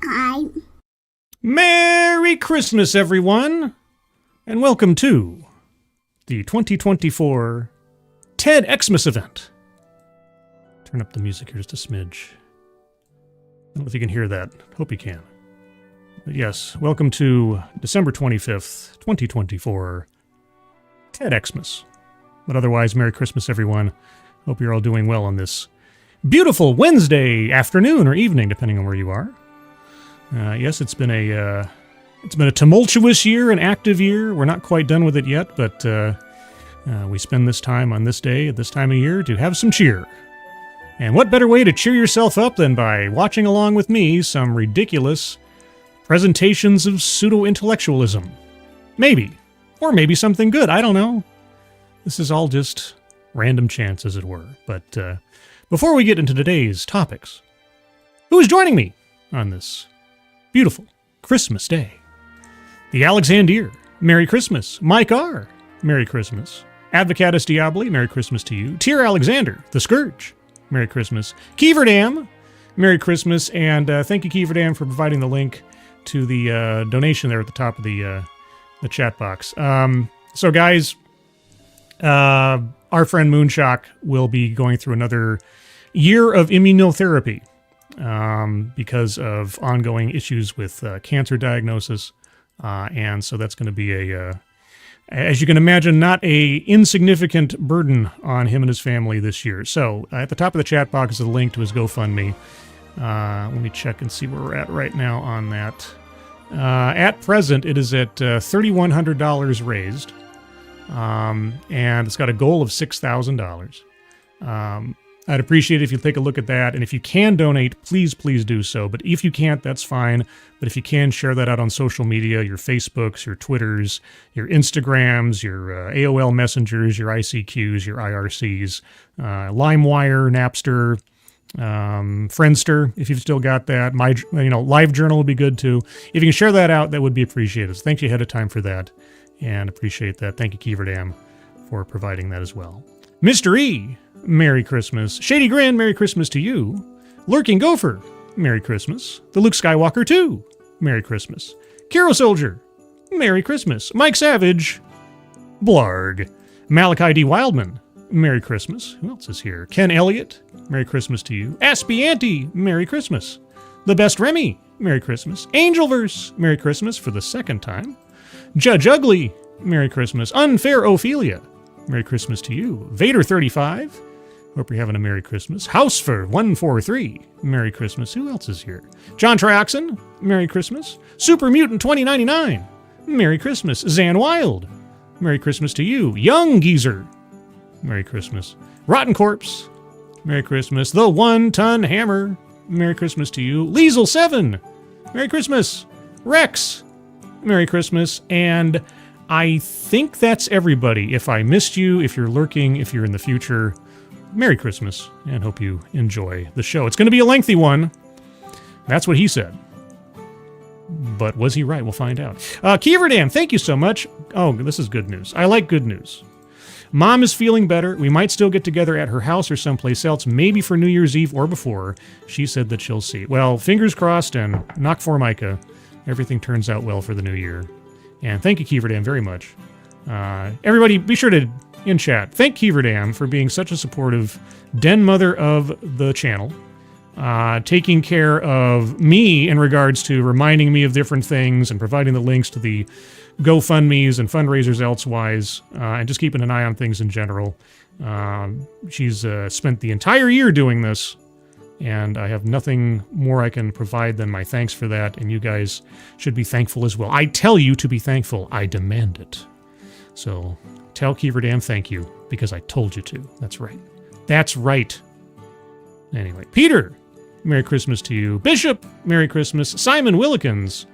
time. Merry Christmas, everyone, and welcome to the 2024 TEDxmas event. Turn up the music here just a smidge. I don't know if you can hear that. Hope you can. But yes, welcome to December 25th, 2024 TEDxmas. But otherwise, Merry Christmas, everyone. Hope you're all doing well on this beautiful Wednesday afternoon or evening, depending on where you are. Yes, it's been a tumultuous year, an active year. We're not quite done with it yet, but we spend this time on this day at this time of year to have some cheer. And what better way to cheer yourself up than by watching along with me some ridiculous presentations of pseudo-intellectualism? Maybe. Or maybe something good. I don't know. This is all just random chance, as it were. But before we get into today's topics, who is joining me on this beautiful Christmas day? The Alexander, Merry Christmas. Mike R., Merry Christmas. Advocatus Diaboli, Merry Christmas to you. Tyr Alexander, the Scourge, Merry Christmas. Keeverdam, Merry Christmas. And thank you, Keeverdam, for providing the link to the donation there at the top of the chat box. So, guys, our friend Moonshock will be going through another year of immunotherapy because of ongoing issues with cancer diagnosis. And so that's going to be as you can imagine, not a insignificant burden on him and his family this year. So at the top of the chat box is a link to his GoFundMe. Let me check and see where we're at right now on that. At present, it is at $3,100 raised. And it's got a goal of $6,000. I'd appreciate it if you take a look at that. And if you can donate, please do so. But if you can't, that's fine. But if you can, share that out on social media, your Facebooks, your Twitters, your Instagrams, your AOL Messengers, your ICQs, your IRCs, LimeWire, Napster, Friendster, if you've still got that. LiveJournal would be good too. If you can share that out, that would be appreciated. So thank you ahead of time for that. And appreciate that. Thank you, Keeverdam, for providing that as well. Mr. E, Merry Christmas. Shady Grin, Merry Christmas to you. Lurking Gopher, Merry Christmas. The Luke Skywalker 2, Merry Christmas. Kiro Soldier, Merry Christmas. Mike Savage, Blarg. Malachi D. Wildman, Merry Christmas. Who else is here? Ken Elliott, Merry Christmas to you. Aspie Auntie, Merry Christmas. The Best Remy, Merry Christmas. Angelverse, Merry Christmas for the second time. Judge Ugly, Merry Christmas. Unfair Ophelia, Merry Christmas to you. Vader 35, hope you're having a Merry Christmas. Housefer 143, Merry Christmas. Who else is here? John Trioxin, Merry Christmas. Super Mutant 2099, Merry Christmas. Zan Wild, Merry Christmas to you. Young Geezer, Merry Christmas. Rotten Corpse, Merry Christmas. The One Ton Hammer, Merry Christmas to you. Liesel 7, Merry Christmas. Rex, Merry Christmas. And I think that's everybody. If I missed you, if you're lurking, if you're in the future, Merry Christmas, and hope you enjoy the show. It's going to be a lengthy one. That's what he said. But was he right? We'll find out. Keeverdam, thank you so much. Oh, this is good news. I like good news. Mom is feeling better. We might still get together at her house or someplace else, maybe for New Year's Eve or before. She said that she'll see. Well, fingers crossed, and knock for Micah. Everything turns out well for the new year. And thank you, Keeverdam, very much. Everybody, be sure to, in chat, thank Keeverdam for being such a supportive den mother of the channel, taking care of me in regards to reminding me of different things and providing the links to the GoFundMes and fundraisers elsewise, and just keeping an eye on things in general. She's spent the entire year doing this, and I have nothing more I can provide than my thanks for that, and you guys should be thankful as well. I tell you to be thankful. I demand it. So tell Keeverdam thank you, because I told you to. That's right. That's right. Anyway, Peter, Merry Christmas to you. Bishop, Merry Christmas. Simon Willikins,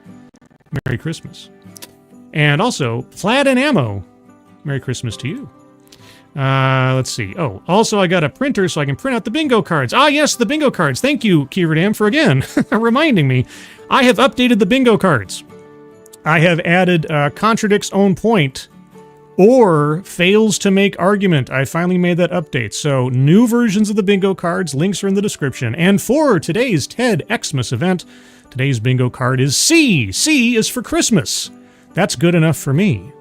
Merry Christmas. And also, Plaid and Ammo, Merry Christmas to you. Let's see. Oh, also I got a printer so I can print out the bingo cards. Ah, yes, the bingo cards. Thank you, Keeverdam, for again reminding me. I have updated the bingo cards. I have added contradicts own point or fails to make argument. I finally made that update. So new versions of the bingo cards, links are in the description. And for today's TEDxmas event, Today's bingo card is C. C is for Christmas. That's good enough for me.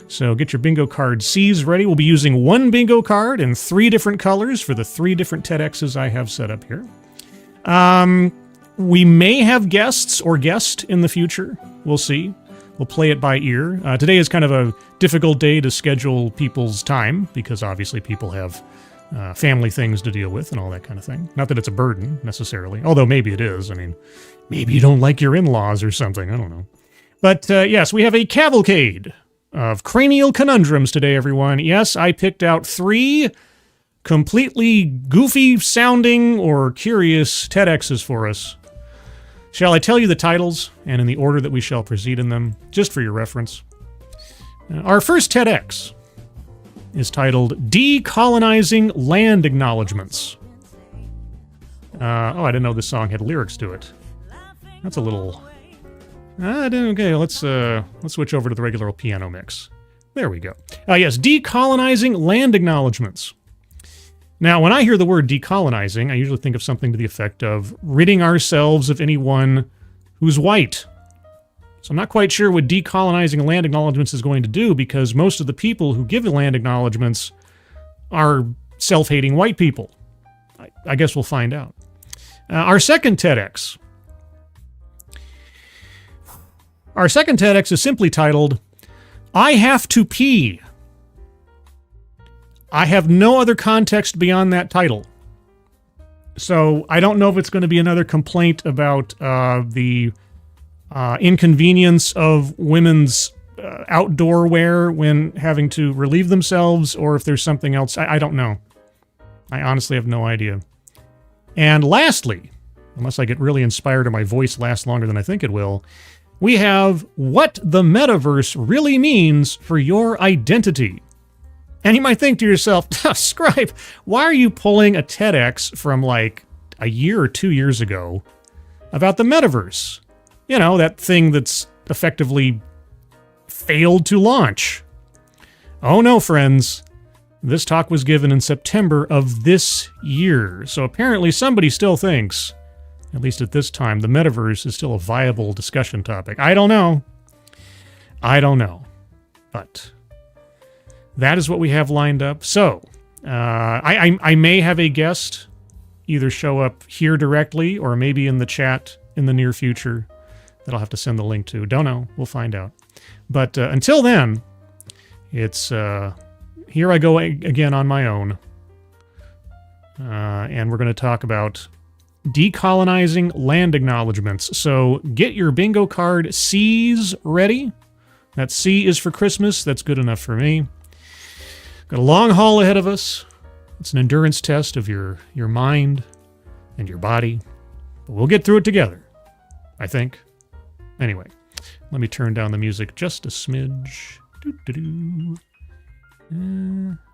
So get your bingo card C's ready. We'll be using one bingo card in 3 different colors for the 3 different TEDx's I have set up here. We may have guests or guest in the future. We'll see. We'll play it by ear. Today is kind of a difficult day to schedule people's time because obviously people have family things to deal with and all that kind of thing. Not that it's a burden, necessarily. Although maybe it is. I mean, maybe you don't like your in-laws or something. I don't know. But yes, we have a cavalcade of cranial conundrums today, everyone. Yes, I picked out 3 completely goofy-sounding or curious TEDx's for us. Shall I tell you the titles, and in the order that we shall proceed in them, just for your reference? Our first TEDx is titled Decolonizing Land Acknowledgements. I didn't know this song had lyrics to it. That's a little... okay, let's switch over to the regular piano mix. There we go. Yes, decolonizing land acknowledgements. Now, when I hear the word decolonizing, I usually think of something to the effect of ridding ourselves of anyone who's white. So I'm not quite sure what decolonizing land acknowledgements is going to do because most of the people who give the land acknowledgements are self-hating white people. I guess we'll find out. Our second TEDx is simply titled, I Have to Pee. I have no other context beyond that title. So I don't know if it's going to be another complaint about the inconvenience of women's outdoor wear when having to relieve themselves, or if there's something else. I don't know. I honestly have no idea. And lastly, unless I get really inspired or my voice lasts longer than I think it will, we have what the Metaverse really means for your identity. And you might think to yourself, Scribe, why are you pulling a TEDx from like a year or 2 years ago about the Metaverse? You know, that thing that's effectively failed to launch. Oh no, friends. This talk was given in September of this year. So apparently somebody still thinks, at least at this time, the Metaverse is still a viable discussion topic. I don't know. But that is what we have lined up. So, I may have a guest either show up here directly or maybe in the chat in the near future that I'll have to send the link to. Don't know. We'll find out. But until then, it's here I go again on my own. And we're going to talk about decolonizing land acknowledgements. So get your bingo card C's ready. That C is for Christmas. That's good enough for me. Got a long haul ahead of us. It's an endurance test of your mind and your body. But we'll get through it together, I think. Anyway, let me turn down the music just a smidge.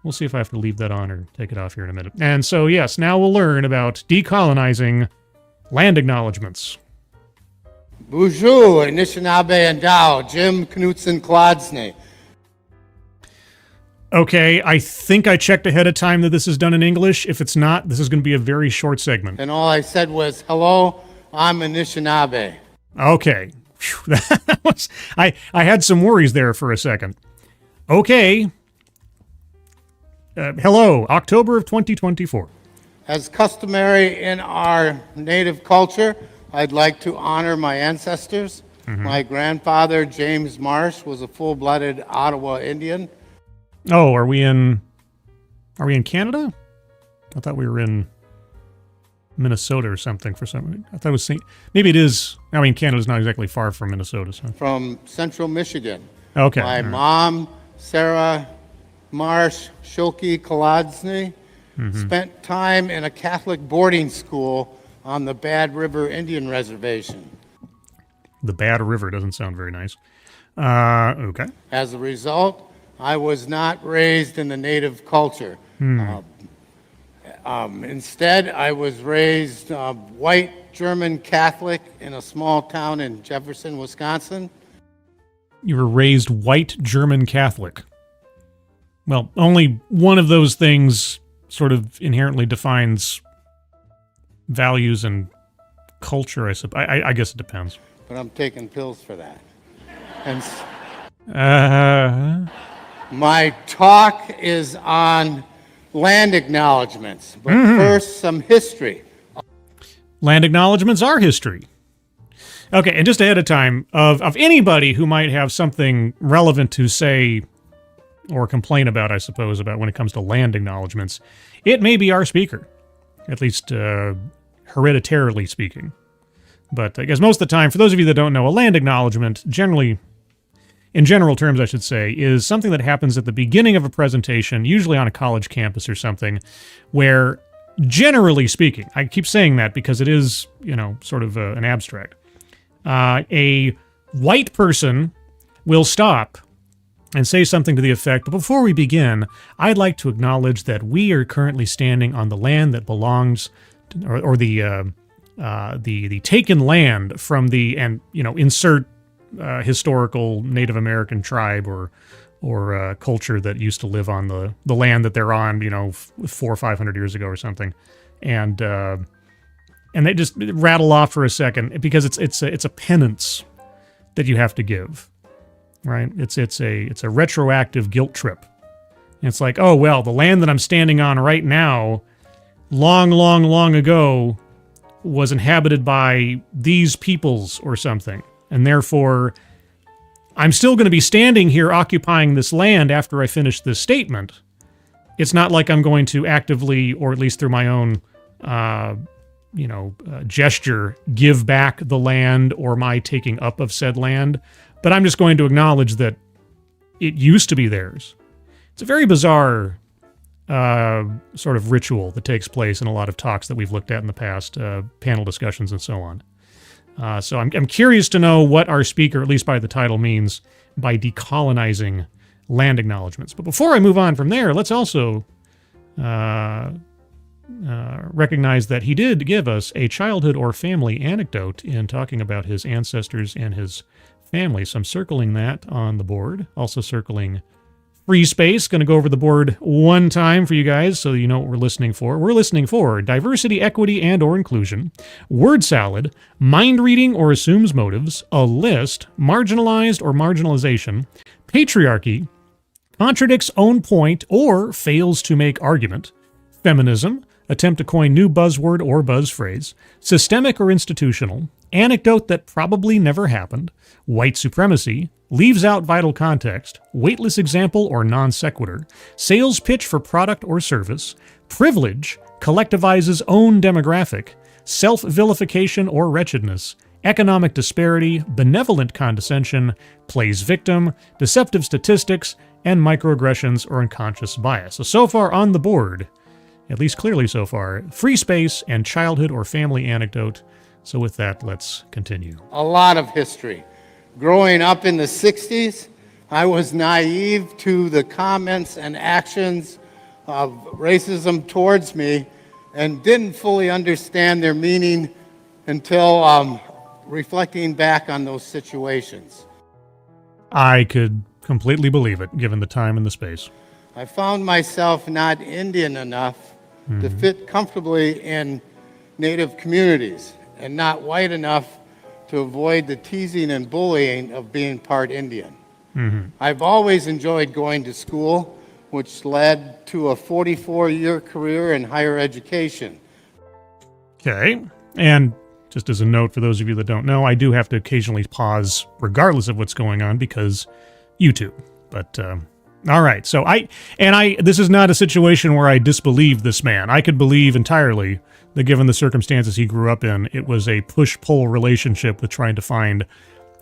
We'll see if I have to leave that on or take it off here in a minute. And so, yes, now we'll learn about decolonizing land acknowledgements. Bonjour, Anishinaabe and Dow, Jim Knutson Klodsny. Okay, I think I checked ahead of time that this is done in English. If it's not, this is going to be a very short segment. And all I said was, hello, I'm Anishinaabe. Okay. Whew, that was, I had some worries there for a second. Okay. Hello, October of 2024. As customary in our native culture, I'd like to honor my ancestors. Mm-hmm. My grandfather, James Marsh, was a full-blooded Ottawa Indian. Oh, are we in Canada? I thought we were in Minnesota or something for some reason. I thought it was maybe it is. I mean, Canada's not exactly far from Minnesota. So. From central Michigan. Okay. My mom, Sarah Marsh Shulky Klodsny, spent time in a Catholic boarding school on the Bad River Indian Reservation. The Bad River doesn't sound very nice. Okay. As a result, I was not raised in the native culture. Instead, I was raised white German Catholic in a small town in Jefferson, Wisconsin. You were raised white German Catholic. Well, only one of those things sort of inherently defines values and culture, I guess it depends. but I'm taking pills for that. And my talk is on land acknowledgments, but first some history. Land acknowledgments are history. Okay, and just ahead of time, of anybody who might have something relevant to say or complain about, I suppose, about when it comes to land acknowledgments, it may be our speaker, at least hereditarily speaking. But I guess most of the time, for those of you that don't know, a land acknowledgement, generally, in general terms, I should say, is something that happens at the beginning of a presentation, usually on a college campus or something, where, generally speaking, I keep saying that because it is, sort of an abstract, a white person will stop and say something to the effect, but before we begin, I'd like to acknowledge that we are currently standing on the land that belongs, or the taken land from the, and insert historical Native American tribe or culture that used to live on the land that they're on, 400 or 500 years ago or something, and they just rattle off for a second because it's a penance that you have to give. Right? It's a retroactive guilt trip. And it's like, oh, well, the land that I'm standing on right now, long, long, long ago, was inhabited by these peoples or something. And therefore, I'm still going to be standing here occupying this land after I finish this statement. It's not like I'm going to actively, or at least through my own, gesture, give back the land or my taking up of said land. But I'm just going to acknowledge that it used to be theirs. It's a very bizarre sort of ritual that takes place in a lot of talks that we've looked at in the past, panel discussions and so on. So I'm curious to know what our speaker, at least by the title, means by decolonizing land acknowledgments. But before I move on from there, let's also recognize that he did give us a childhood or family anecdote in talking about his ancestors and his family. So I'm circling that on the board. Also circling free space. Going to go over the board one time for you guys so you know what we're listening for. We're listening for diversity, equity, and or inclusion, word salad, mind reading or assumes motives, a list, marginalized or marginalization, patriarchy, contradicts own point or fails to make argument, feminism, attempt to coin new buzzword or buzz phrase, systemic or institutional, anecdote that probably never happened, white supremacy, leaves out vital context, weightless example or non sequitur, sales pitch for product or service, privilege, collectivizes own demographic, self-vilification or wretchedness, economic disparity, benevolent condescension, plays victim, deceptive statistics, and microaggressions or unconscious bias. So far on the board, at least clearly so far, free space and childhood or family anecdote. So with that, let's continue. A lot of history. Growing up in the 60s, I was naive to the comments and actions of racism towards me and didn't fully understand their meaning until reflecting back on those situations. I could completely believe it, given the time and the space. I found myself not Indian enough to fit comfortably in Native communities, and not white enough to avoid the teasing and bullying of being part Indian. I've always enjoyed going to school, which led to a 44-year career in higher education. Okay, and just as a note for those of you that don't know, I do have to occasionally pause regardless of what's going on because YouTube. But all right, so this is not a situation where I disbelieve this man. I could believe entirely that given the circumstances he grew up in, it was a push-pull relationship with trying to find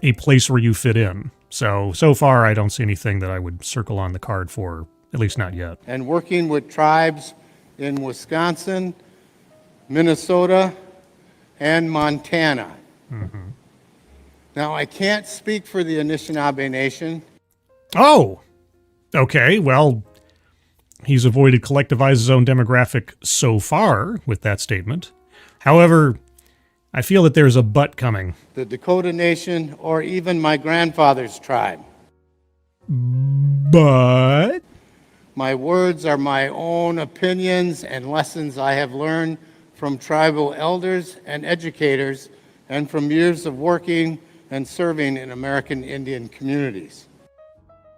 a place where you fit in. So far, I don't see anything that I would circle on the card for, at least not yet. And working with tribes in Wisconsin, Minnesota, and Montana. Now, I can't speak for the Anishinaabe Nation. Oh, okay, well, he's avoided collectivize his own demographic so far with that statement. However, I feel that there's a but coming. The Dakota Nation, or even my grandfather's tribe. But My words are my own opinions and lessons I have learned from tribal elders and educators, and from years of working and serving in American Indian communities.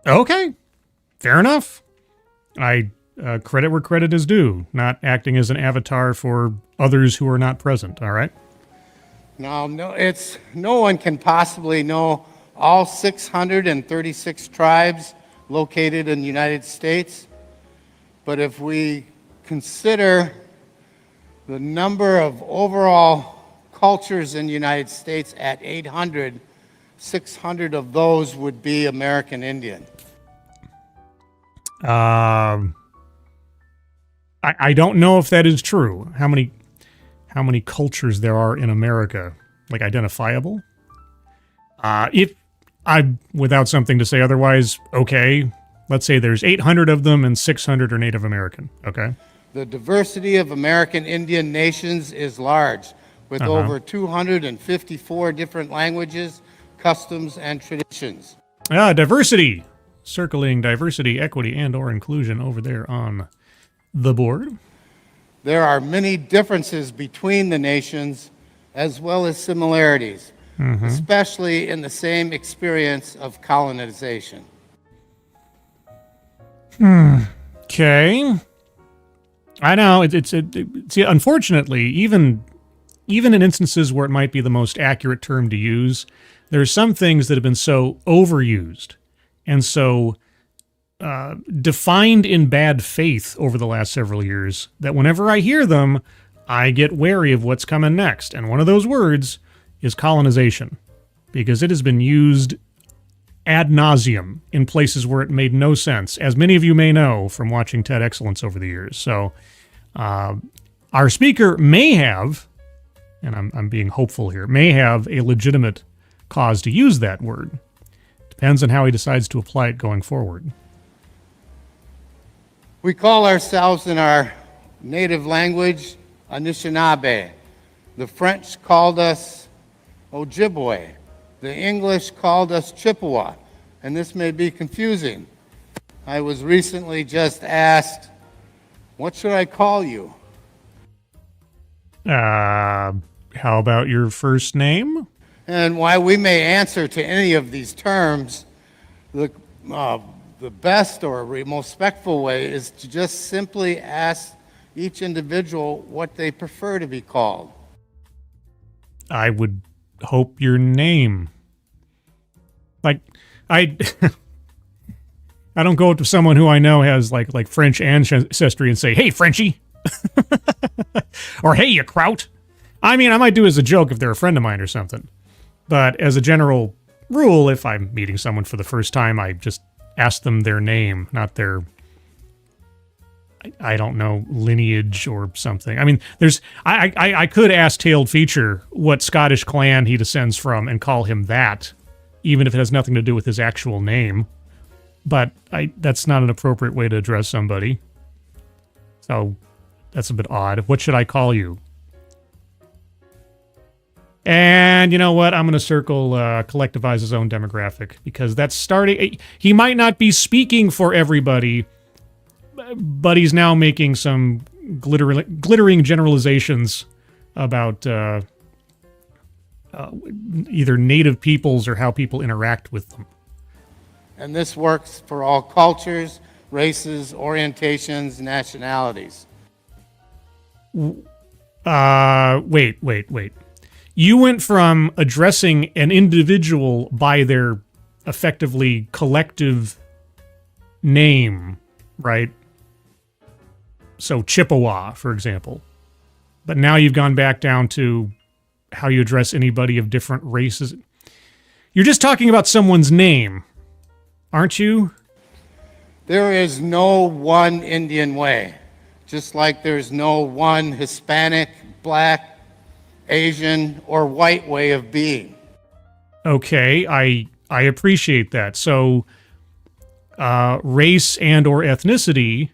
Okay, fair enough. I credit where credit is due, not acting as an avatar for others who are not present, all right? Now, no one can possibly know all 636 tribes located in the United States, but if we consider the number of overall cultures in the United States at 800, 600 of those would be American Indian. I don't know if that is true. How many cultures there are in America, like identifiable? If I'm without something to say otherwise, okay. Let's say there's 800 of them and 600 are Native American. Okay. The diversity of American Indian nations is large, with over 254 different languages, customs, and traditions. Diversity. Circling diversity, equity, and/or inclusion over there on the board. There are many differences between the nations, as well as similarities, especially in the same experience of colonization. Okay. I know it's unfortunately even in instances where it might be the most accurate term to use, there are some things that have been so overused and so defined in bad faith over the last several years that whenever I hear them, I get wary of what's coming next. And one of those words is colonization, because it has been used ad nauseum in places where it made no sense, as many of you may know from watching TED Excellence over the years. So our speaker may have, and I'm being hopeful here, may have a legitimate cause to use that word. Depends on how he decides to apply it going forward. We call ourselves in our native language Anishinaabe. The French called us Ojibwe. The English called us Chippewa, and this may be confusing. I was recently just asked, what should I call you? How about your first name? And while we may answer to any of these terms, the best or most respectful way is to just simply ask each individual what they prefer to be called. I would hope your name. Like, I don't go up to someone who I know has like French ancestry and say, "Hey, Frenchie," or "Hey, you kraut." I mean, I might do it as a joke if they're a friend of mine or something. But as a general rule, if I'm meeting someone for the first time, I just ask them their name, not their, I don't know, lineage or something. I mean, I could ask Tailed Feature what Scottish clan he descends from and call him that, even if it has nothing to do with his actual name. But that's not an appropriate way to address somebody. So that's a bit odd. What should I call you? And you know what? I'm going to circle collectivize his own demographic, because that's starting. He might not be speaking for everybody, but he's now making some glittering generalizations about either native peoples or how people interact with them. And this works for all cultures, races, orientations, nationalities. Wait. You went from addressing an individual by their effectively collective name, right? So Chippewa, for example. But now you've gone back down to how you address anybody of different races. You're just talking about someone's name, aren't you? There is no one Indian way, just like there's no one Hispanic, Black, Asian, or white way of being. Okay, I appreciate that. So race and or ethnicity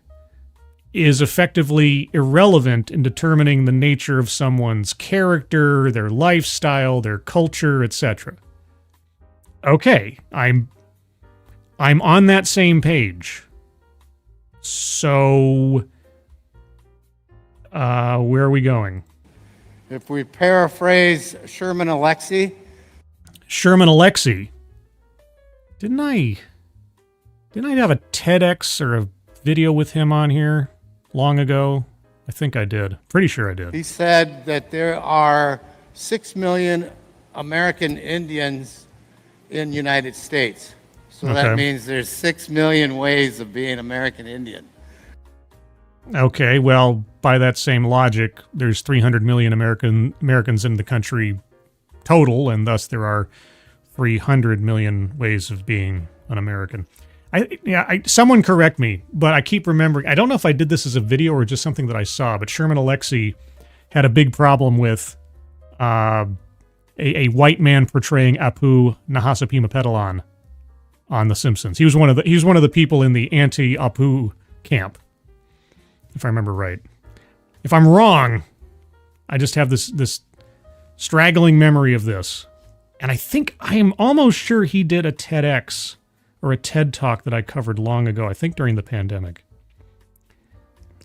is effectively irrelevant in determining the nature of someone's character, their lifestyle, their culture, etc. Okay, I'm on that same page. So where are we going? If we paraphrase Sherman Alexie, Sherman Alexie. Didn't I have a TEDx or a video with him on here long ago? I think I did. Pretty sure I did. he said that there are 6 million American Indians in the United States. So Okay. that means there's 6 million ways of being American Indian. Okay, well, by that same logic, there's 300 million Americans in the country total, and thus there are 300 million ways of being an American. Someone correct me, but I keep remembering, I don't know if I did this as a video or just something that I saw, but Sherman Alexie had a big problem with a white man portraying Apu Nahasapeemapetalon on The Simpsons. He was one of the people in the anti-Apu camp, if I remember right. If I'm wrong, I just have this straggling memory of this. And I am almost sure he did a TEDx or a TED Talk that I covered long ago, I think during the pandemic.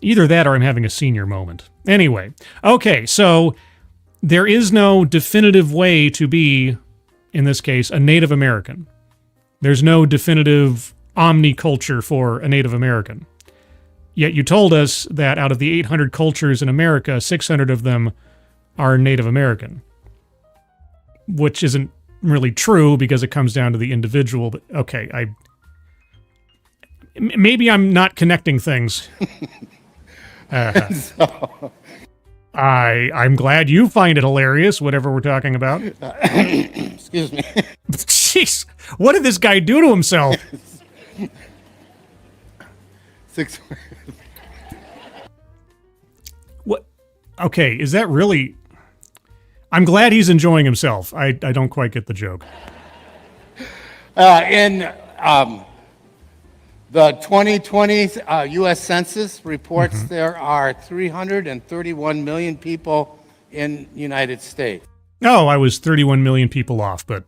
Either that or I'm having a senior moment. Anyway, okay, so there is no definitive way to be, in this case, a Native American. There's no definitive omniculture for a Native American. Yet you told us that out of the 800 cultures in America, 600 of them are Native American. Which isn't really true because it comes down to the individual. But okay, maybe I'm not connecting things. I'm glad you find it hilarious, whatever we're talking about. Excuse me. Jeez, what did this guy do to himself? 6. What? Okay, is that really? I'm glad he's enjoying himself. I don't quite get the joke. In the 2020 U.S. Census reports there are 331 million people in the United States. Oh, I was 31 million people off, but,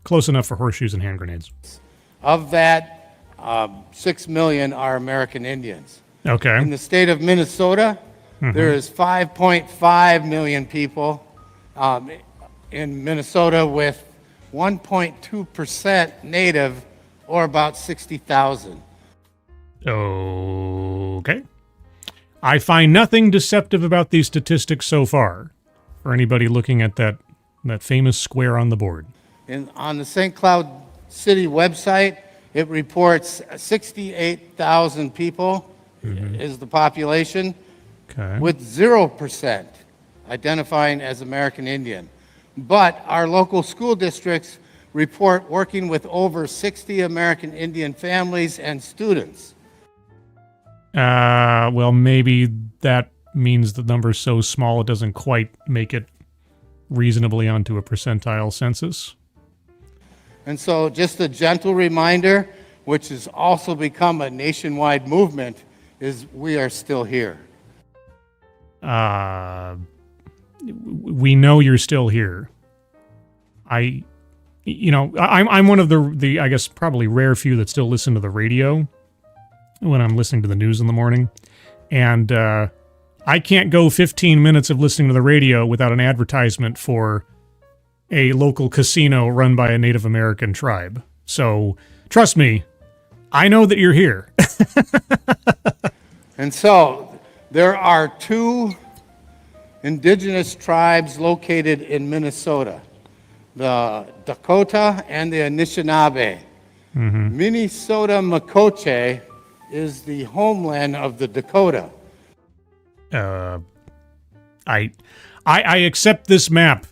close enough for horseshoes and hand grenades. Of that, 6 million are American Indians. Okay. In the state of Minnesota, there is 5.5 million people in Minnesota with 1.2% native, or about 60,000. Okay. I find nothing deceptive about these statistics so far for anybody looking at that famous square on the board. On the St. Cloud City website, it reports 68,000 people is the population, Okay. with 0% identifying as American Indian. But our local school districts report working with over 60 American Indian families and students. Well, maybe that means the number's so small it doesn't quite make it reasonably onto a percentile census. And so just a gentle reminder, which has also become a nationwide movement, is we are still here. We know you're still here. I'm one of the I guess probably rare few that still listen to the radio when I'm listening to the news in the morning. And I can't go 15 minutes of listening to the radio without an advertisement for a local casino run by a Native American tribe. So trust me, I know that you're here. And so there are 2 indigenous tribes located in Minnesota, the Dakota and the Anishinaabe. Minnesota Makoche is the homeland of the Dakota. I accept this map.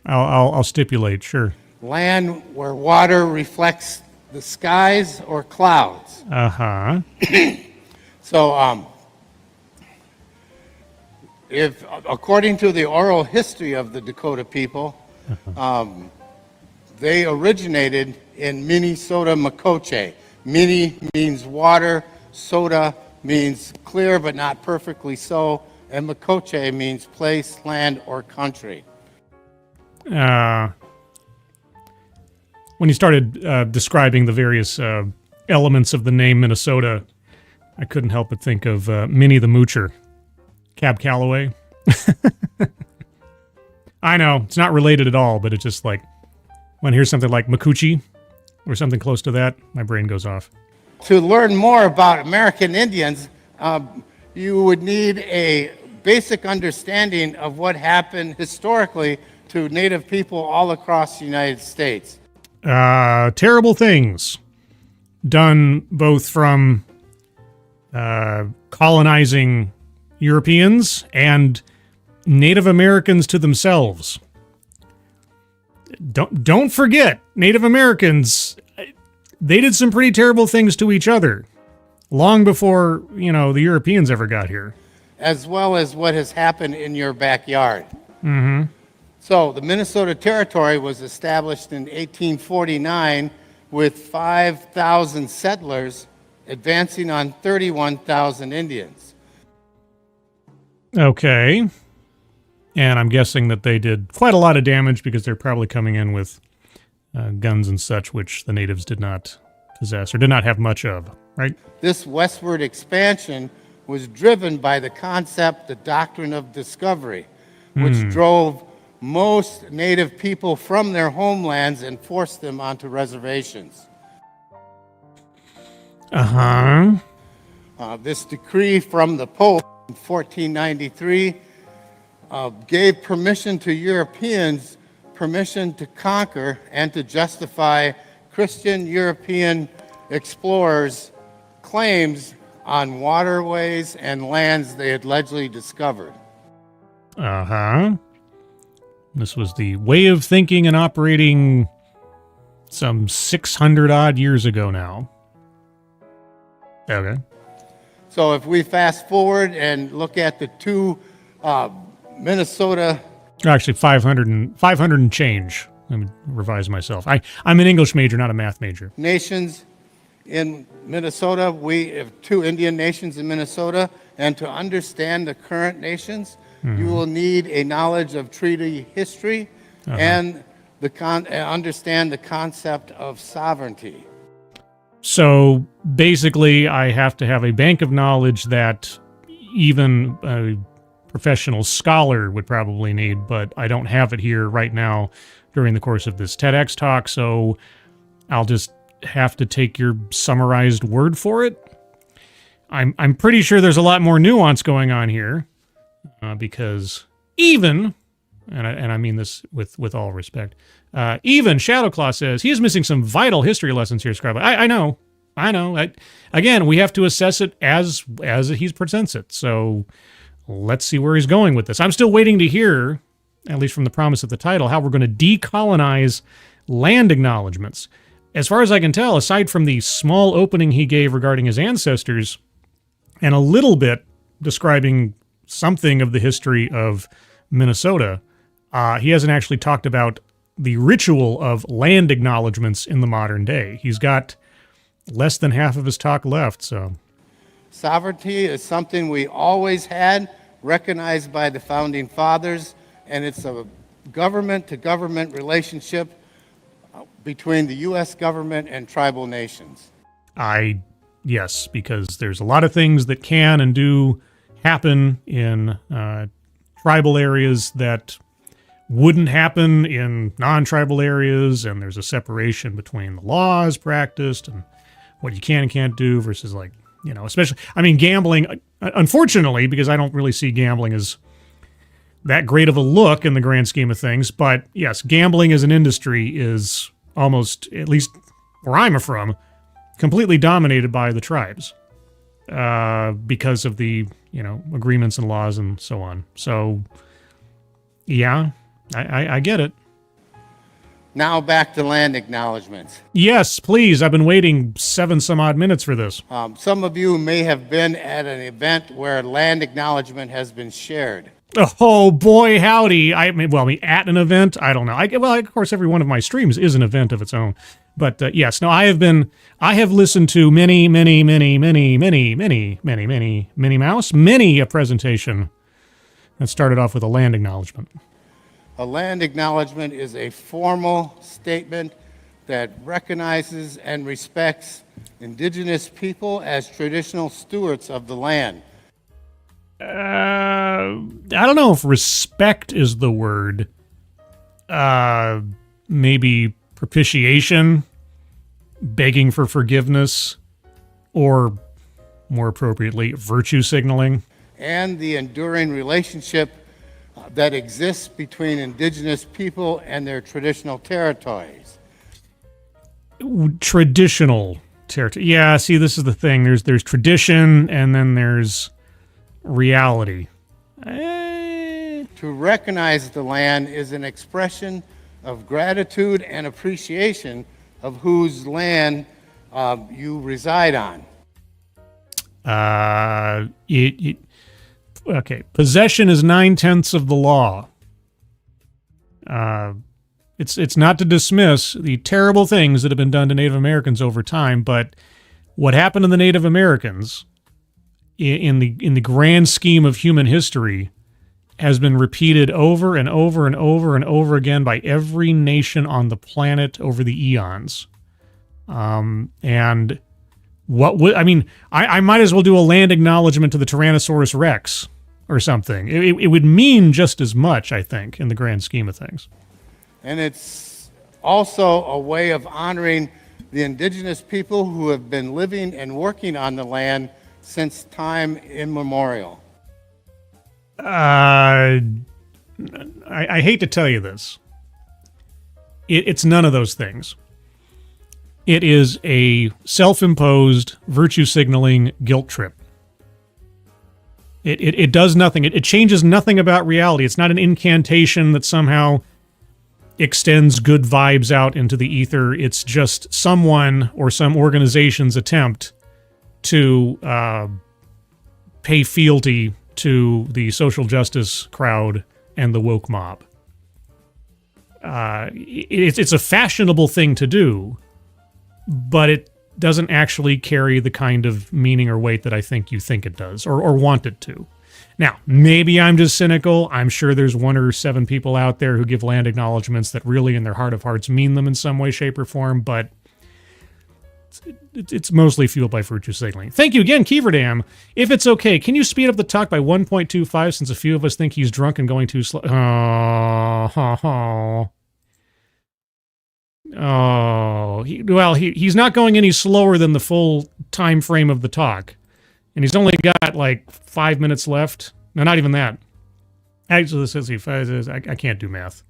I'll stipulate, sure. Land where water reflects the skies or clouds. Uh-huh. So, if according to the oral history of the Dakota people, they originated in Minnesota Makoche. Mini means water, soda means clear but not perfectly so, and Makoche means place, land, or country. When you started describing the various elements of the name Minnesota, I couldn't help but think of Minnie the Moocher, Cab Calloway. I know. It's not related at all, but it's just like, when I hear something like Makuchi or something close to that, my brain goes off. To learn more about American Indians, you would need a basic understanding of what happened historically to Native people all across the United States. Terrible things done both from colonizing Europeans and Native Americans to themselves. Don't forget, Native Americans, they did some pretty terrible things to each other long before, the Europeans ever got here. As well as what has happened in your backyard. Mm-hmm. So the Minnesota Territory was established in 1849 with 5,000 settlers advancing on 31,000 Indians. Okay. And I'm guessing that they did quite a lot of damage because they're probably coming in with guns and such, which the natives did not possess or did not have much of, right? This westward expansion was driven by the concept, the doctrine of discovery, which drove most native people from their homelands and forced them onto reservations. This decree from the Pope in 1493 gave permission to Europeans permission to conquer and to justify Christian European explorers' claims on waterways and lands they had allegedly discovered. This was the way of thinking and operating some 600 odd years ago now. Okay. So if we fast forward and look at the two Minnesota... Actually, 500 and change. Let me revise myself. I'm an English major, not a math major. Nations in Minnesota, we have two Indian nations in Minnesota, and to understand the current nations, you will need a knowledge of treaty history and understand the concept of sovereignty. So basically, I have to have a bank of knowledge that even a professional scholar would probably need, but I don't have it here right now during the course of this TEDx talk, so I'll just have to take your summarized word for it. I'm pretty sure there's a lot more nuance going on here, because even, and I mean this with all respect, even Shadowclaw says he is missing some vital history lessons here, Scribe. I know. Again, we have to assess it as he presents it. So let's see where he's going with this. I'm still waiting to hear, at least from the promise of the title, how we're going to decolonize land acknowledgments. As far as I can tell, aside from the small opening he gave regarding his ancestors, and a little bit describing something of the history of Minnesota, he hasn't actually talked about the ritual of land acknowledgments in the modern day. He's got less than half of his talk left, so... Sovereignty is something we always had, recognized by the Founding Fathers, and it's a government-to-government relationship between the U.S. government and tribal nations. Yes, because there's a lot of things that can and do happen in tribal areas that wouldn't happen in non-tribal areas, and there's a separation between the laws practiced and what you can and can't do versus, like, especially, gambling, unfortunately, because I don't really see gambling as that great of a look in the grand scheme of things, but yes, gambling as an industry is almost, at least where I'm from, completely dominated by the tribes because of the, agreements and laws and so on. So, yeah, I get it. Now back to land acknowledgments. Yes, please. I've been waiting 7 some odd minutes for this. Some of you may have been at an event where land acknowledgement has been shared. Oh, boy, howdy. At an event? I don't know. Of course, every one of my streams is an event of its own. But yes, no, I have listened to many a presentation that started off with a land acknowledgement. A land acknowledgement is a formal statement that recognizes and respects indigenous people as traditional stewards of the land. I don't know if respect is the word. maybe propitiation, begging for forgiveness, or more appropriately, virtue signaling. And the enduring relationship that exists between indigenous people and their traditional territories. Traditional territory. Yeah, see, this is the thing. There's tradition, and then there's reality. To recognize the land is an expression of gratitude and appreciation of whose land you reside on. Okay, possession is 9/10 of the law. It's not to dismiss the terrible things that have been done to Native Americans over time, but what happened to the Native Americans in the grand scheme of human history has been repeated over and over and over and over again by every nation on the planet over the eons. And what would, I mean, I might as well do a land acknowledgement to the Tyrannosaurus Rex or something. It would mean just as much, I think, in the grand scheme of things. And it's also a way of honoring the indigenous people who have been living and working on the land since time immemorial. I hate to tell you this. It's none of those things. It is a self-imposed virtue signaling guilt trip. It does nothing. It changes nothing about reality. It's not an incantation that somehow extends good vibes out into the ether. It's just someone or some organization's attempt to pay fealty to the social justice crowd and the woke mob. It's a fashionable thing to do, but it doesn't actually carry the kind of meaning or weight that I think you think it does, or want it to. Now, maybe I'm just cynical. I'm sure there's 1 or 7 people out there who give land acknowledgements that really in their heart of hearts mean them in some way, shape, or form, but it's mostly fueled by virtue signaling. Thank you again, Keeverdam. If it's okay, can you speed up the talk by 1.25 since a few of us think he's drunk and going too slow? He's not going any slower than the full time frame of the talk. And he's only got like 5 minutes left. No, not even that. Actually, this says I can't do math.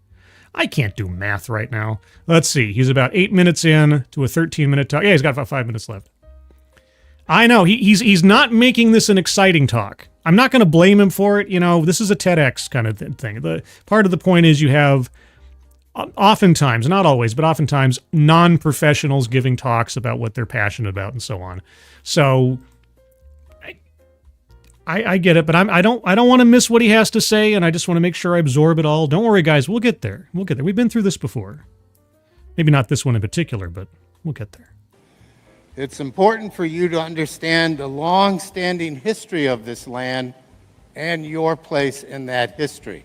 I can't do math right now. Let's see. He's about 8 minutes in to a 13-minute talk. Yeah, he's got about 5 minutes left. I know. He's not making this an exciting talk. I'm not going to blame him for it. You know, this is a TEDx kind of thing. The part of the point is you have oftentimes, not always, but oftentimes non-professionals giving talks about what they're passionate about and so on. So I get it, but I don't want to miss what he has to say, and I just want to make sure I absorb it all. Don't worry, guys. We'll get there. We'll get there. We've been through this before. Maybe not this one in particular, but we'll get there. It's important for you to understand the long-standing history of this land and your place in that history.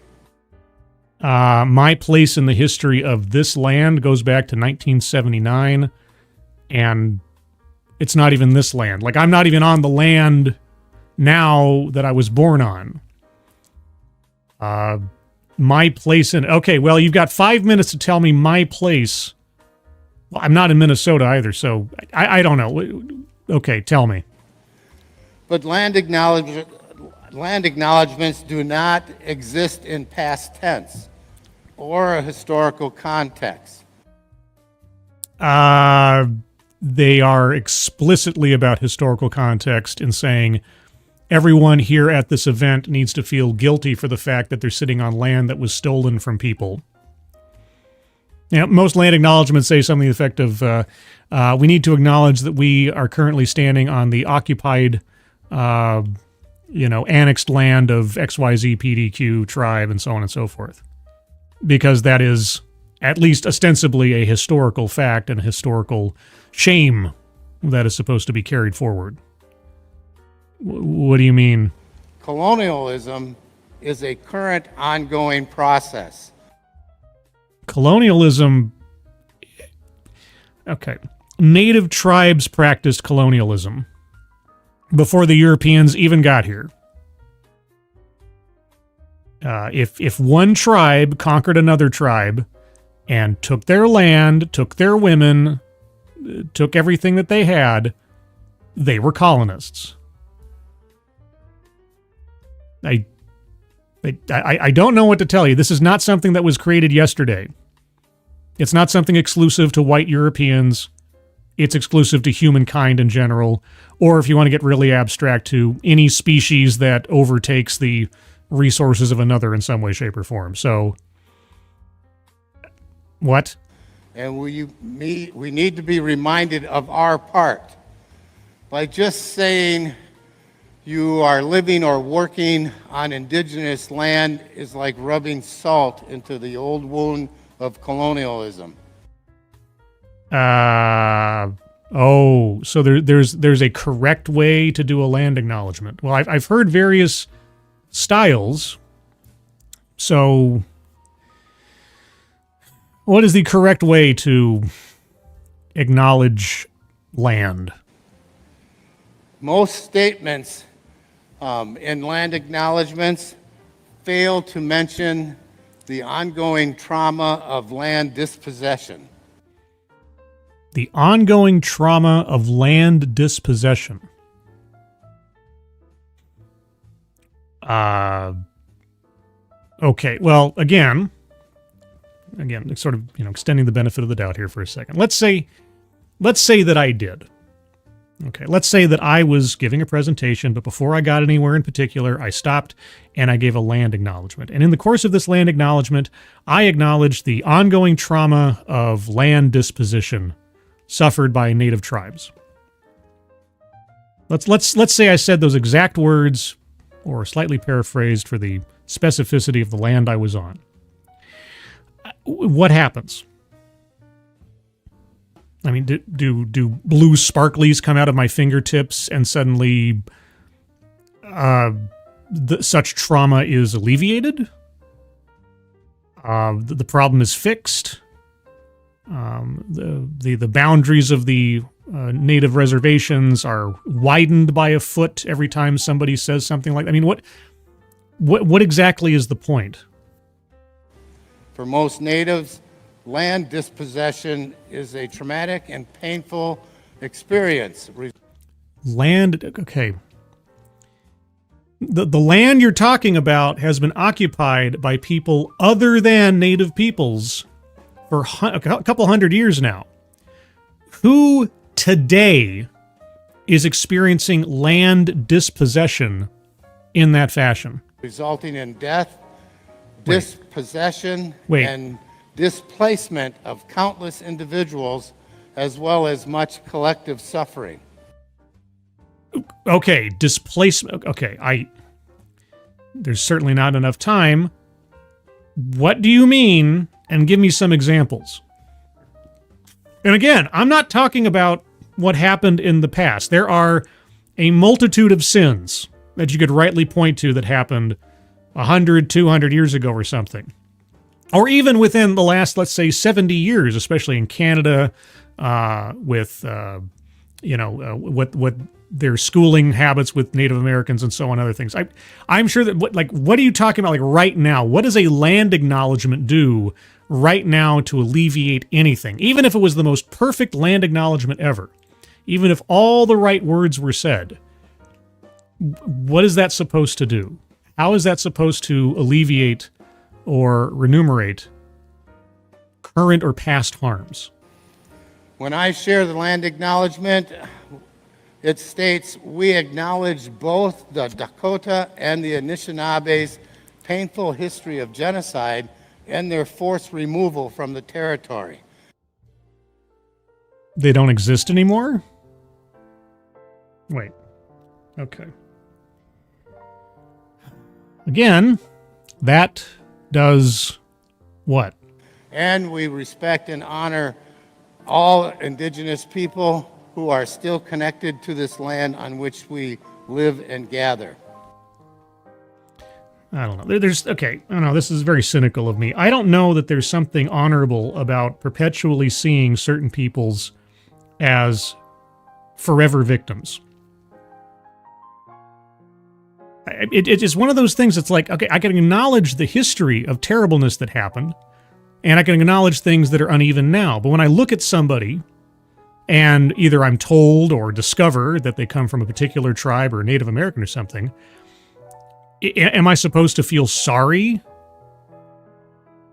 My place in the history of this land goes back to 1979, and it's not even this land. Like, I'm not even on the land now that I was born on. My place in... Okay, well, you've got 5 minutes to tell me my place. Well, I'm not in Minnesota either, so I don't know. Okay, tell me. But land acknowledgements do not exist in past tense or a historical context. They are explicitly about historical context in saying everyone here at this event needs to feel guilty for the fact that they're sitting on land that was stolen from people. Now, most land acknowledgements say something to the effect of, we need to acknowledge that we are currently standing on the occupied, annexed land of XYZ PDQ tribe and so on and so forth. Because that is at least ostensibly a historical fact and a historical shame that is supposed to be carried forward. What do you mean? Colonialism is a current ongoing process. Colonialism... Okay. Native tribes practiced colonialism before the Europeans even got here. If one tribe conquered another tribe and took their land, took their women, took everything that they had, they were colonists. I don't know what to tell you. This is not something that was created yesterday. It's not something exclusive to white Europeans. It's exclusive to humankind in general. Or if you want to get really abstract, to any species that overtakes the resources of another in some way, shape, or form. So, what? And we need to be reminded of our part. By just saying you are living or working on indigenous land is like rubbing salt into the old wound of colonialism. So there's a correct way to do a land acknowledgement. Well, I've heard various styles. So, what is the correct way to acknowledge land? Most statements in land acknowledgements fail to mention the ongoing trauma of land dispossession. The ongoing trauma of land dispossession. Okay, well, again, sort of, extending the benefit of the doubt here for a second. Let's say that I did. Okay, let's say that I was giving a presentation, but before I got anywhere in particular, I stopped and I gave a land acknowledgement. And in the course of this land acknowledgement, I acknowledged the ongoing trauma of land disposition suffered by native tribes. Let's say I said those exact words, or slightly paraphrased for the specificity of the land I was on. What happens? I mean, do blue sparklies come out of my fingertips and suddenly such trauma is alleviated? The problem is fixed? The boundaries of the native reservations are widened by a foot every time somebody says something like that? I mean, what exactly is the point? For most natives, land dispossession is a traumatic and painful experience. Okay. The land you're talking about has been occupied by people other than native peoples for a couple hundred years now. Who today is experiencing land dispossession in that fashion? Resulting in death, dispossession, Wait. and displacement of countless individuals, as well as much collective suffering. Okay, displacement. Okay, there's certainly not enough time. What do you mean? And give me some examples. And again, I'm not talking about what happened in the past. There are a multitude of sins that you could rightly point to that happened 100, 200 years ago or something. Or even within the last, let's say, 70 years, especially in Canada, with what their schooling habits with Native Americans and so on, other things. I'm sure that what are you talking about? Like right now, what does a land acknowledgement do right now to alleviate anything? Even if it was the most perfect land acknowledgement ever, even if all the right words were said, what is that supposed to do? How is that supposed to alleviate or remunerate current or past harms? When I share the land acknowledgement, it states, we acknowledge both the Dakota and the Anishinaabes' painful history of genocide and their forced removal from the territory. They don't exist anymore? Wait. Okay. Again, that does what? And we respect and honor all indigenous people who are still connected to this land on which we live and gather. I don't know. I don't know. This is very cynical of me. I don't know that there's something honorable about perpetually seeing certain peoples as forever victims. It's one of those things that's like, okay, I can acknowledge the history of terribleness that happened, and I can acknowledge things that are uneven now. But when I look at somebody and either I'm told or discover that they come from a particular tribe or Native American or something, am I supposed to feel sorry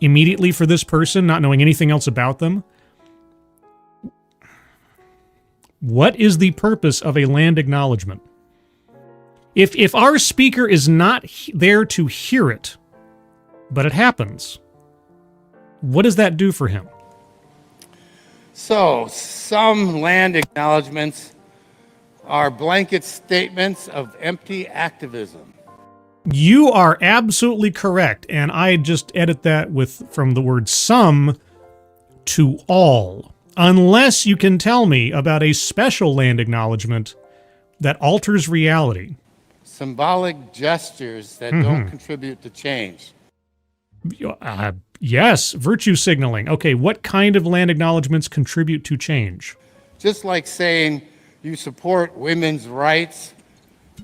immediately for this person, not knowing anything else about them? What is the purpose of a land acknowledgement? If our speaker is not there to hear it, but it happens, what does that do for him? So, some land acknowledgments are blanket statements of empty activism. You are absolutely correct, and I just edit that from the word some to all, unless you can tell me about a special land acknowledgement that alters reality. Symbolic gestures that don't contribute to change. Yes, virtue signaling. Okay, what kind of land acknowledgements contribute to change? Just like saying you support women's rights,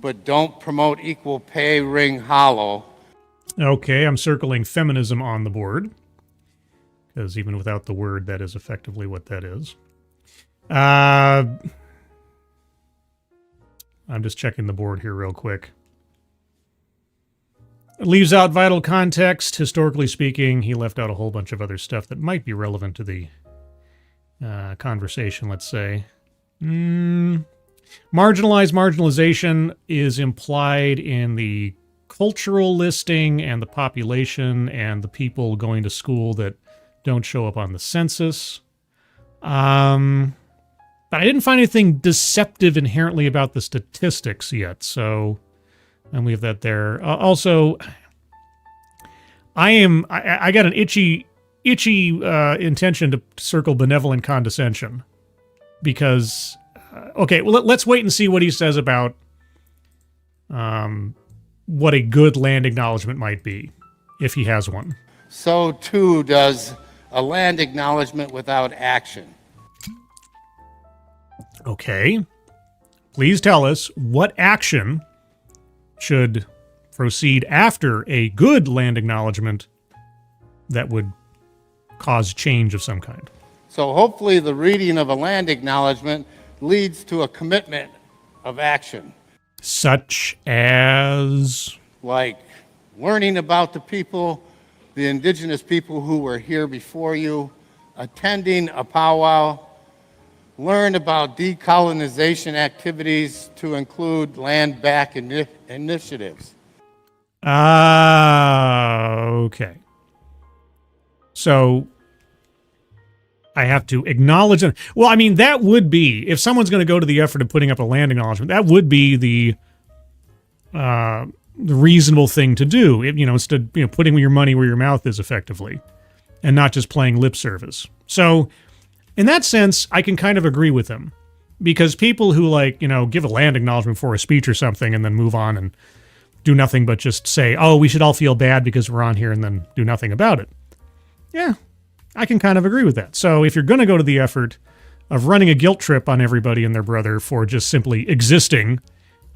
but don't promote equal pay, ring hollow. Okay, I'm circling feminism on the board, because even without the word, that is effectively what that is. I'm just checking the board here real quick. It leaves out vital context. Historically speaking, he left out a whole bunch of other stuff that might be relevant to the conversation, let's say. Marginalization is implied in the cultural listing and the population and the people going to school that don't show up on the census. But I didn't find anything deceptive inherently about the statistics yet, so I'll leave that there. Also, I got an itchy intention to circle benevolent condescension, because okay, well, let's wait and see what he says about what a good land acknowledgement might be, if he has one. So too does a land acknowledgement without action. Okay. Please tell us what action should proceed after a good land acknowledgement that would cause change of some kind. So hopefully the reading of a land acknowledgement leads to a commitment of action. Such as? Like learning about the people, the indigenous people who were here before you, attending a powwow, learn about decolonization activities to include land back initiatives. Okay. So I have to acknowledge it. Well, I mean, that would be, if someone's going to go to the effort of putting up a land acknowledgement, that would be the reasonable thing to do. Instead, putting your money where your mouth is, effectively, and not just playing lip service. So, in that sense, I can kind of agree with him, because people who give a land acknowledgement for a speech or something and then move on and do nothing but just say, oh, we should all feel bad because we're on here, and then do nothing about it. Yeah, I can kind of agree with that. So if you're going to go to the effort of running a guilt trip on everybody and their brother for just simply existing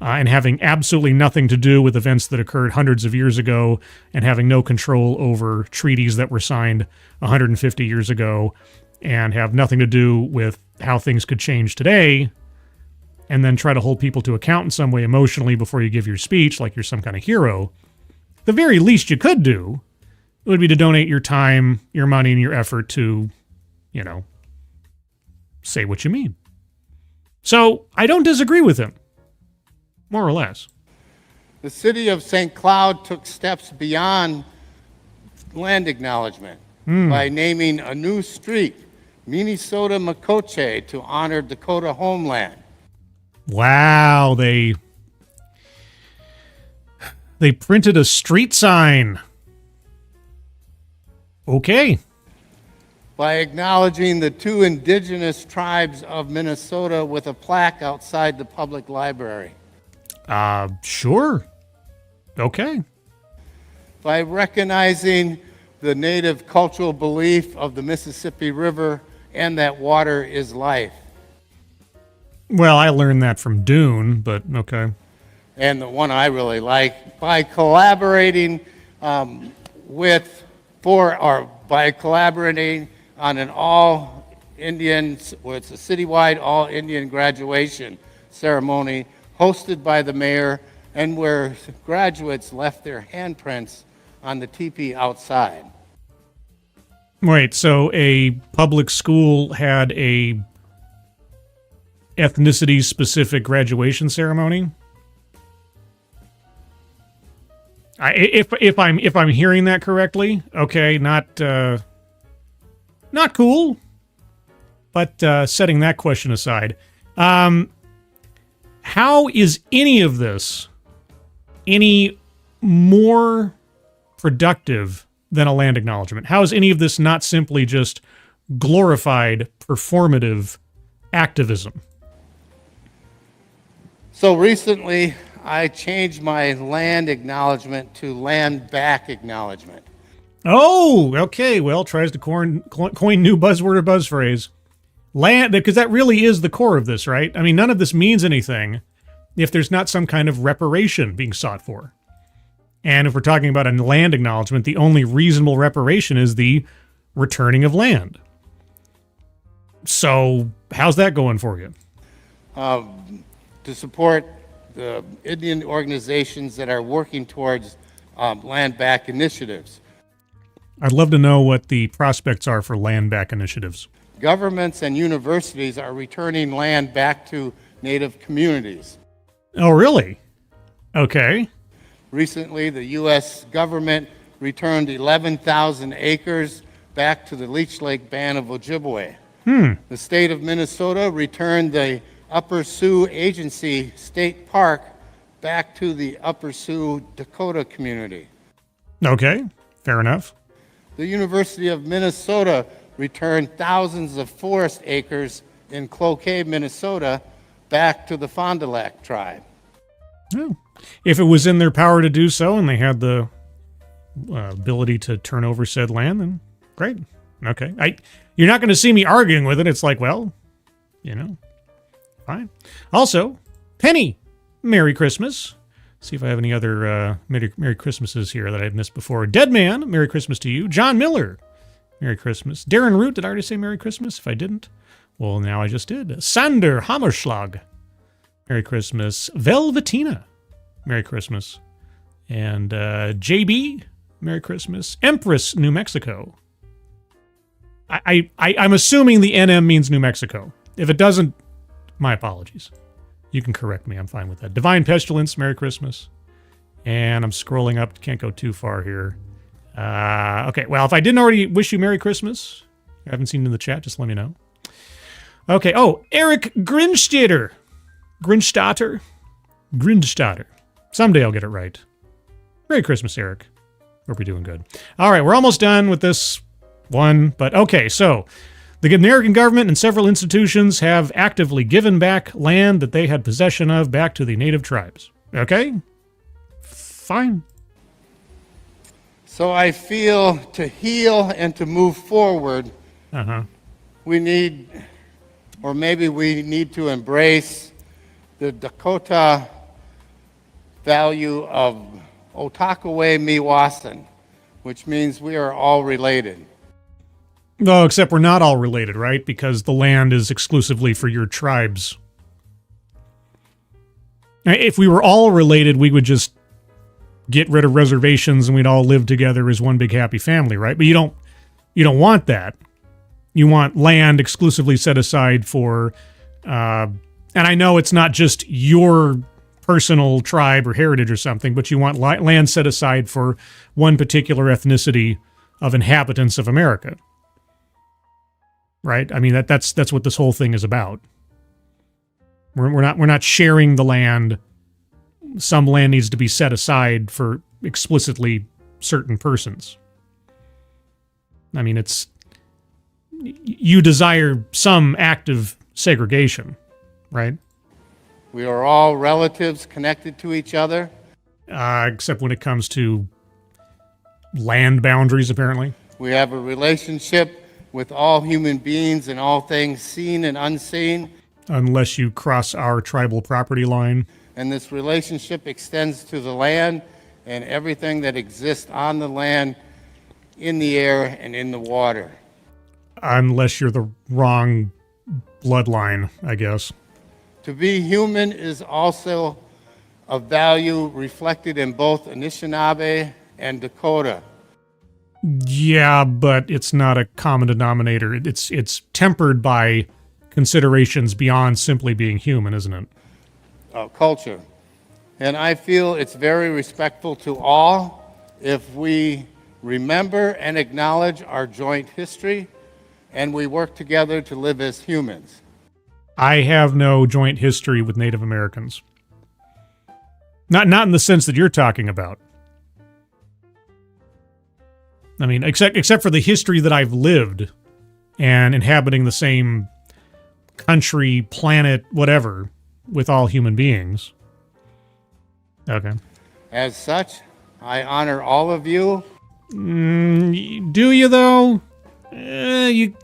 and having absolutely nothing to do with events that occurred hundreds of years ago and having no control over treaties that were signed 150 years ago and have nothing to do with how things could change today, and then try to hold people to account in some way emotionally before you give your speech like you're some kind of hero, the very least you could do would be to donate your time, your money, and your effort to, say what you mean. So I don't disagree with him, more or less. The city of St. Cloud took steps beyond land acknowledgement by naming a new street, Minnesota Makoche, to honor Dakota homeland. Wow, they printed a street sign. Okay. By acknowledging the 2 indigenous tribes of Minnesota with a plaque outside the public library. Sure. Okay. By recognizing the native cultural belief of the Mississippi River and that water is life. Well, I learned that from Dune, but okay. And the one I really like, by collaborating by collaborating on an all-Indian, well, it's a citywide all-Indian graduation ceremony hosted by the mayor and where graduates left their handprints on the teepee outside. Wait, so a public school had a ethnicity-specific graduation ceremony? If I'm hearing that correctly, okay, not cool. But setting that question aside, how is any of this any more productive than a land acknowledgement? How is any of this not simply just glorified performative activism? So recently, I changed my land acknowledgement to land back acknowledgement. Oh, okay. Well, tries to coin new buzzword or buzz phrase. Land, because that really is the core of this, right? I mean, none of this means anything if there's not some kind of reparation being sought for. And if we're talking about a land acknowledgement, the only reasonable reparation is the returning of land. So, how's that going for you? To support the Indian organizations that are working towards land back initiatives. I'd love to know what the prospects are for land back initiatives. Governments and universities are returning land back to Native communities. Oh, really? Okay. Recently, the U.S. government returned 11,000 acres back to the Leech Lake Band of Ojibwe. The state of Minnesota returned the Upper Sioux Agency State Park back to the Upper Sioux Dakota community. Okay, fair enough. The University of Minnesota returned thousands of forest acres in Cloquet, Minnesota, back to the Fond du Lac tribe. Oh. If it was in their power to do so and they had the ability to turn over said land, then great. Okay. You're not going to see me arguing with it. It's like, well, you know, fine. Also, Penny, Merry Christmas. See if I have any other Merry Christmases here that I've missed before. Dead Man, Merry Christmas to you. John Miller, Merry Christmas. Darren Root, did I already say Merry Christmas? If I didn't, well, now I just did. Sander Hammerschlag, Merry Christmas. Velvetina, Merry Christmas. And JB, Merry Christmas. Empress, New Mexico. I'm assuming the NM means New Mexico. If it doesn't, my apologies. You can correct me. I'm fine with that. Divine Pestilence, Merry Christmas. And I'm scrolling up. Can't go too far here. Okay, well, if I didn't already wish you Merry Christmas, I haven't seen it in the chat, just let me know. Okay, oh, Eric Grinstatter. Grinstatter? Grinstatter. Someday I'll get it right. Merry Christmas, Eric. Hope you're doing good. All right, we're almost done with this one, but okay, so the American government and several institutions have actively given back land that they had possession of back to the native tribes. Okay? Fine. So I feel to heal and to move forward, we need, or maybe we need to embrace the Dakota value of Otakaway Miwasan, which means we are all related. No, except we're not all related, right? Because the land is exclusively for your tribes. If we were all related, we would just get rid of reservations and we'd all live together as one big happy family, right? But you don't want that. You want land exclusively set aside for, and I know it's not just your personal tribe or heritage or something, but you want land set aside for one particular ethnicity of inhabitants of America. Right? I mean, that's what this whole thing is about. We're not sharing the land. Some land needs to be set aside for explicitly certain persons. I mean, you desire some act of segregation, right? We are all relatives connected to each other. Except when it comes to land boundaries, apparently. We have a relationship with all human beings and all things seen and unseen. Unless you cross our tribal property line. And this relationship extends to the land and everything that exists on the land in the air and in the water. Unless you're the wrong bloodline, I guess. To be human is also a value reflected in both Anishinaabe and Dakota. Yeah, but it's not a common denominator. It's tempered by considerations beyond simply being human, isn't it? Culture. And I feel it's very respectful to all if we remember and acknowledge our joint history and we work together to live as humans. I have no joint history with Native Americans. Not in the sense that you're talking about. I mean, except for the history that I've lived and inhabiting the same country, planet, whatever, with all human beings. Okay. As such, I honor all of you. Do you, though? You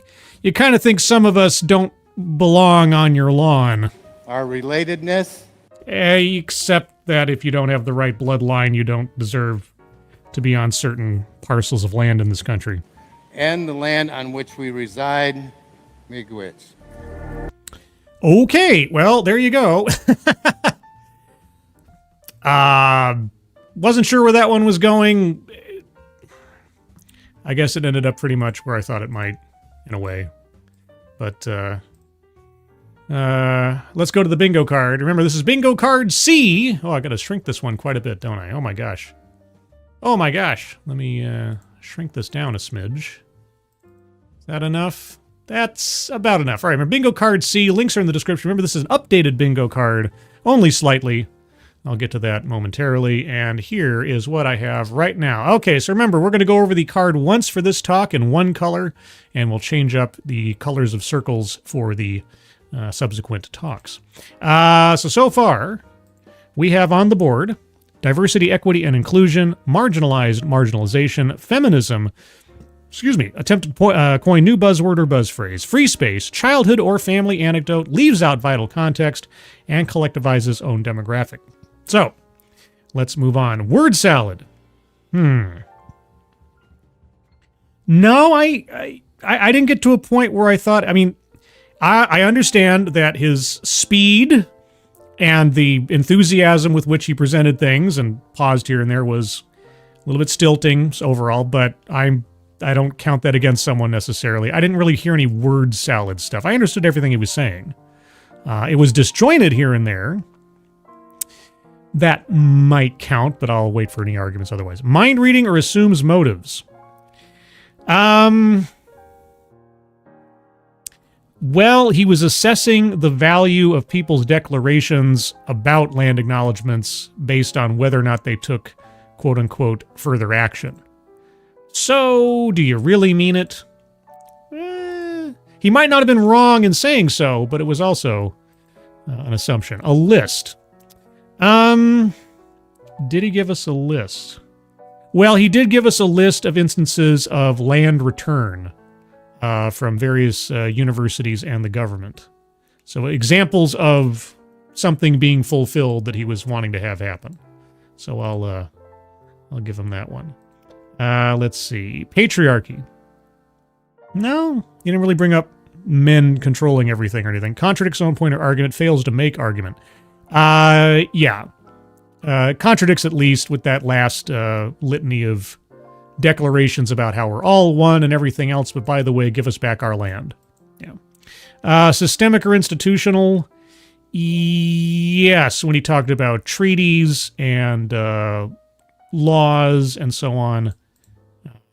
kind of think some of us don't belong on your lawn. Our relatedness. Except that if you don't have the right bloodline, you don't deserve to be on certain parcels of land in this country. And the land on which we reside, Miigwech. Okay, well, there you go. Wasn't sure where that one was going. I guess it ended up pretty much where I thought it might, in a way. But, let's go to the bingo card. Remember, this is bingo card C. Oh, I gotta shrink this one quite a bit, don't I? Oh my gosh. Oh my gosh. Let me, shrink this down a smidge. Is that enough? That's about enough. All right, remember, bingo card C. Links are in the description. Remember, this is an updated bingo card, only slightly. I'll get to that momentarily, and here is what I have right now. Okay, so remember, we're going to go over the card once for this talk in one color, and we'll change up the colors of circles for the subsequent talks. So far, we have on the board diversity, equity, and inclusion, marginalized, marginalization, feminism, attempt to coin new buzzword or buzz phrase, free space, childhood or family anecdote, leaves out vital context, and collectivizes own demographic. So, let's move on. Word salad. No, I didn't get to a point where I thought, I mean, I understand that his speed and the enthusiasm with which he presented things and paused here and there was a little bit stilting overall, but I don't count that against someone necessarily. I didn't really hear any word salad stuff. I understood everything he was saying. It was disjointed here and there. That might count, but I'll wait for any arguments otherwise. Mind reading or assumes motives. Well, he was assessing the value of people's declarations about land acknowledgements based on whether or not they took, quote-unquote, further action. So, do you really mean it? He might not have been wrong in saying so, but it was also an assumption. A list. Did he give us a list? Well, he did give us a list of instances of land return from various universities and the government. So examples of something being fulfilled that he was wanting to have happen. So I'll give him that one. Let's see. Patriarchy. No, he didn't really bring up men controlling everything or anything. Contradicts own point or argument, fails to make argument. Yeah. Contradicts at least with that last litany of declarations about how we're all one and everything else, but by the way, give us back our land. Yeah. Systemic or institutional? Yes, when he talked about treaties and laws and so on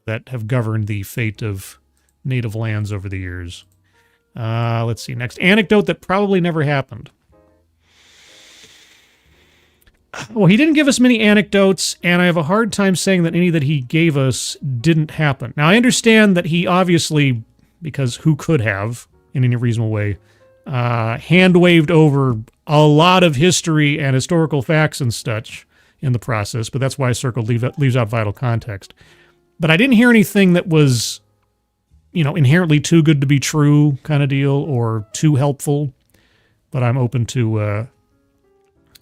that have governed the fate of native lands over the years. Let's see. Next, anecdote that probably never happened. Well, he didn't give us many anecdotes, and I have a hard time saying that any that he gave us didn't happen. Now, I understand that he obviously, because who could have, in any reasonable way, hand-waved over a lot of history and historical facts and such in the process, but that's why I circled leaves out vital context. But I didn't hear anything that was, inherently too good to be true kind of deal or too helpful, but I'm open to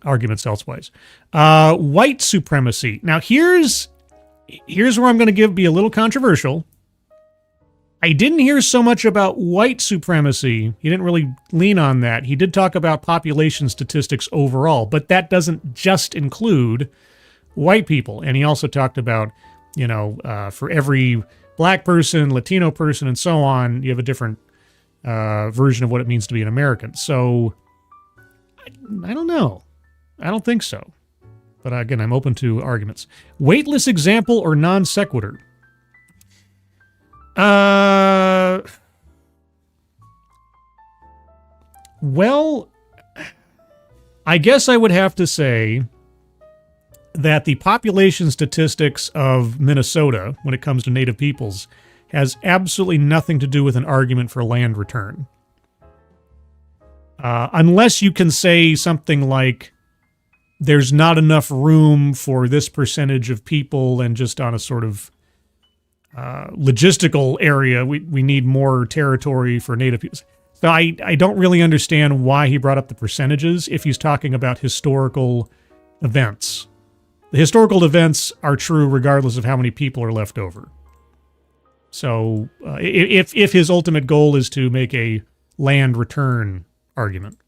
arguments elsewise. White supremacy. Now, here's here's where I'm going to be a little controversial. I didn't hear so much about white supremacy. He didn't really lean on that. He did talk about population statistics overall, but that doesn't just include white people. And he also talked about, for every black person, Latino person, and so on, you have a different version of what it means to be an American. So I don't know. I don't think so. But again, I'm open to arguments. Weightless example or non sequitur? Well, I guess I would have to say that the population statistics of Minnesota, when it comes to native peoples, has absolutely nothing to do with an argument for land return. Unless you can say something like, there's not enough room for this percentage of people, and just on a sort of logistical area, we need more territory for native peoples. So I don't really understand why he brought up the percentages if he's talking about historical events. The historical events are true regardless of how many people are left over. So if his ultimate goal is to make a land return argument.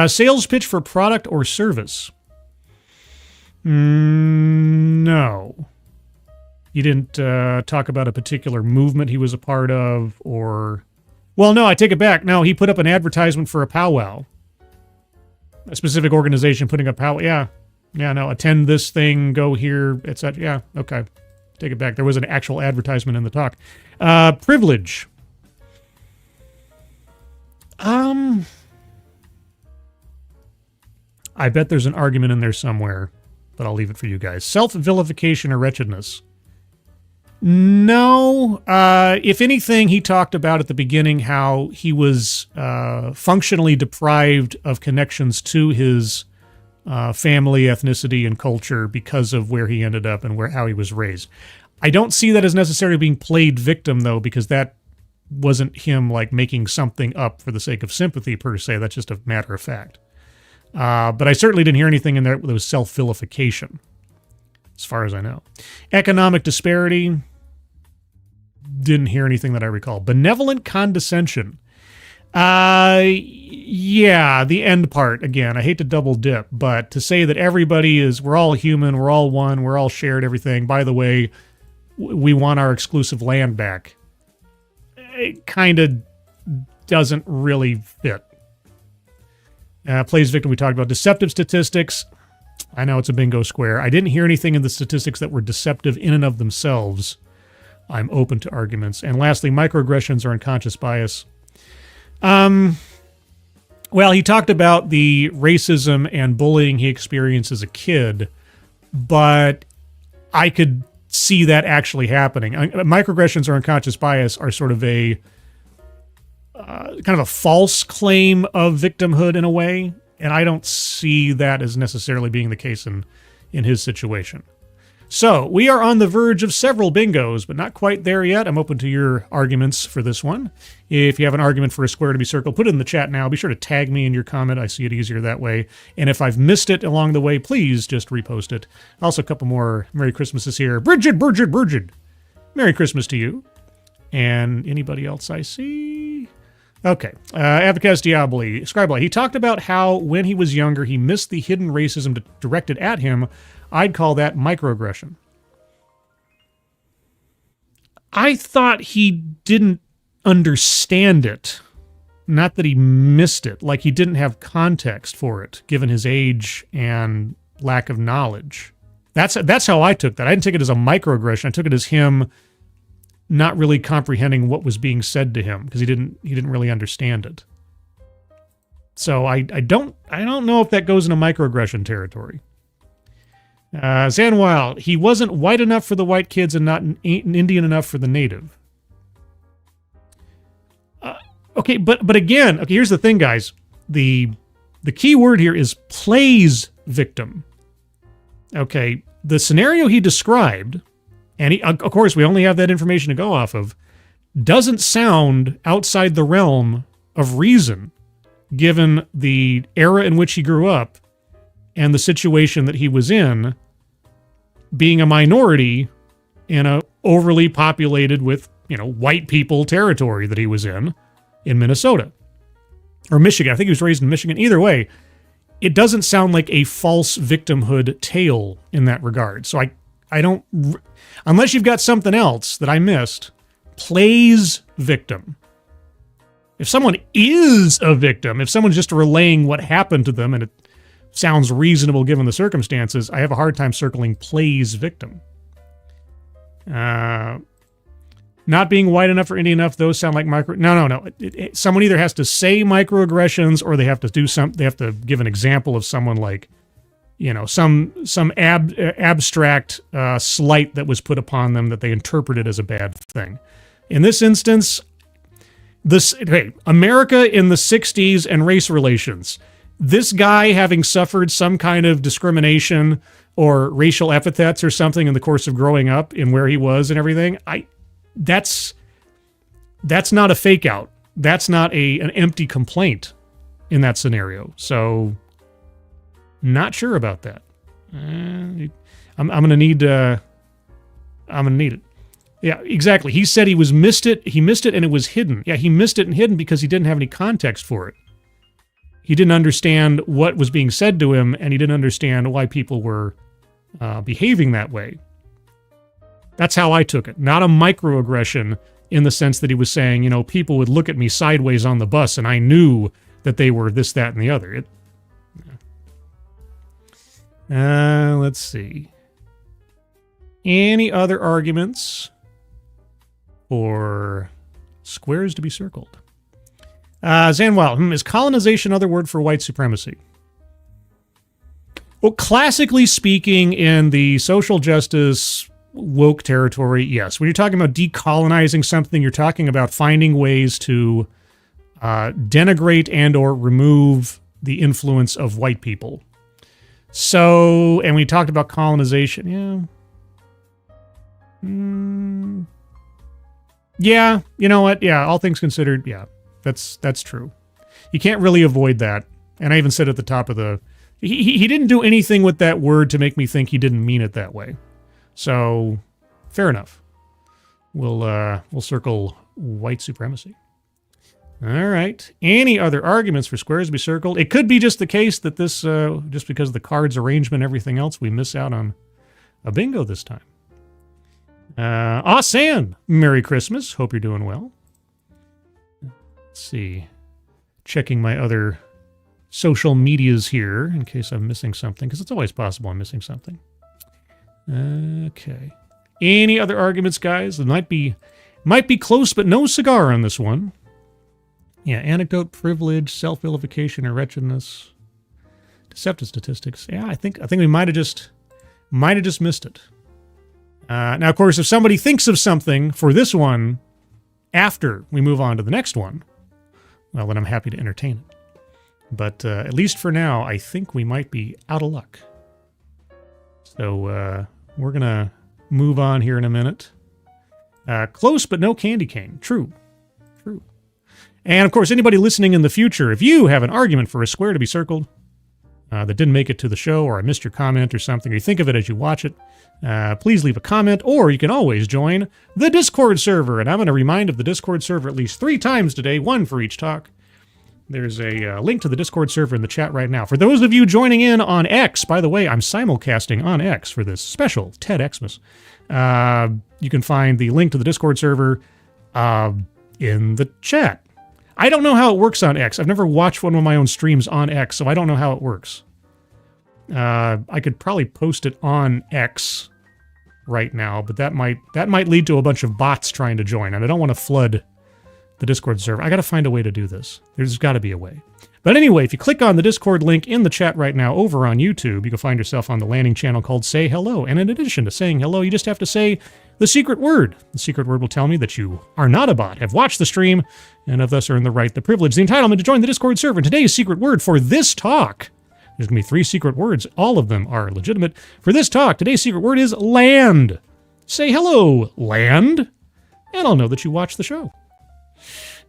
Sales pitch for product or service? No. He didn't talk about a particular movement he was a part of, or... Well, no, I take it back. No, he put up an advertisement for a powwow. A specific organization putting up powwow. Yeah, no, attend this thing, go here, etc. Yeah, okay. Take it back. There was an actual advertisement in the talk. Privilege. I bet there's an argument in there somewhere, but I'll leave it for you guys. Self-vilification or wretchedness? No. If anything, he talked about at the beginning how he was functionally deprived of connections to his family, ethnicity, and culture because of where he ended up and how he was raised. I don't see that as necessarily being played victim, though, because that wasn't him like making something up for the sake of sympathy per se. That's just a matter of fact. But I certainly didn't hear anything in there that was self-vilification, as far as I know. Economic disparity, didn't hear anything that I recall. Benevolent condescension. Yeah, the end part, again, I hate to double dip, but to say that we're all human, we're all one, we're all shared everything. By the way, we want our exclusive land back. It kind of doesn't really fit. Plays victim, we talked about. Deceptive statistics. I know it's a bingo square. I didn't hear anything in the statistics that were deceptive in and of themselves. I'm open to arguments. And lastly, microaggressions or unconscious bias. Well, he talked about the racism and bullying he experienced as a kid, but I could see that actually happening. Microaggressions or unconscious bias are sort of a kind of a false claim of victimhood in a way, and I don't see that as necessarily being the case in his situation. So, we are on the verge of several bingos, but not quite there yet. I'm open to your arguments for this one. If you have an argument for a square to be circled, put it in the chat now. Be sure to tag me in your comment. I see it easier that way. And if I've missed it along the way, please just repost it. Also, a couple more Merry Christmases here. Bridget. Merry Christmas to you. And anybody else I see? Okay. Advocatus Diaboli. Scribely. He talked about how when he was younger, he missed the hidden racism directed at him. I'd call that microaggression. I thought he didn't understand it. Not that he missed it. Like he didn't have context for it, given his age and lack of knowledge. That's how I took that. I didn't take it as a microaggression. I took it as him not really comprehending what was being said to him because he didn't really understand it. So I don't know if that goes into microaggression territory. Zanwild, he wasn't white enough for the white kids and not Indian enough for the native. Okay, but again, here's the thing, guys. The key word here is plays victim. Okay, the scenario he described, and of course we only have that information to go off of, doesn't sound outside the realm of reason, given the era in which he grew up and the situation that he was in, being a minority in a overly populated with, white people territory that he was in Minnesota. Or Michigan. I think he was raised in Michigan. Either way, it doesn't sound like a false victimhood tale in that regard. So I don't, unless you've got something else that I missed, plays victim. If someone is a victim, if someone's just relaying what happened to them and it sounds reasonable given the circumstances, I have a hard time circling plays victim. Not being white enough or Indian enough, those sound like micro... No. Someone either has to say microaggressions or they have to do they have to give an example of someone like, some abstract slight that was put upon them that they interpreted as a bad thing. In this instance, America in the 60s and race relations. This guy having suffered some kind of discrimination or racial epithets or something in the course of growing up in where he was and everything, that's not a fake out. That's not an empty complaint in that scenario. So, not sure about that. I'm gonna need it. Yeah, exactly. He said he missed it. He missed it and it was hidden. Yeah, he missed it and hidden because he didn't have any context for it. He didn't understand what was being said to him, and he didn't understand why people were behaving that way. That's how I took it. Not a microaggression in the sense that he was saying, people would look at me sideways on the bus and I knew that they were this, that, and the other. Let's see. Any other arguments for squares to be circled? Zanwell, is colonization another word for white supremacy? Well, classically speaking, in the social justice woke territory, yes. When you're talking about decolonizing something, you're talking about finding ways to denigrate and or remove the influence of white people. So, and we talked about colonization, yeah, you know what? Yeah, all things considered, yeah, that's true. You can't really avoid that. And I even said at the top of the... He didn't do anything with that word to make me think he didn't mean it that way. So, fair enough. We'll circle white supremacy. All right. Any other arguments for squares to be circled? It could be just the case that this, just because of the cards arrangement and everything else, we miss out on a bingo this time. San, Merry Christmas. Hope you're doing well. Let's see. Checking my other social medias here in case I'm missing something, because it's always possible I'm missing something. Okay. Any other arguments, guys? It might be close, but no cigar on this one. Yeah, anecdote, privilege, self-vilification, or wretchedness, deceptive statistics. Yeah, I think we might have just missed it. Now, of course, if somebody thinks of something for this one after we move on to the next one, well, then I'm happy to entertain it. But at least for now, I think we might be out of luck. So we're going to move on here in a minute. Close, but no candy cane. True. And, of course, anybody listening in the future, if you have an argument for a square to be circled that didn't make it to the show, or I missed your comment or something, or you think of it as you watch it, please leave a comment, or you can always join the Discord server. And I'm going to remind of the Discord server at least 3 times today, 1 for each talk. There's a link to the Discord server in the chat right now. For those of you joining in on X, by the way, I'm simulcasting on X for this special TEDXmas. You can find the link to the Discord server in the chat. I don't know how it works on X. I've never watched one of my own streams on X, so I don't know how it works. I could probably post it on X right now, but that might lead to a bunch of bots trying to join, and I don't want to flood the Discord server. I got to find a way to do this. There's got to be a way. But anyway, if you click on the Discord link in the chat right now over on YouTube, you can find yourself on the landing channel called Say Hello. And in addition to saying hello, you just have to say the secret word. The secret word will tell me that you are not a bot, have watched the stream, and have thus earned the right, the privilege, the entitlement to join the Discord server. And today's secret word for this talk, there's going to be 3 secret words. All of them are legitimate. For this talk, today's secret word is land. Say hello, land, and I'll know that you watched the show.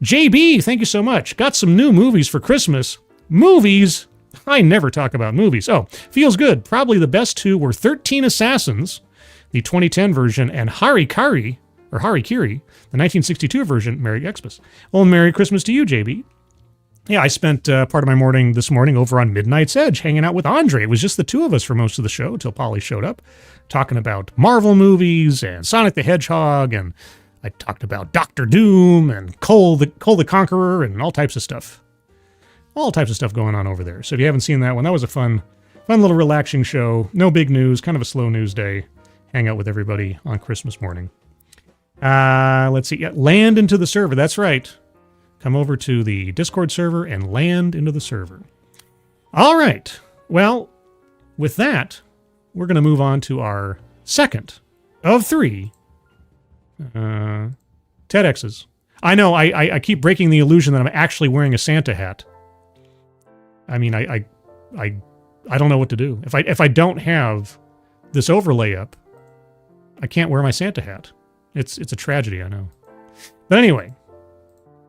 JB, thank you so much. Got some new movies for Christmas. Movies? I never talk about movies. Oh, feels good. Probably the best 2 were 13 Assassins, the 2010 version, and Harikiri, the 1962 version, Merry Xmas. Well, Merry Christmas to you, JB. Yeah, I spent part of my morning this morning over on Midnight's Edge hanging out with Andre. It was just the two of us for most of the show until Polly showed up, talking about Marvel movies and Sonic the Hedgehog, and I talked about Doctor Doom and Cole the Conqueror and all types of stuff. All types of stuff going on over there. So if you haven't seen that one, that was a fun little relaxing show. No big news, kind of a slow news day. Hang out with everybody on Christmas morning. Let's see. Yeah, land into the server. That's right. Come over to the Discord server and land into the server. All right. Well, with that, we're going to move on to our second of 3 TEDx's. I know I keep breaking the illusion that I'm actually wearing a Santa hat. I mean, I don't know what to do. If I don't have this overlay up, I can't wear my Santa hat. It's a tragedy, I know. But anyway,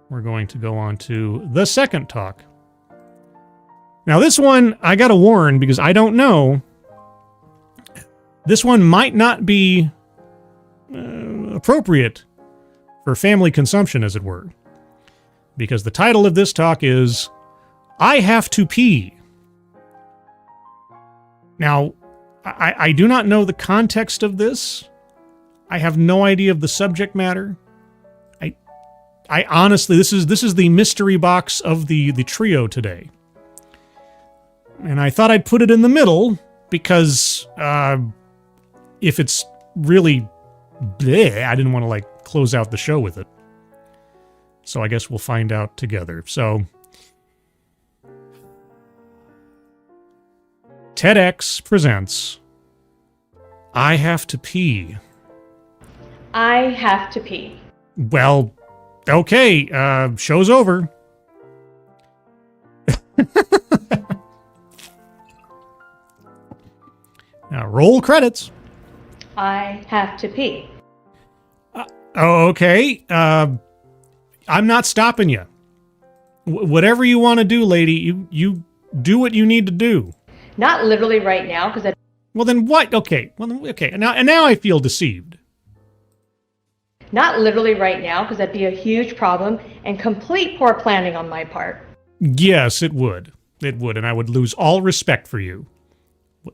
we're going to go on to the second talk. Now this one, I gotta warn, because I don't know. This one might not be appropriate for family consumption, as it were. Because the title of this talk is, I Have to Pee. Now, I do not know the context of this. I have no idea of the subject matter. I honestly, this is the mystery box of the trio today. And I thought I'd put it in the middle because if it's really bleh, I didn't want to close out the show with it. So I guess we'll find out together. So TEDx presents I Have to Pee. I have to pee. Well, okay, show's over. Now, roll credits. I have to pee. Okay, I'm not stopping you. Whatever you want to do, lady, you do what you need to do. Not literally right now, because Well, then what? Okay, okay. Now I feel deceived. Not literally right now, because that'd be a huge problem and complete poor planning on my part. Yes, it would. It would, and I would lose all respect for you.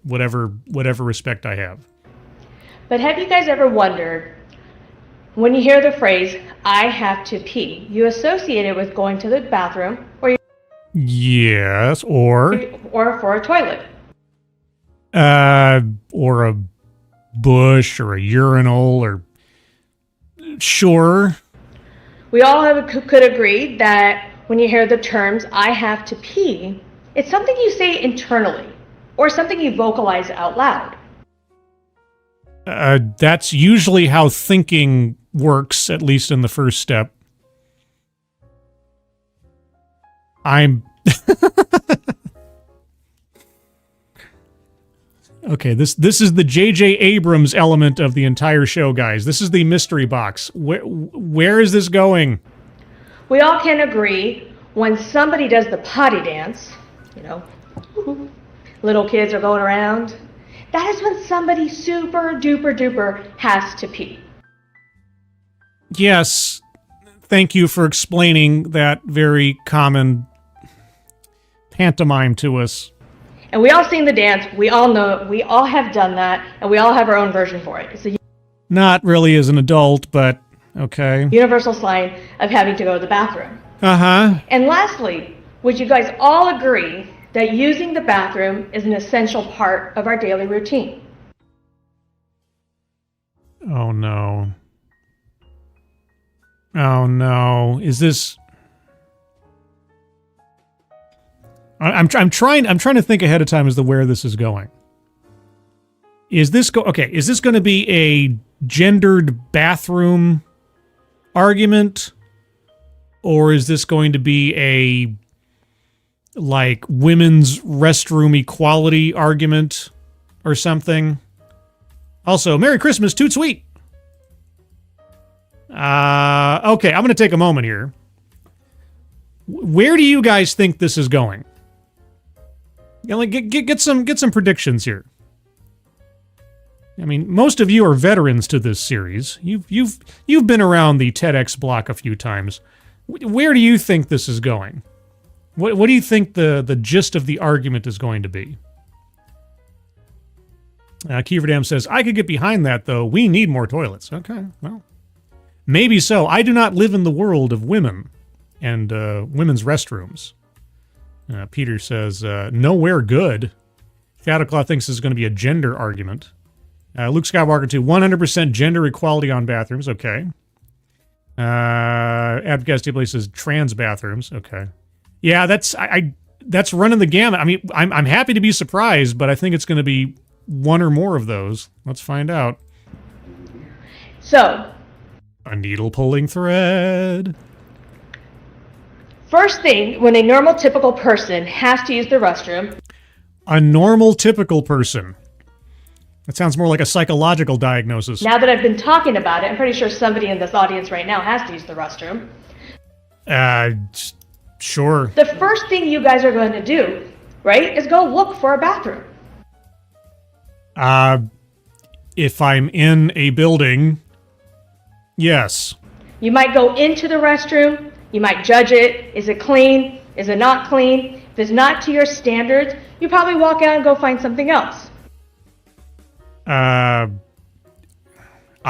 Whatever respect I have. But have you guys ever wondered, when you hear the phrase, I have to pee, you associate it with going to the bathroom Yes, or for a toilet? or a bush or a urinal or... Sure. We all could agree that when you hear the terms, I have to pee, it's something you say internally or something you vocalize out loud. That's usually how thinking works, at least in the first step. Okay, this is the J.J. Abrams element of the entire show, guys. This is the mystery box. Where is this going? We all can agree when somebody does the potty dance, little kids are going around, that is when somebody super duper duper has to pee. Yes, thank you for explaining that very common pantomime to us. And we all sing the dance, we all know it, we all have done that, and we all have our own version for it. It's a Not really as an adult, but okay. universal sign of having to go to the bathroom. Uh-huh. And lastly, would you guys all agree that using the bathroom is an essential part of our daily routine? Oh no. Oh no. Is this... I'm trying to think ahead of time as to where this is going. Is this going to be a gendered bathroom argument, or is this going to be a women's restroom equality argument or something? Also, Merry Christmas, toot sweet. Okay, I'm going to take a moment here. Where do you guys think this is going? Get some predictions here. I mean, most of you are veterans to this series. You've been around the TEDx block a few times. Where do you think this is going? What do you think the gist of the argument is going to be? Kieverdam says, I could get behind that, though. We need more toilets. Okay, well, maybe so. I do not live in the world of women and women's restrooms. Peter says, nowhere good. Cataclaw thinks this is going to be a gender argument. Luke Skywalker 2, 100% gender equality on bathrooms. Okay. Abcast Deeply says trans bathrooms. Okay. Yeah, that's running the gamut. I mean, I'm happy to be surprised, but I think it's going to be one or more of those. Let's find out. So, a needle pulling thread. First thing, when a normal, typical person has to use the restroom. A normal, typical person. That sounds more like a psychological diagnosis. Now that I've been talking about it, I'm pretty sure somebody in this audience right now has to use the restroom. Sure. The first thing you guys are going to do, right, is go look for a bathroom. If I'm in a building, yes. You might go into the restroom. You might judge it. Is it clean? Is it not clean? If it's not to your standards, you probably walk out and go find something else. I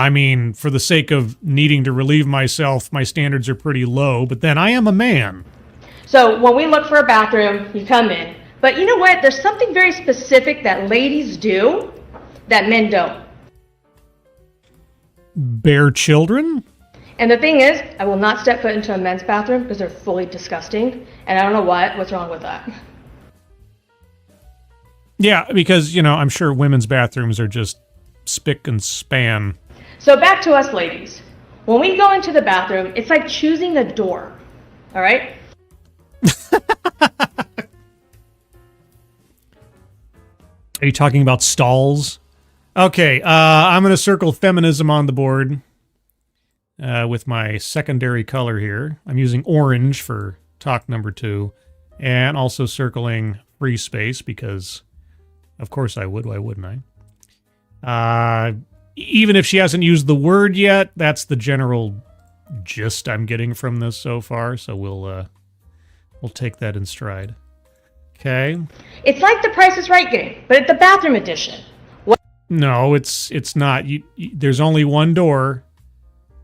mean, for the sake of needing to relieve myself, my standards are pretty low, but then I am a man. So when we look for a bathroom, you come in. But you know what? There's something very specific that ladies do that men don't. Bear children? And the thing is, I will not step foot into a men's bathroom because they're fully disgusting. And I don't know what's wrong with that. Yeah, because, I'm sure women's bathrooms are just spick and span. So back to us ladies. When we go into the bathroom, it's like choosing a door. All right? Are you talking about stalls? Okay, I'm going to circle feminism on the board with my secondary color here. I'm using orange for talk number 2, and also circling free space because, of course I would. Why wouldn't I? Even if she hasn't used the word yet, that's the general gist I'm getting from this so far, so we'll take that in stride. Okay. It's like the Price is Right game, but it's the bathroom edition. No, it's not. There's only one door.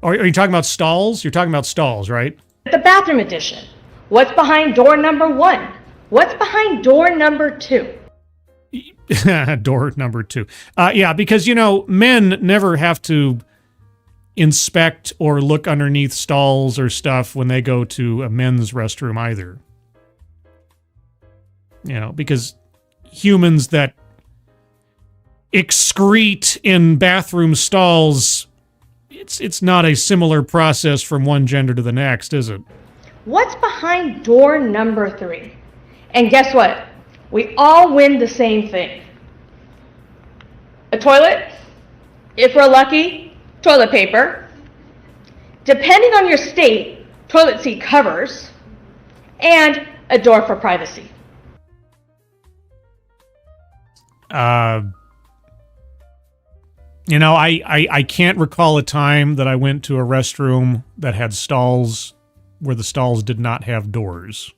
Are you talking about stalls? You're talking about stalls, right? The bathroom edition. What's behind door number 1? What's behind door number 2? Door number 2. Yeah, because, men never have to inspect or look underneath stalls or stuff when they go to a men's restroom either. Because humans that excrete in bathroom stalls, it's not a similar process from one gender to the next, is it? What's behind door number 3? And guess what? We all win the same thing. A toilet, if we're lucky, toilet paper. Depending on your state, toilet seat covers, and a door for privacy. I can't recall a time that I went to a restroom that had stalls where the stalls did not have doors.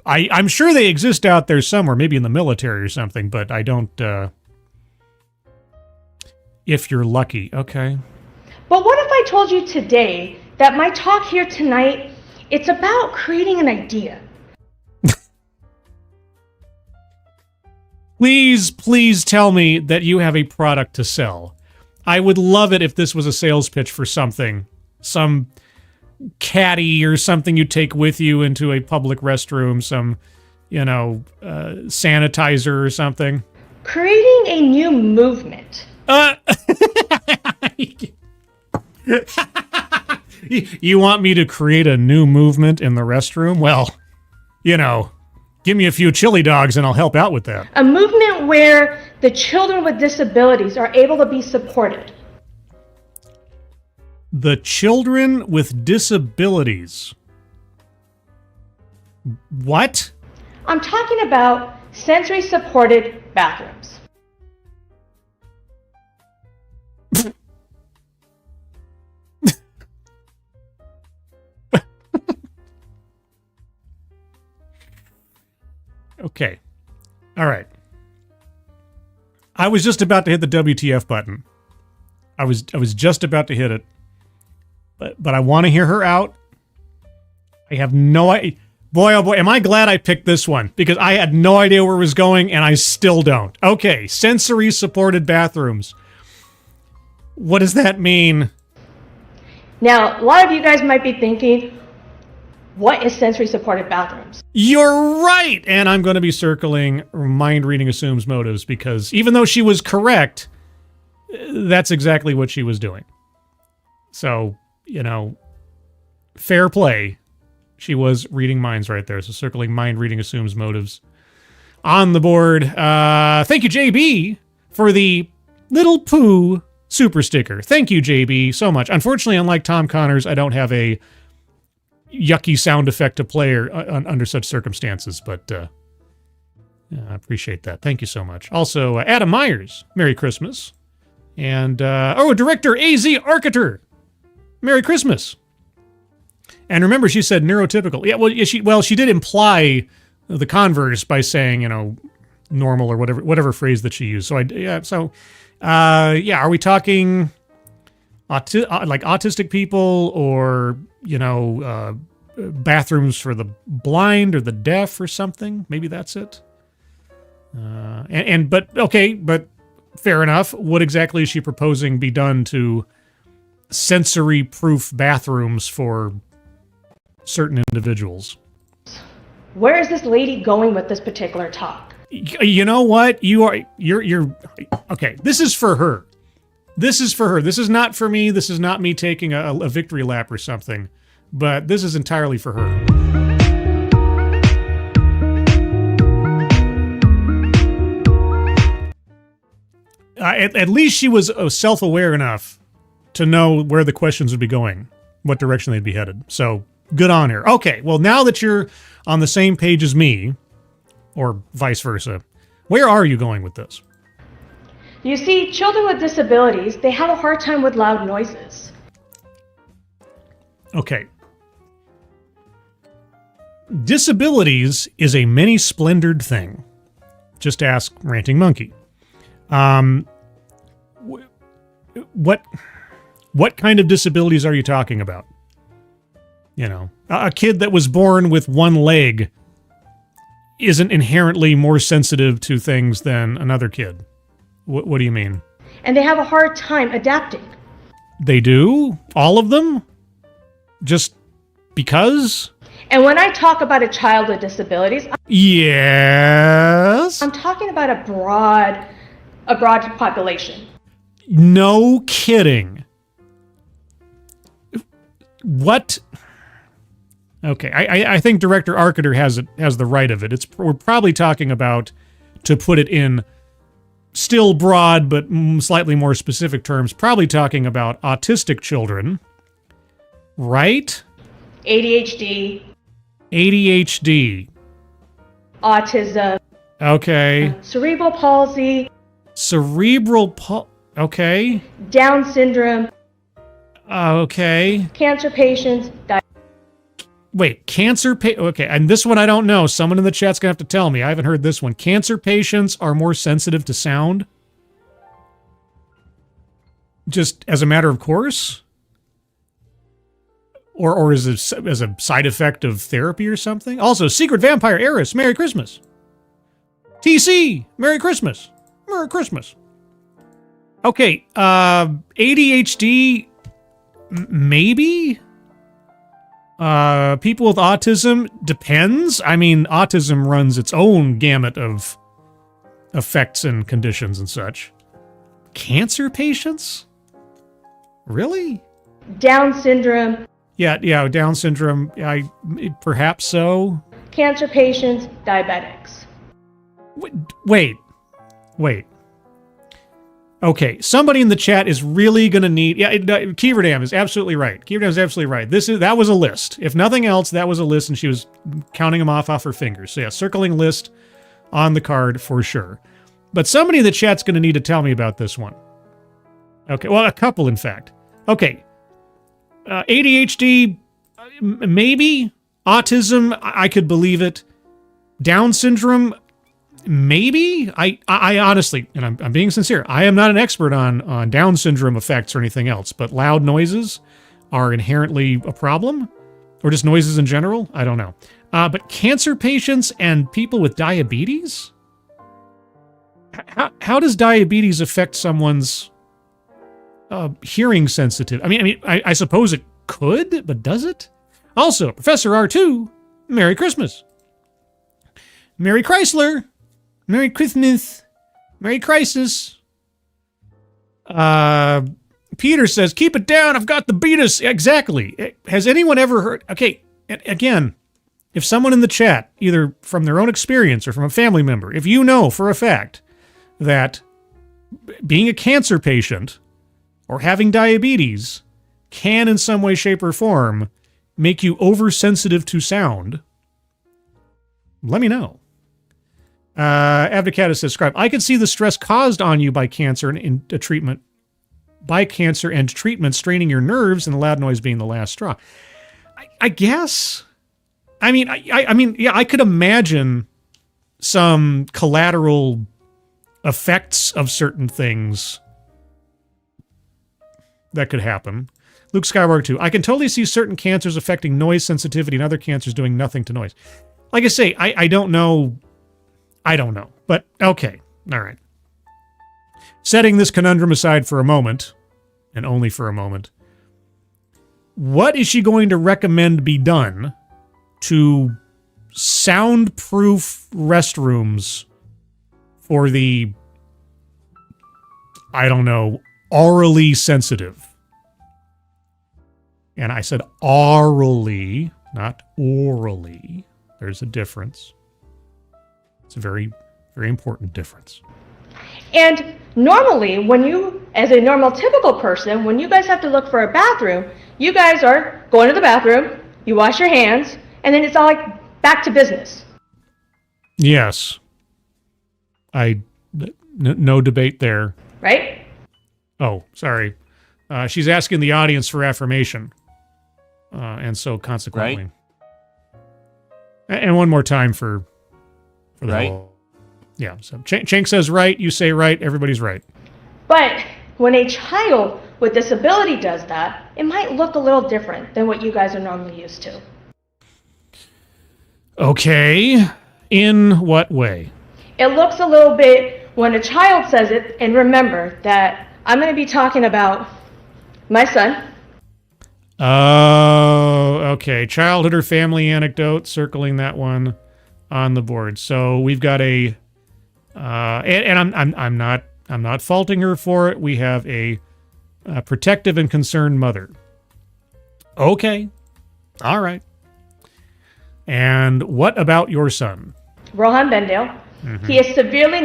I'm sure they exist out there somewhere, maybe in the military or something, but I don't, if you're lucky. Okay. But what if I told you today that my talk here tonight, it's about creating an idea? Please tell me that you have a product to sell. I would love it if this was a sales pitch for something. Some caddy or something you take with you into a public restroom, some, sanitizer or something. Creating a new movement. You want me to create a new movement in the restroom? Well, give me a few chili dogs and I'll help out with that. A movement where the children with disabilities are able to be supported. The children with disabilities. What? I'm talking about sensory supported bathrooms. Okay. All right. I was just about to hit the WTF button. I was just about to hit it. But I want to hear her out. I have no idea. Boy, oh boy, am I glad I picked this one, because I had no idea where it was going, and I still don't. Okay, sensory-supported bathrooms. What does that mean? Now, a lot of you guys might be thinking, what is sensory-supported bathrooms? You're right! And I'm going to be circling mind reading assumes motives, because even though she was correct, that's exactly what she was doing. So, you know, fair play. She was reading minds right there. So circling mind reading assumes motives on the board. Thank you, JB, for the little poo super sticker. Thank you, JB, so much. Unfortunately, unlike Tom Connors, I don't have a yucky sound effect to play under such circumstances, but yeah, I appreciate that. Thank you so much. Also, Adam Myers, Merry Christmas. And, Director AZ Arcater, Merry Christmas. And remember, she said neurotypical. Yeah, she did imply the converse by saying, you know, normal or whatever phrase that she used. So are we talking like autistic people, or, you know, bathrooms for the blind or the deaf or something? Maybe that's it. But fair enough. What exactly is she proposing be done to sensory-proof bathrooms for certain individuals? Where is this lady going with this particular talk? You know what? You're okay. This is for her. This is for her. This is not for me. This is not me taking a victory lap or something, but this is entirely for her. At least she was self-aware enough to know where the questions would be going, what direction they'd be headed. So good on her. Okay, well, now that you're on the same page as me, or vice versa, where are you going with this? You see, children with disabilities, they have a hard time with loud noises. Okay. Disabilities is a many-splendored thing. Just ask Ranting Monkey. What kind of disabilities are you talking about? You know, a kid that was born with one leg isn't inherently more sensitive to things than another kid. What do you mean? And they have a hard time adapting. They do? All of them? Just because? And when I talk about a child with disabilities, yes, I'm talking about a broad population. No kidding. What? Okay, I think Director Arcater has the right of it. We're probably talking about, to put it in still broad but slightly more specific terms, probably talking about autistic children, right? ADHD. Autism. Okay. Cerebral palsy. Okay. Down syndrome. Okay. Cancer patients. Wait, okay, and this one I don't know. Someone in the chat's gonna have to tell me. I haven't heard this one. Cancer patients are more sensitive to sound? Just as a matter of course? Or as a side effect of therapy or something? Also, Secret Vampire Heiress, Merry Christmas. TC, Merry Christmas. Merry Christmas. Okay, ADHD, maybe? People with autism, depends. I mean, autism runs its own gamut of effects and conditions and such. Cancer patients? Really? Down syndrome. Yeah, Down syndrome, perhaps so. Cancer patients, diabetics. Wait. Okay, somebody in the chat is really going to need... Yeah, Kiverdam is absolutely right. Kiverdam is absolutely right. That was a list. If nothing else, that was a list, and she was counting them off her fingers. So yeah, circling list on the card for sure. But somebody in the chat's going to need to tell me about this one. Okay, well, a couple, in fact. Okay, ADHD, maybe. Autism, I could believe it. Down syndrome, maybe I honestly, and I'm being sincere, I am not an expert on Down syndrome effects or anything else, but loud noises are inherently a problem, or just noises in general. I don't know. But cancer patients and people with diabetes? How does diabetes affect someone's hearing sensitive? I suppose it could, but does it? Also, Professor R2, Merry Christmas. Merry Chrysler. Merry Christmas. Merry Crisis. Peter says, keep it down. I've got the beatus. Exactly. Has anyone ever heard? Okay, again, if someone in the chat, either from their own experience or from a family member, if you know for a fact that being a cancer patient or having diabetes can in some way, shape, or form make you oversensitive to sound, let me know. Abdicatus says, Scribe, I can see the stress caused on you by cancer and treatment straining your nerves and the loud noise being the last straw. I guess. Yeah, I could imagine some collateral effects of certain things that could happen. Luke Skywalker 2. I can totally see certain cancers affecting noise sensitivity and other cancers doing nothing to noise. Like I say, I don't know. I don't know. But okay. All right. Setting this conundrum aside for a moment, and only for a moment, what is she going to recommend be done to soundproof restrooms for the, I don't know, orally sensitive? And I said orally, not orally. There's a difference. It's a very, very important difference. And normally, when you, as a normal, typical person, when you guys have to look for a bathroom, you guys are going to the bathroom, you wash your hands, and then it's all like back to business. Yes. No debate there. Right? Oh, sorry. She's asking the audience for affirmation. And so consequently. Right. And one more time for the right. whole. Yeah. So Chink says right, you say right, everybody's right. But when a child with disability does that, it might look a little different than what you guys are normally used to. Okay. In what way? It looks a little bit, when a child says it, and remember that I'm going to be talking about my son. Oh, okay. Childhood or family anecdote, circling that one on the board. So we've got a, and I'm not faulting her for it. We have a protective and concerned mother. Okay, all right. And what about your son? Rohan Bendale. Mm-hmm. He is severely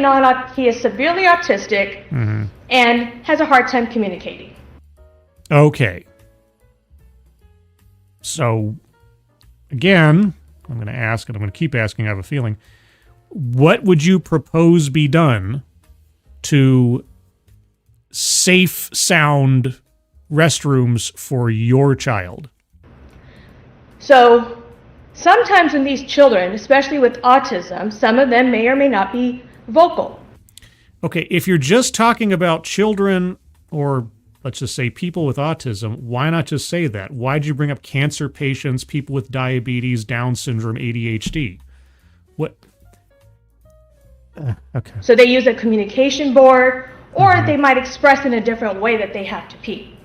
autistic mm-hmm. and has a hard time communicating. Okay. So, again, I'm going to ask, and I'm going to keep asking, I have a feeling, what would you propose be done to safe sound restrooms for your child? So, sometimes when these children, especially with autism, some of them may or may not be vocal. Okay, if you're just talking about children or let's just say people with autism, why not just say that? Why'd you bring up cancer patients, people with diabetes, Down syndrome, ADHD? What? Okay. So they use a communication board, or they might express in a different way that they have to pee.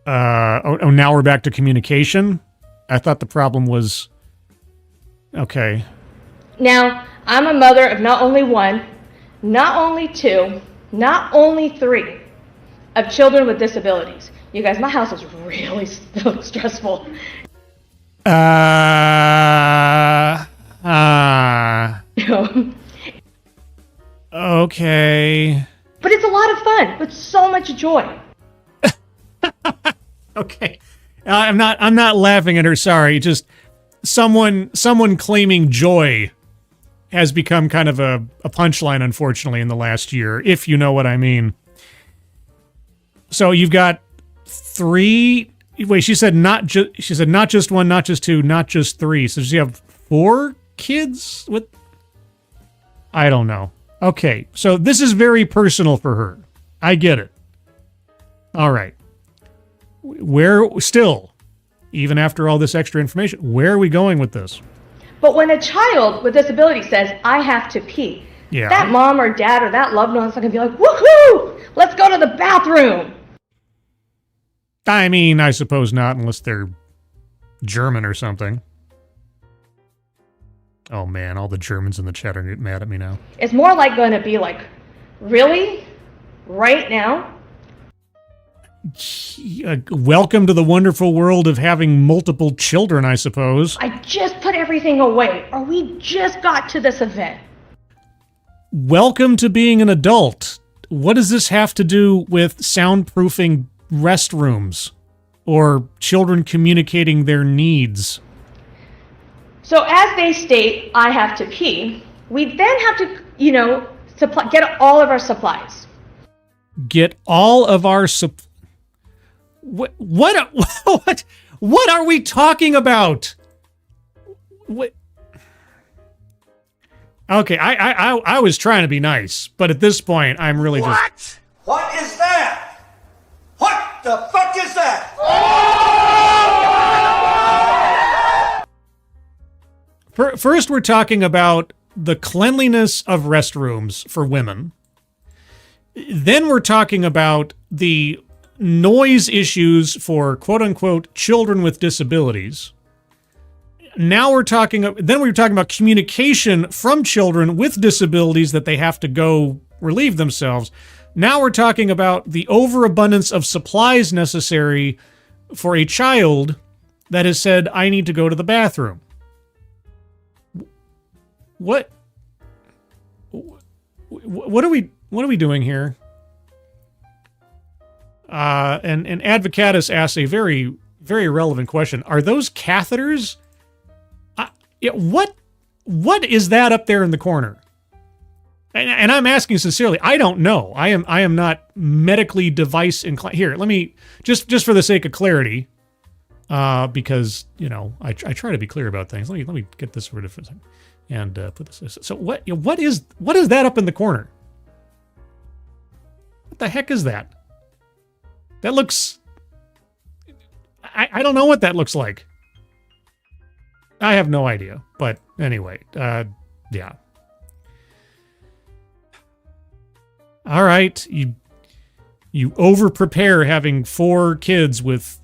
Now we're back to communication? I thought the problem was... Okay. Now, I'm a mother of not only one, not only two, not only three of children with disabilities. You guys, my house is really stressful. Okay. But it's a lot of fun with so much joy. Okay. I'm not laughing at her, sorry. Just someone claiming joy has become kind of a punchline, unfortunately, in the last year, if you know what I mean. So you've got three. Wait, she said not just one, not just two, not just three. So does she have 4 kids with? I don't know. Okay, so this is very personal for her. I get it. All right. Where, still, even after all this extra information, where are we going with this? But when a child with disability says, I have to pee, Yeah. that mom or dad or that loved one's not going to be like, woohoo, let's go to the bathroom. I mean, I suppose not, unless they're German or something. Oh man, all the Germans in the chat are getting mad at me now. It's more like going to be like, really? Right now? Welcome to the wonderful world of having multiple children, I suppose. I just put everything away, or we just got to this event. Welcome to being an adult. What does this have to do with soundproofing restrooms or children communicating their needs? So as they state, I have to pee, we then have to, get all of our supplies. Get all of our what are we talking about? What? Okay, I was trying to be nice, but at this point, I'm really just... What is that? What the fuck is that? First, we're talking about the cleanliness of restrooms for women. Then we're talking about the noise issues for quote-unquote children with disabilities. Now we're talking about communication from children with disabilities that they have to go relieve themselves. Now we're talking about the overabundance of supplies necessary for a child that has said, I need to go to the bathroom. What are we doing here? And Advocatus asks a very, very relevant question. Are those catheters? What is that up there in the corner? And I'm asking sincerely. I don't know. I am not medically device inclined. Here, let me just for the sake of clarity, because I try to be clear about things. Let me get this for a different second and put this. So what is that up in the corner? What the heck is that? That looks... I don't know what that looks like. I have no idea. But anyway, yeah. All right, you over-prepare having 4 kids with,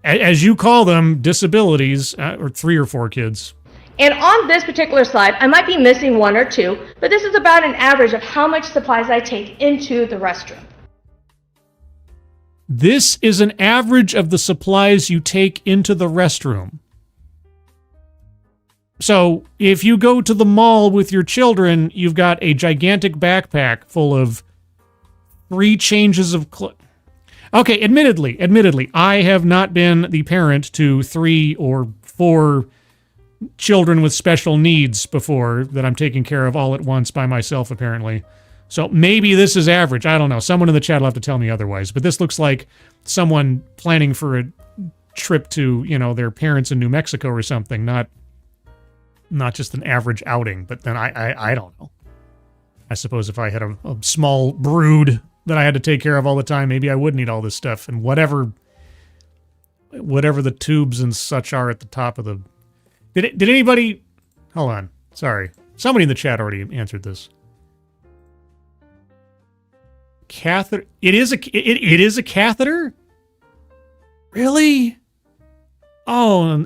as you call them, disabilities, or 3 or 4 kids. And on this particular slide, I might be missing 1 or 2, but this is about an average of how much supplies I take into the restroom. This is an average of the supplies you take into the restroom. So if you go to the mall with your children, you've got a gigantic backpack full of 3 changes of clothes. Okay, admittedly, I have not been the parent to 3 or 4 children with special needs before that I'm taking care of all at once by myself, apparently. So maybe this is average. I don't know. Someone in the chat will have to tell me otherwise. But this looks like someone planning for a trip to, their parents in New Mexico or something, not just an average outing. But then I don't know. I suppose if I had a small brood that I had to take care of all the time, maybe I would need all this stuff. And whatever the tubes and such are at the top of the... Did anybody... Hold on. Sorry. Somebody in the chat already answered this. Catheter. It is a catheter? Really? Oh,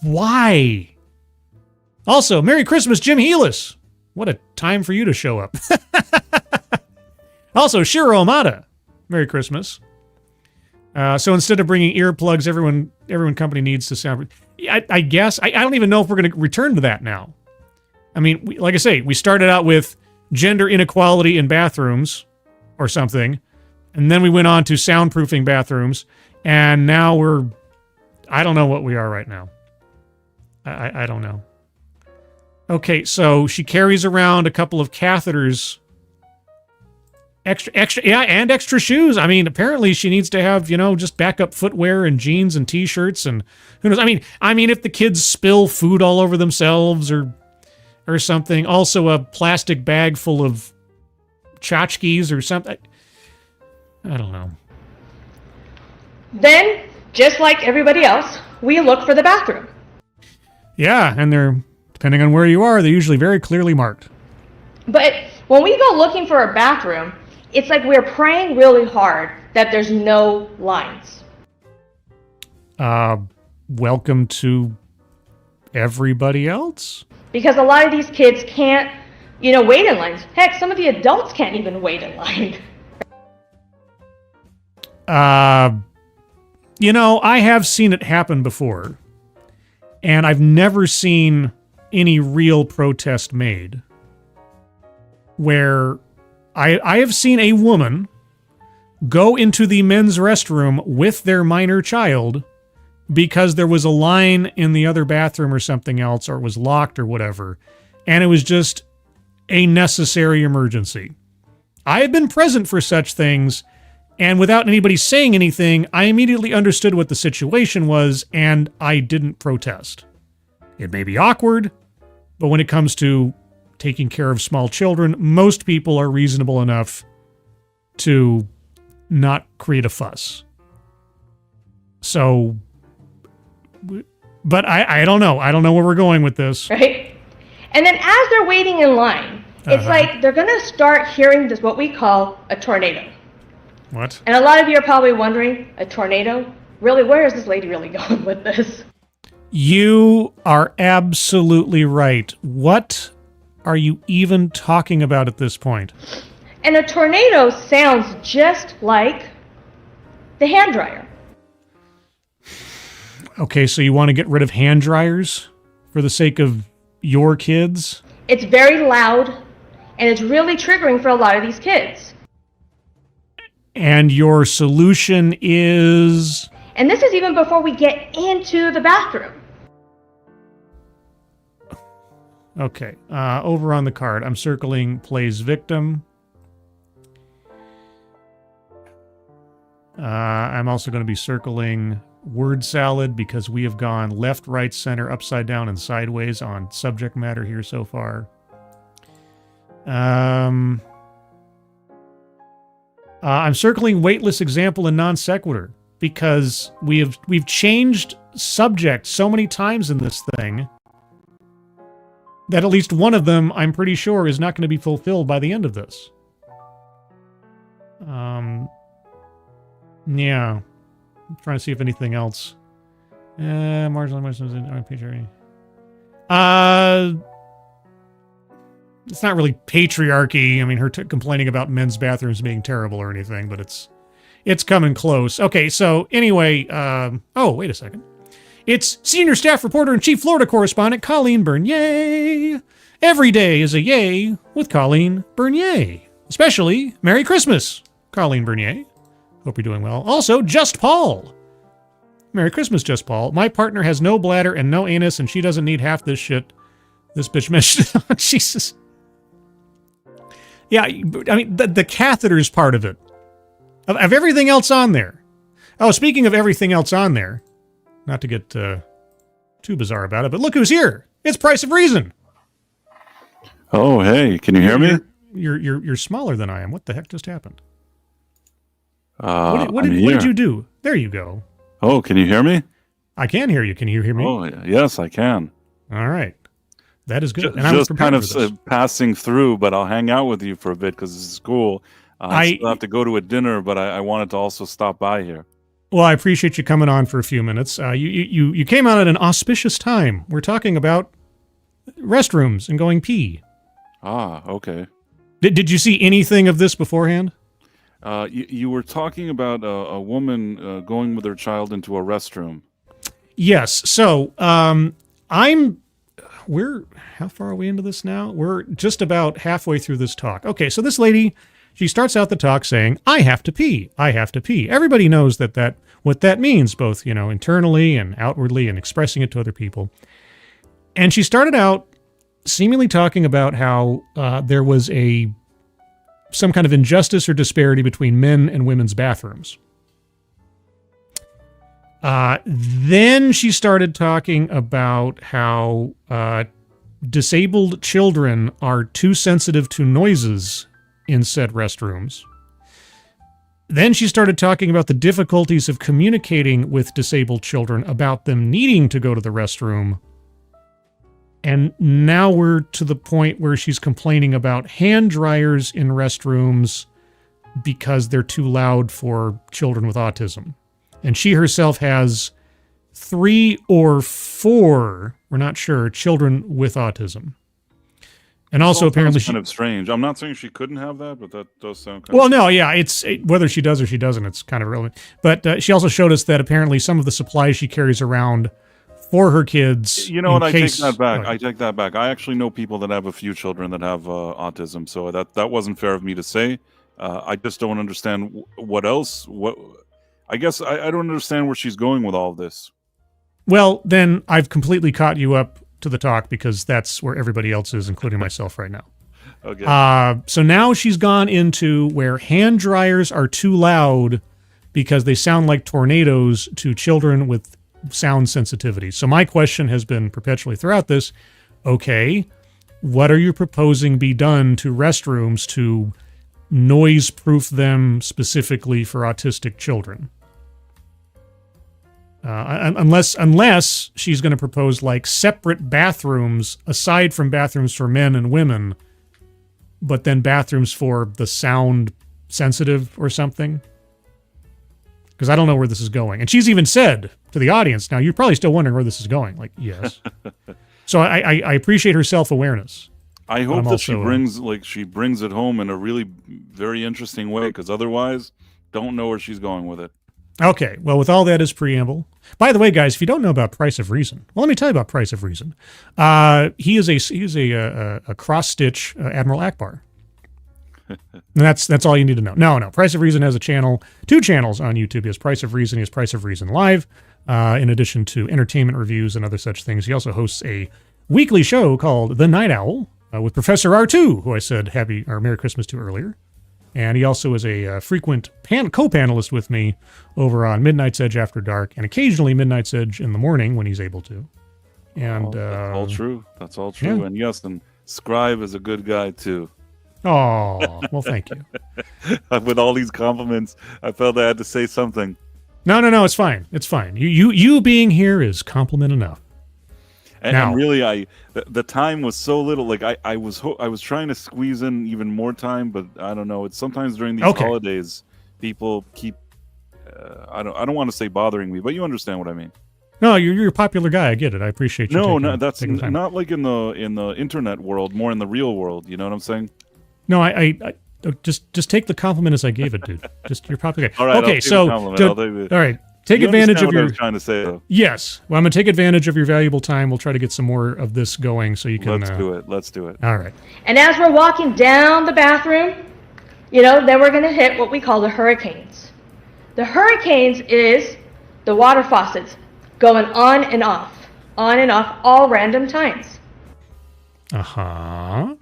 why? Also, Merry Christmas, Jim Healis. What a time for you to show up. Also, Shiro Amada. Merry Christmas. So instead of bringing earplugs, everyone company needs to sound... I guess. I don't even know if we're going to return to that now. I mean, like I say, we started out with gender inequality in bathrooms or something, and then we went on to soundproofing bathrooms, and now I don't know what we are right now. I don't know. Okay, so she carries around a couple of catheters. Extra shoes. I mean, apparently she needs to have, just backup footwear and jeans and t-shirts and who knows. I mean, if the kids spill food all over themselves or or something. Also a plastic bag full of tchotchkes or something. I don't know. Then, just like everybody else, we look for the bathroom. Yeah, and they're, depending on where you are, they're usually very clearly marked. But when we go looking for a bathroom, it's like we're praying really hard that there's no lines. Welcome to everybody else? Because a lot of these kids can't, wait in lines. Heck, some of the adults can't even wait in line. I have seen it happen before, and I've never seen any real protest made. Where I have seen a woman go into the men's restroom with their minor child because there was a line in the other bathroom or something else, or it was locked or whatever, and it was just a necessary emergency. I have been present for such things, and without anybody saying anything, I immediately understood what the situation was, and I didn't protest. It may be awkward, but when it comes to taking care of small children, most people are reasonable enough to not create a fuss. So, but I don't know. I don't know where we're going with this. Right? And then as they're waiting in line, it's like they're going to start hearing this, what we call a tornado. What? And a lot of you are probably wondering, a tornado? Really, where is this lady really going with this? You are absolutely right. What are you even talking about at this point? And a tornado sounds just like the hand dryer. Okay, so you want to get rid of hand dryers for the sake of your kids? It's very loud, and it's really triggering for a lot of these kids. And your solution is? And this is even before we get into the bathroom. Okay, over on the card, I'm circling plays victim. I'm also going to be circling word salad because we have gone left, right, center, upside down, and sideways on subject matter here so far. I'm circling weightless example and non sequitur because we've changed subject so many times in this thing that at least one of them, I'm pretty sure, is not going to be fulfilled by the end of this. Yeah. I'm trying to see if anything else. Marginal Muslims in patriarchy. It's not really patriarchy. I mean, her complaining about men's bathrooms being terrible or anything, but it's coming close. Okay, so anyway, oh, wait a second. It's senior staff reporter and chief Florida correspondent Colleen Bernier. Every day is a yay with Colleen Bernier. Especially Merry Christmas, Colleen Bernier. Hope you're doing well. Also, Just Paul. Merry Christmas, Just Paul. My partner has no bladder and no anus, and she doesn't need half this shit this bitch mentioned. Jesus. Yeah, I mean, the catheters part of it. Of everything else on there. Oh, speaking of everything else on there, not to get too bizarre about it, but look who's here. It's Price of Reason. Oh, hey, can you hear me? You're smaller than I am. What the heck just happened? What did you do? There you go. Oh, can you hear me? I can hear you. Can you hear me? Oh, yes, I can. All right. That is good. And I was kind of passing through, but I'll hang out with you for a bit because this is cool. I still have to go to a dinner, but I wanted to also stop by here. Well, I appreciate you coming on for a few minutes. You came out at an auspicious time. We're talking about restrooms and going pee. Ah, okay. Did you see anything of this beforehand? You were talking about a woman going with her child into a restroom. Yes. So how far are we into this now? We're just about halfway through this talk. Okay, so this lady, she starts out the talk saying, I have to pee. I have to pee. Everybody knows what that means, both, internally and outwardly and expressing it to other people. And she started out seemingly talking about how there was some kind of injustice or disparity between men and women's bathrooms. Then she started talking about how disabled children are too sensitive to noises in said restrooms. Then she started talking about the difficulties of communicating with disabled children about them needing to go to the restroom. And now we're to the point where she's complaining about hand dryers in restrooms because they're too loud for children with autism. And she herself has 3 or 4, we're not sure, children with autism. And also apparently kind of strange. I'm not saying she couldn't have that, but that does sound kind well, of no, yeah, whether she does or she doesn't, it's kind of irrelevant. But she also showed us that apparently some of the supplies she carries around for her kids. You know what? I take that back. I take that back. I actually know people that have a few children that have autism, so that wasn't fair of me to say. I just don't understand what else. I guess I don't understand where she's going with all of this. Well, then I've completely caught you up to the talk because that's where everybody else is, including myself right now. Okay. So now she's gone into where hand dryers are too loud because they sound like tornadoes to children with sound sensitivity. So my question has been perpetually throughout this, okay, what are you proposing be done to restrooms to noise-proof them specifically for autistic children? Unless she's going to propose like separate bathrooms aside from bathrooms for men and women, but then bathrooms for the sound sensitive or something. Because I don't know where this is going. And she's even said to the audience, now you're probably still wondering where this is going. Like, yes. So I appreciate her self-awareness. I hope that she brings it home in a really very interesting way, because otherwise, don't know where she's going with it. Okay, well, with all that as preamble. By the way, guys, if you don't know about Price of Reason, well, let me tell you about Price of Reason. He is a cross-stitch Admiral Akbar. And that's all you need to know. No, Price of Reason has a channel, 2 channels on YouTube. He has Price of Reason, he has Price of Reason Live, in addition to entertainment reviews and other such things. He also hosts a weekly show called The Night Owl with Professor R2, who I said Merry Christmas to earlier. And he also is a frequent co-panelist with me over on Midnight's Edge After Dark, and occasionally Midnight's Edge in the morning when he's able to. And that's all true. That's all true. Yeah. And yes, and Scribe is a good guy too. Oh, well, thank you. With all these compliments, I felt I had to say something. No, it's fine. It's fine. You being here is compliment enough. And really, the time was so little. Like I was trying to squeeze in even more time, but I don't know. It's sometimes during these holidays, people keep. I don't want to say bothering me, but you understand what I mean. No, you're a popular guy. I get it. I appreciate you. No, that's not like in the internet world. More in the real world. You know what I'm saying? No, I just take the compliment as I gave it, dude. Just you're popular guy. All right. Okay, so all right. Take advantage of your. I was trying to say, though. Yes. Well, I'm going to take advantage of your valuable time. We'll try to get some more of this going so you can. Let's do it. All right. And as we're walking down the bathroom, then we're going to hit what we call the hurricanes. The hurricanes is the water faucets going on and off, all random times. Uh-huh.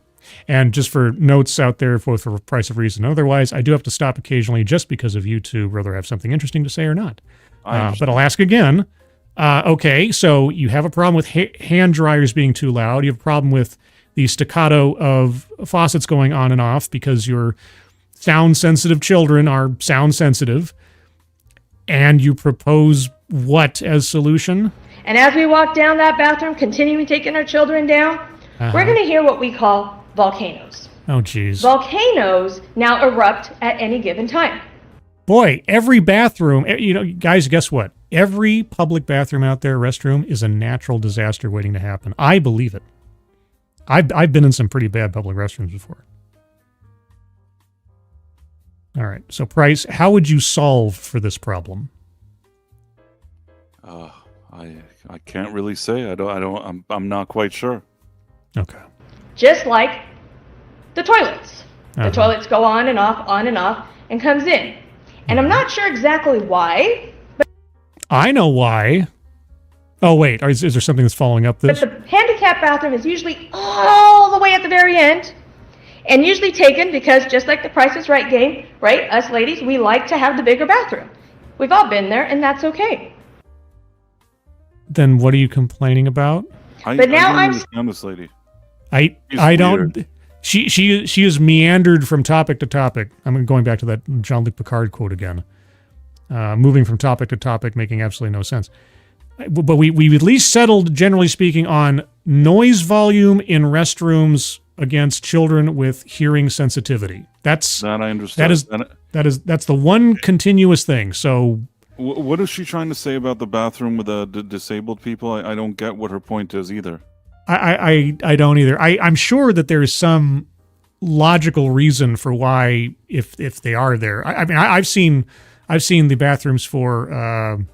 And just for notes out there, both for Price of Reason and otherwise, I do have to stop occasionally just because of you two, whether I have something interesting to say or not. But I'll ask again. Okay, so you have a problem with hand dryers being too loud. You have a problem with the staccato of faucets going on and off because your sound-sensitive children are sound-sensitive. And you propose what as solution? And as we walk down that bathroom, continuing taking our children down, we're going to hear what we call volcanoes. Oh, geez. Volcanoes now erupt at any given time. Boy, every bathroom, guys, guess what? Every public bathroom out there, restroom, is a natural disaster waiting to happen. I believe it. I've been in some pretty bad public restrooms before. All right. So, Price, how would you solve for this problem? I can't really say. I'm not quite sure. Okay. Just like the toilets. The toilets go on and off, and comes in. And I'm not sure exactly why. But I know why. Oh, wait. Is there something that's following up this? But the handicap bathroom is usually all the way at the very end. And usually taken because, just like the Price is Right game, right? Us ladies, we like to have the bigger bathroom. We've all been there, and that's okay. Then what are you complaining about? I don't understand this lady. I don't. She is meandered from topic to topic. I'm going back to that Jean-Luc Picard quote again. Moving from topic to topic, making absolutely no sense. But we at least settled, generally speaking, on noise volume in restrooms against children with hearing sensitivity. That I understand. That's the one continuous thing. So, what is she trying to say about the bathroom with the disabled people? I don't get what her point is either. I don't either. I'm sure that there is some logical reason for why if they are there. I mean, I've seen the bathrooms for.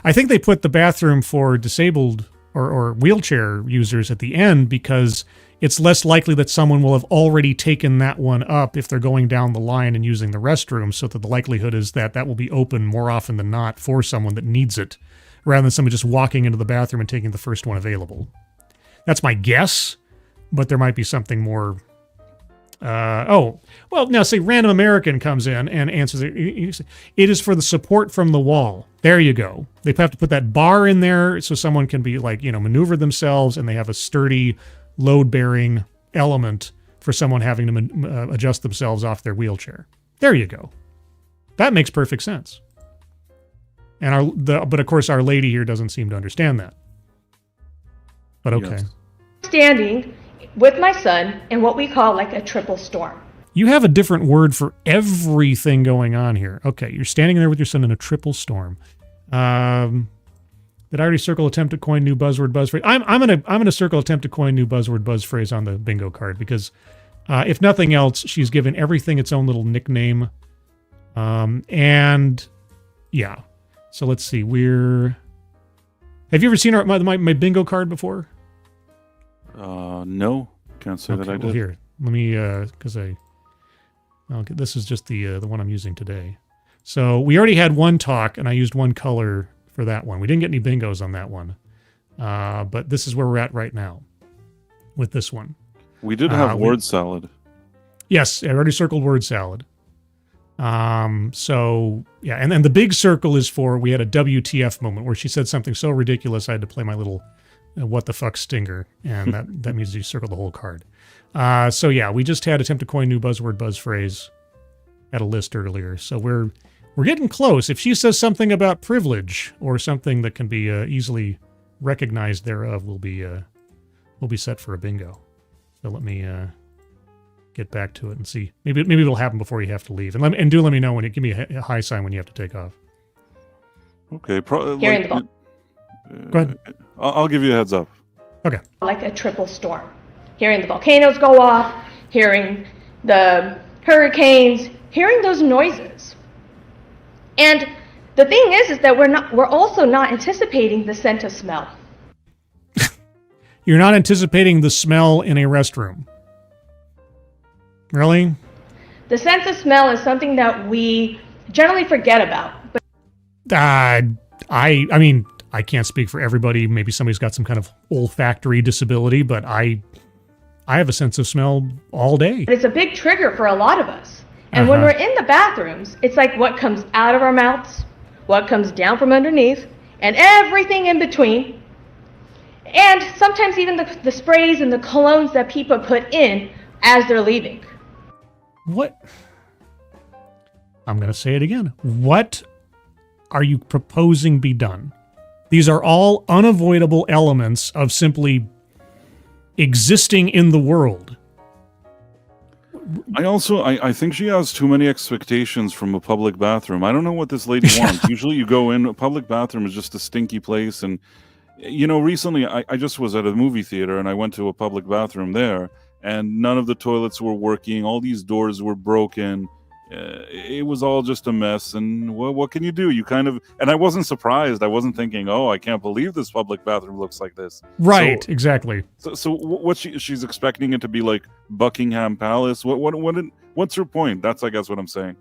I think they put the bathroom for disabled or wheelchair users at the end because it's less likely that someone will have already taken that one up if they're going down the line and using the restroom, so that the likelihood is that will be open more often than not for someone that needs it, rather than someone just walking into the bathroom and taking the first one available. That's my guess, but there might be something more. Now say Random American comes in and answers it. It is for the support from the wall. There you go. They have to put that bar in there so someone can be maneuver themselves, and they have a sturdy load-bearing element for someone having to adjust themselves off their wheelchair. There you go. That makes perfect sense. And but of course our lady here doesn't seem to understand that. But okay. Yes. Standing with my son in what we call like a triple storm. You have a different word for everything going on here. Okay, you're standing there with your son in a triple storm. Did I already circle attempt to coin new buzzword buzz phrase? I'm gonna circle attempt to coin new buzzword buzz phrase on the bingo card because if nothing else, she's given everything its own little nickname. And yeah. So let's see. Have you ever seen my bingo card before? No, can't say that I did. Well, here, let me this is just the one I'm using today. So we already had one talk, and I used one color for that one. We didn't get any bingos on that one, but this is where we're at right now with this one. We did have word salad. Yes, I already circled word salad. So yeah, and then the big circle is for we had a WTF moment where she said something so ridiculous I had to play my little what the fuck stinger, and that means you circle the whole card. So yeah, we just had attempt to coin new buzzword buzz phrase at a list earlier. So we're getting close. If she says something about privilege or something that can be easily recognized thereof, we'll be set for a bingo. So let me get back to it and see. Maybe it'll happen before you have to leave. And do let me know when give me a high sign when you have to take off. Okay. Hearing the ball. Go ahead. I'll give you a heads up. Okay. Like a triple storm. Hearing the volcanoes go off, hearing the hurricanes, hearing those noises. And the thing is that we're also not anticipating the scent of smell. You're not anticipating the smell in a restroom. Really? The sense of smell is something that we generally forget about. But I mean, I can't speak for everybody. Maybe somebody's got some kind of olfactory disability, but I have a sense of smell all day. It's a big trigger for a lot of us. And when we're in the bathrooms, it's like what comes out of our mouths, what comes down from underneath, and everything in between. And sometimes even the sprays and the colognes that people put in as they're leaving. What? I'm going to say it again. What are you proposing be done? These are all unavoidable elements of simply existing in the world. I think she has too many expectations from a public bathroom. I don't know what this lady wants. Usually you go in, a public bathroom is just a stinky place. And, recently I just was at a movie theater and I went to a public bathroom there and none of the toilets were working. All these doors were broken. It was all just a mess. And what can you do? And I wasn't surprised. I wasn't thinking, oh, I can't believe this public bathroom looks like this. Right, exactly. So what she's expecting it to be like Buckingham Palace? What's her point? That's, I guess, what I'm saying.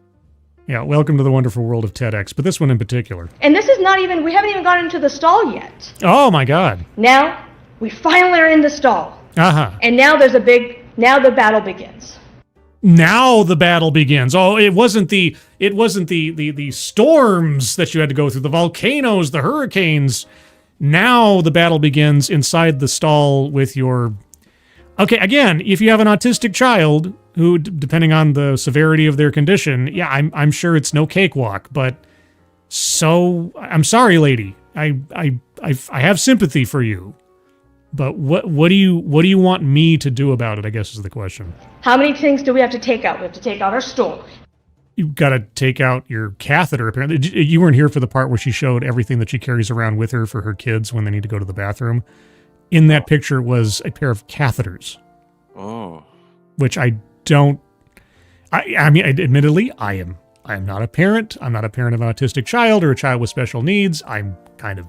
Yeah, welcome to the wonderful world of TEDx, but this one in particular. And this is we haven't even gotten into the stall yet. Oh my God. Now, we finally are in the stall. Uh-huh. And now now the battle begins. Now the battle begins. Oh, it wasn't the storms that you had to go through, the volcanoes, the hurricanes. Now the battle begins inside the stall with your Okay, again, if you have an autistic child who, depending on the severity of their condition, yeah, I'm sure it's no cakewalk. But so I'm sorry, lady. I have sympathy for you. But what do you want me to do about it, I guess is the question. How many things do we have to take out? We have to take out our stool. You've got to take out your catheter, apparently. You weren't here for the part where she showed everything that she carries around with her for her kids when they need to go to the bathroom. In that picture was a pair of catheters. Oh. Which I don't... I mean, admittedly, I am not a parent. I'm not a parent of an autistic child or a child with special needs. I'm kind of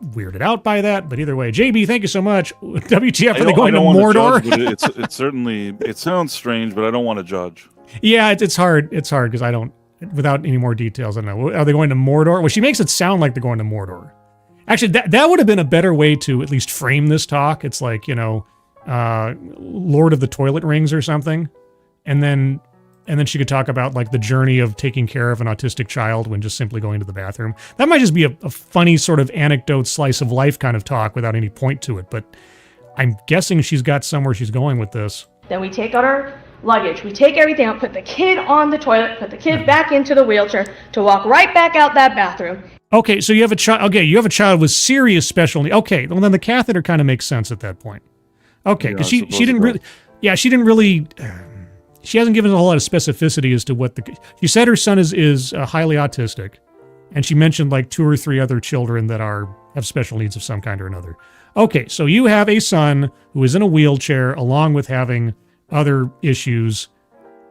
weirded out by that, but either way, JB, thank you so much. WTF, are they going to Mordor? Judge, it certainly sounds strange, but I don't want to judge. Yeah, it's hard. It's hard because I don't, without any more details, I don't know. Are they going to Mordor? Well, she makes it sound like they're going to Mordor. Actually, that would have been a better way to at least frame this talk. It's like, Lord of the Toilet Rings or something, and then she could talk about like the journey of taking care of an autistic child when just simply going to the bathroom. That might just be a funny sort of anecdote, slice of life kind of talk without any point to it. But I'm guessing she's got somewhere she's going with this. Then we take out our luggage. We take everything out, put the kid on the toilet, put the kid back into the wheelchair to walk right back out that bathroom. Okay, so you have a child. Okay, you have a child with serious special needs. Okay, well then the catheter kind of makes sense at that point. Okay, because she didn't really. Yeah, she didn't really. She hasn't given us a whole lot of specificity as to what she said her son is highly autistic, and she mentioned like 2 or 3 other children that have special needs of some kind or another. Okay, so you have a son who is in a wheelchair along with having other issues.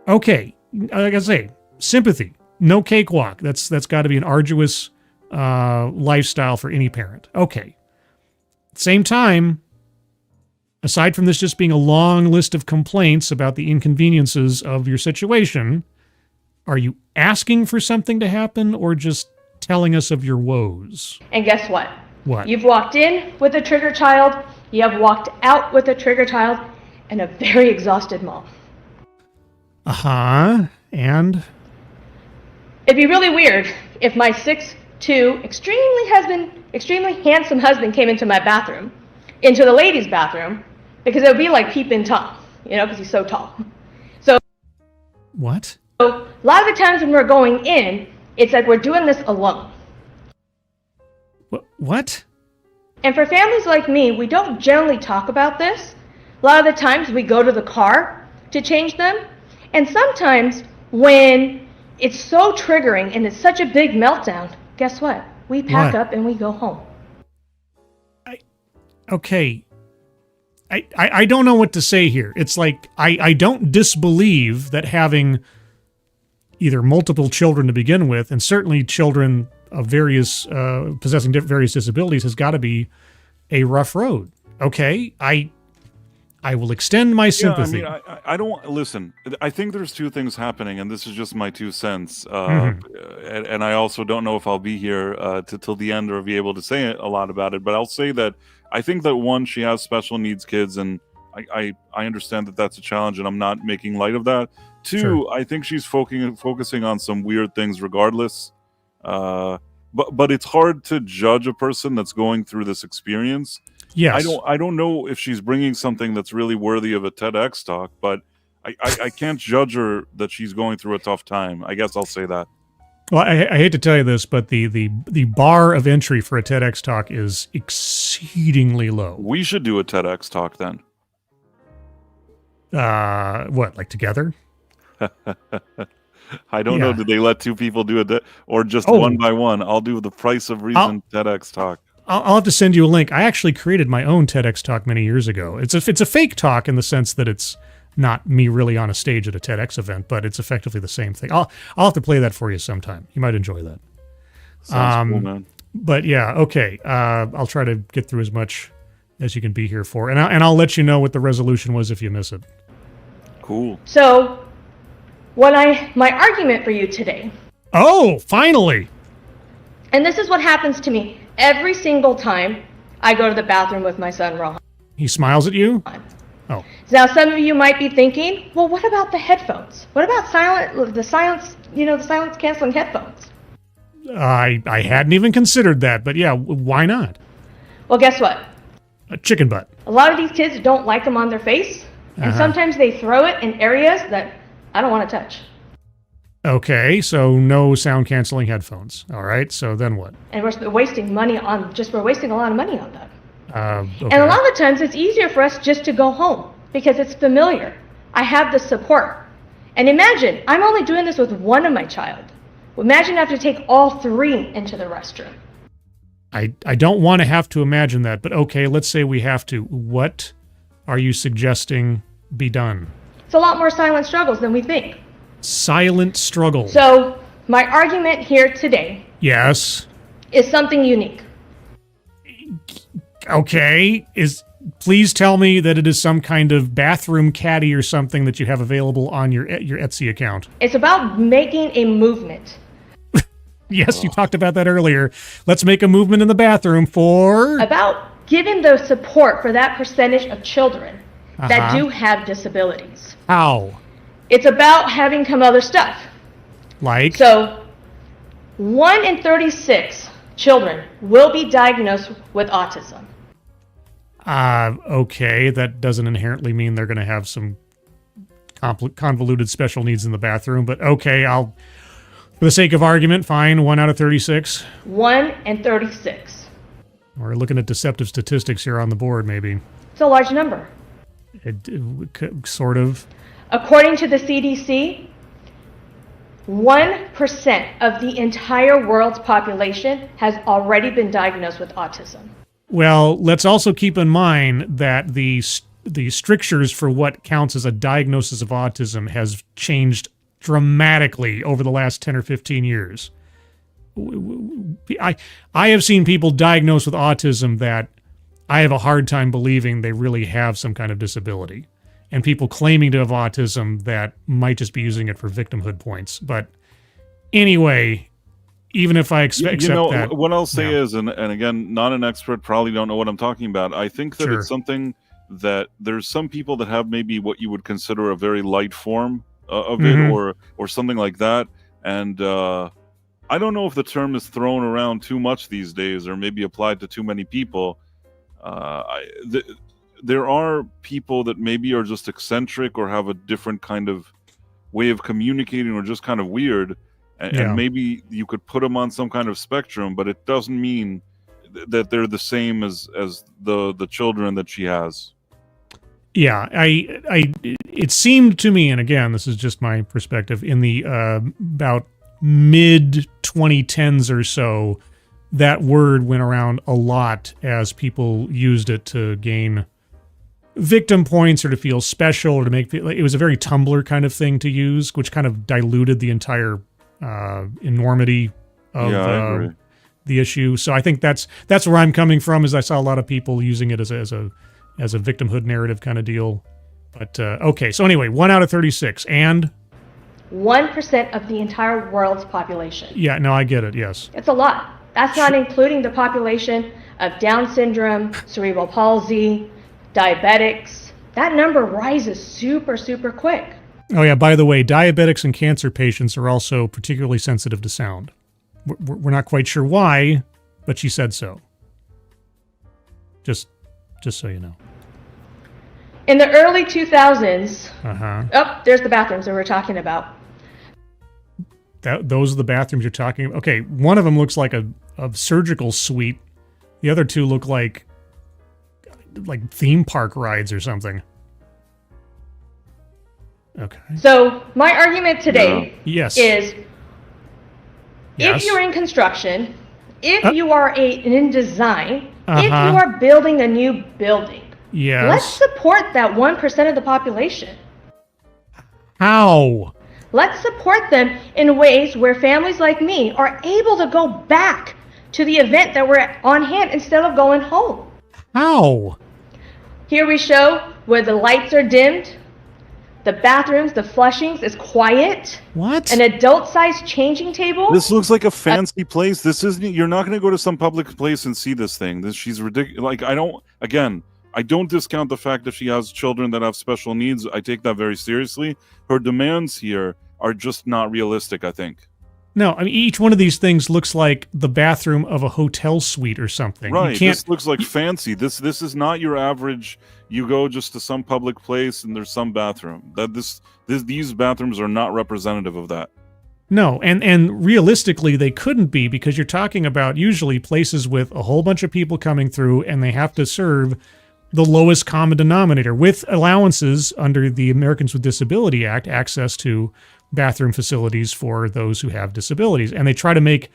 Okay, like I say, sympathy, no cakewalk. That's got to be an arduous lifestyle for any parent. Okay, same time. Aside from this just being a long list of complaints about the inconveniences of your situation, are you asking for something to happen or just telling us of your woes? And guess what? What? You've walked in with a trigger child, you have walked out with a trigger child, and a very exhausted mom. Uh-huh. And? It'd be really weird if my 6'2", extremely handsome husband came into my bathroom, into the ladies' bathroom, because it would be like peeping Tom, because he's so tall. So what? So a lot of the times when we're going in, it's like we're doing this alone. What? And for families like me, we don't generally talk about this. A lot of the times we go to the car to change them. And sometimes when it's so triggering and it's such a big meltdown, guess what? We pack up and we go home. Okay. I don't know what to say here. It's like, I don't disbelieve that having either multiple children to begin with, and certainly children of various, possessing various disabilities, has got to be a rough road. Okay? I will extend my sympathy. Yeah, I don't, listen, I think there's 2 things happening, and this is just my 2 cents. And I also don't know if I'll be here till the end or be able to say a lot about it, but I'll say that I think that 1, she has special needs kids, and I understand that that's a challenge, and I'm not making light of that. 2, sure. I think she's focusing on some weird things regardless. But it's hard to judge a person that's going through this experience. Yes. I don't know if she's bringing something that's really worthy of a TEDx talk, but I can't judge her that she's going through a tough time. I guess I'll say that. Well, I hate to tell you this, but the bar of entry for a TEDx talk is exceedingly low. We should do a TEDx talk then. What, like together? I don't know. Did they let 2 people do it, or just one by one? I'll do the Price of Reason TEDx talk. I'll have to send you a link. I actually created my own TEDx talk many years ago. It's a fake talk in the sense that it's not me really on a stage at a TEDx event, but it's effectively the same thing. I'll have to play that for you sometime. You might enjoy that. Sounds cool, man. But yeah, okay. I'll try to get through as much as you can be here for, and I'll let you know what the resolution was if you miss it. Cool. So, my argument for you today. Oh, finally. And this is what happens to me every single time I go to the bathroom with my son, Rohan. He smiles at you? Oh. Now, some of you might be thinking, well, what about the headphones? What about the silence canceling headphones? I hadn't even considered that, but yeah, why not? Well, guess what? A chicken butt. A lot of these kids don't like them on their face, and sometimes they throw it in areas that I don't want to touch. Okay, so no sound canceling headphones. All right, so then what? And we're wasting money on, we're wasting a lot of money on that. Okay. And a lot of the times it's easier for us just to go home because it's familiar. I have the support. And imagine, I'm only doing this with one of my child. Imagine I have to take all three into the restroom. I don't want to have to imagine that, but okay, let's say we have to. What are you suggesting be done? It's a lot more silent struggles than we think. Silent struggle. So my argument here today Yes. is something unique. Okay, please tell me that it is some kind of bathroom caddy or something that you have available on your Etsy account. It's about making a movement. Yes, you talked about that earlier. Let's make a movement in the bathroom for... About giving the support for that percentage of children that do have disabilities. How? It's about having some other stuff. Like? So, 1 in 36 children will be diagnosed with autism. Okay, that doesn't inherently mean they're going to have some convoluted special needs in the bathroom, but okay, for the sake of argument, fine, 1 out of 36. 1 in 36. We're looking at deceptive statistics here on the board, maybe. It's a large number. Sort of. According to the CDC, 1% of the entire world's population has already been diagnosed with autism. Well, let's also keep in mind that the strictures for what counts as a diagnosis of autism has changed dramatically over the last 10 or 15 years. I have seen people diagnosed with autism that I have a hard time believing they really have some kind of disability. And people claiming to have autism that might just be using it for victimhood points. But anyway, even if I accept that... What I'll say is, and again, not an expert, probably don't know what I'm talking about. I think that it's something that there's some people that have maybe what you would consider a very light form of it or something like that. And I don't know if the term is thrown around too much these days or maybe applied to too many people. There are people that maybe are just eccentric or have a different kind of way of communicating or just kind of weird. And maybe you could put them on some kind of spectrum, but it doesn't mean that they're the same as the children that she has. Yeah, it seemed to me, and again, this is just my perspective, in the about mid 2010s or so, that word went around a lot as people used it to gain victim points or to feel special or to make it was a very Tumblr kind of thing to use, which kind of diluted the entire enormity of the issue. So I think that's where I'm coming from, is I saw a lot of people using it as a victimhood narrative kind of deal. But okay, so anyway, 1 out of 36, and 1% of the entire world's population. Yeah, no, I get it. Yes, it's a lot. That's not including the population of Down syndrome, cerebral palsy, diabetics. That number rises super, super quick. Oh yeah, by the way, diabetics and cancer patients are also particularly sensitive to sound. We're not quite sure why, but she said so. Just so you know. In the early 2000s, oh, there's the bathrooms that we're talking about. Those are the bathrooms you're talking about? Okay, one of them looks like a surgical suite. The other two look like theme park rides or something. Okay. So my argument today is if you're in construction, if you are in design, if you are building a new building, let's support that 1% of the population. How? Let's support them in ways where families like me are able to go back to the event that we're on hand instead of going home. How? Here we show where the lights are dimmed, the bathrooms, the flushings is quiet. What? An adult-sized changing table. This looks like a fancy place. This isn't. You're not going to go to some public place and see this thing. She's ridiculous. Like, I don't discount the fact that she has children that have special needs. I take that very seriously. Her demands here are just not realistic, I think. No, I mean, each one of these things looks like the bathroom of a hotel suite or something. Right. This looks like fancy. This is not your average. You go just to some public place and there's some bathroom. These bathrooms are not representative of that. No, and realistically, they couldn't be, because you're talking about usually places with a whole bunch of people coming through, and they have to serve the lowest common denominator with allowances under the Americans with Disability Act, access to bathroom facilities for those who have disabilities. And they try to make,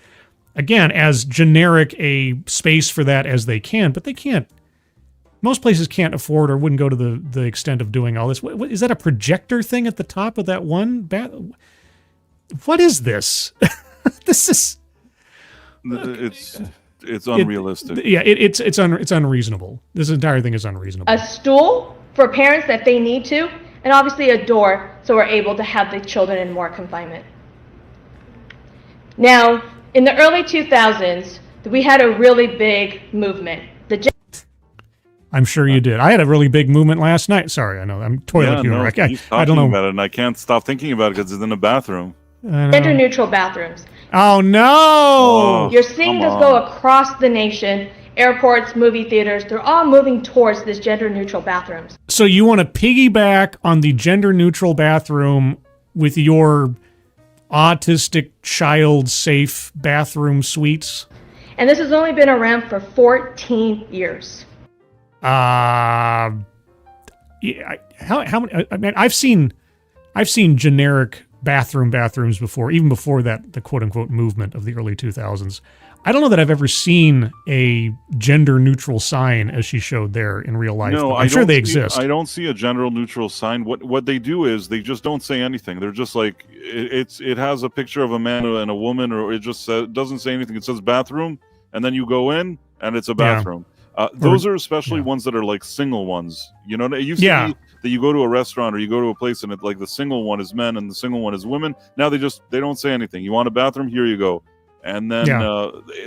again, as generic a space for that as they can, but they can't. Most places can't afford or wouldn't go to the extent of doing all this. What, is that a projector thing at the top of that one bath? What is this? This is... It's unrealistic. It's unreasonable. This entire thing is unreasonable. A stool for parents if they need to, and obviously a door so we're able to have the children in more confinement. Now, in the early 2000s, we had a really big movement. I'm sure you did. I had a really big movement last night. Sorry, I know. I'm toilet humor. I don't know about it, and I can't stop thinking about it because it's in the bathroom. Gender-neutral bathrooms. Oh, no! You're seeing this go across the nation. Airports, movie theaters, they're all moving towards this gender-neutral bathrooms. So you want to piggyback on the gender-neutral bathroom with your autistic child-safe bathroom suites? And this has only been around for 14 years. Yeah. How many? I mean, I've seen generic bathrooms before, even before that, the quote-unquote movement of the early 2000s. I don't know that I've ever seen a gender-neutral sign as she showed there in real life. No, I'm sure they exist. I don't see a gender-neutral sign. What they do is they just don't say anything. They're just like, it has a picture of a man and a woman, or it just doesn't say anything. It says bathroom, and then you go in, and it's a bathroom. Yeah. Those are especially ones that are like single ones. You know, it used to be that you go to a restaurant or you go to a place and like the single one is men and the single one is women. Now they don't say anything. You want a bathroom? Here you go. And then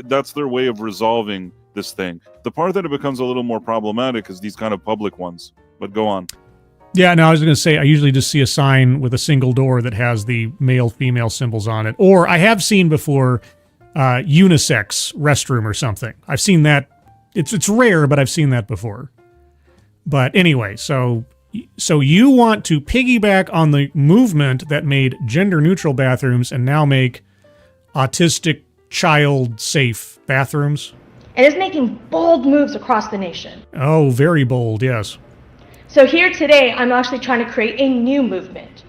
that's their way of resolving this thing. The part that it becomes a little more problematic is these kind of public ones. But go on. Yeah, no, I was going to say, I usually just see a sign with a single door that has the male-female symbols on it. Or I have seen before unisex restroom or something. I've seen that. It's rare, but I've seen that before. But anyway, so you want to piggyback on the movement that made gender-neutral bathrooms and now make autistic child-safe bathrooms? And it's making bold moves across the nation. Oh, very bold, yes. So here today, I'm actually trying to create a new movement.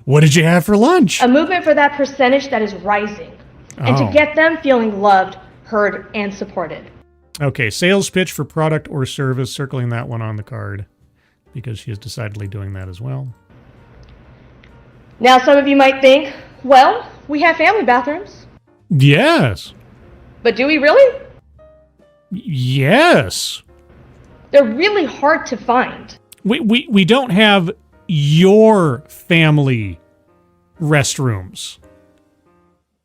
What did you have for lunch? A movement for that percentage that is rising. And to get them feeling loved, heard, and supported. Okay, sales pitch for product or service, circling that one on the card, because she is decidedly doing that as well. Now, some of you might think, well, we have family bathrooms. Yes. But do we really? Yes. They're really hard to find. We don't have your family restrooms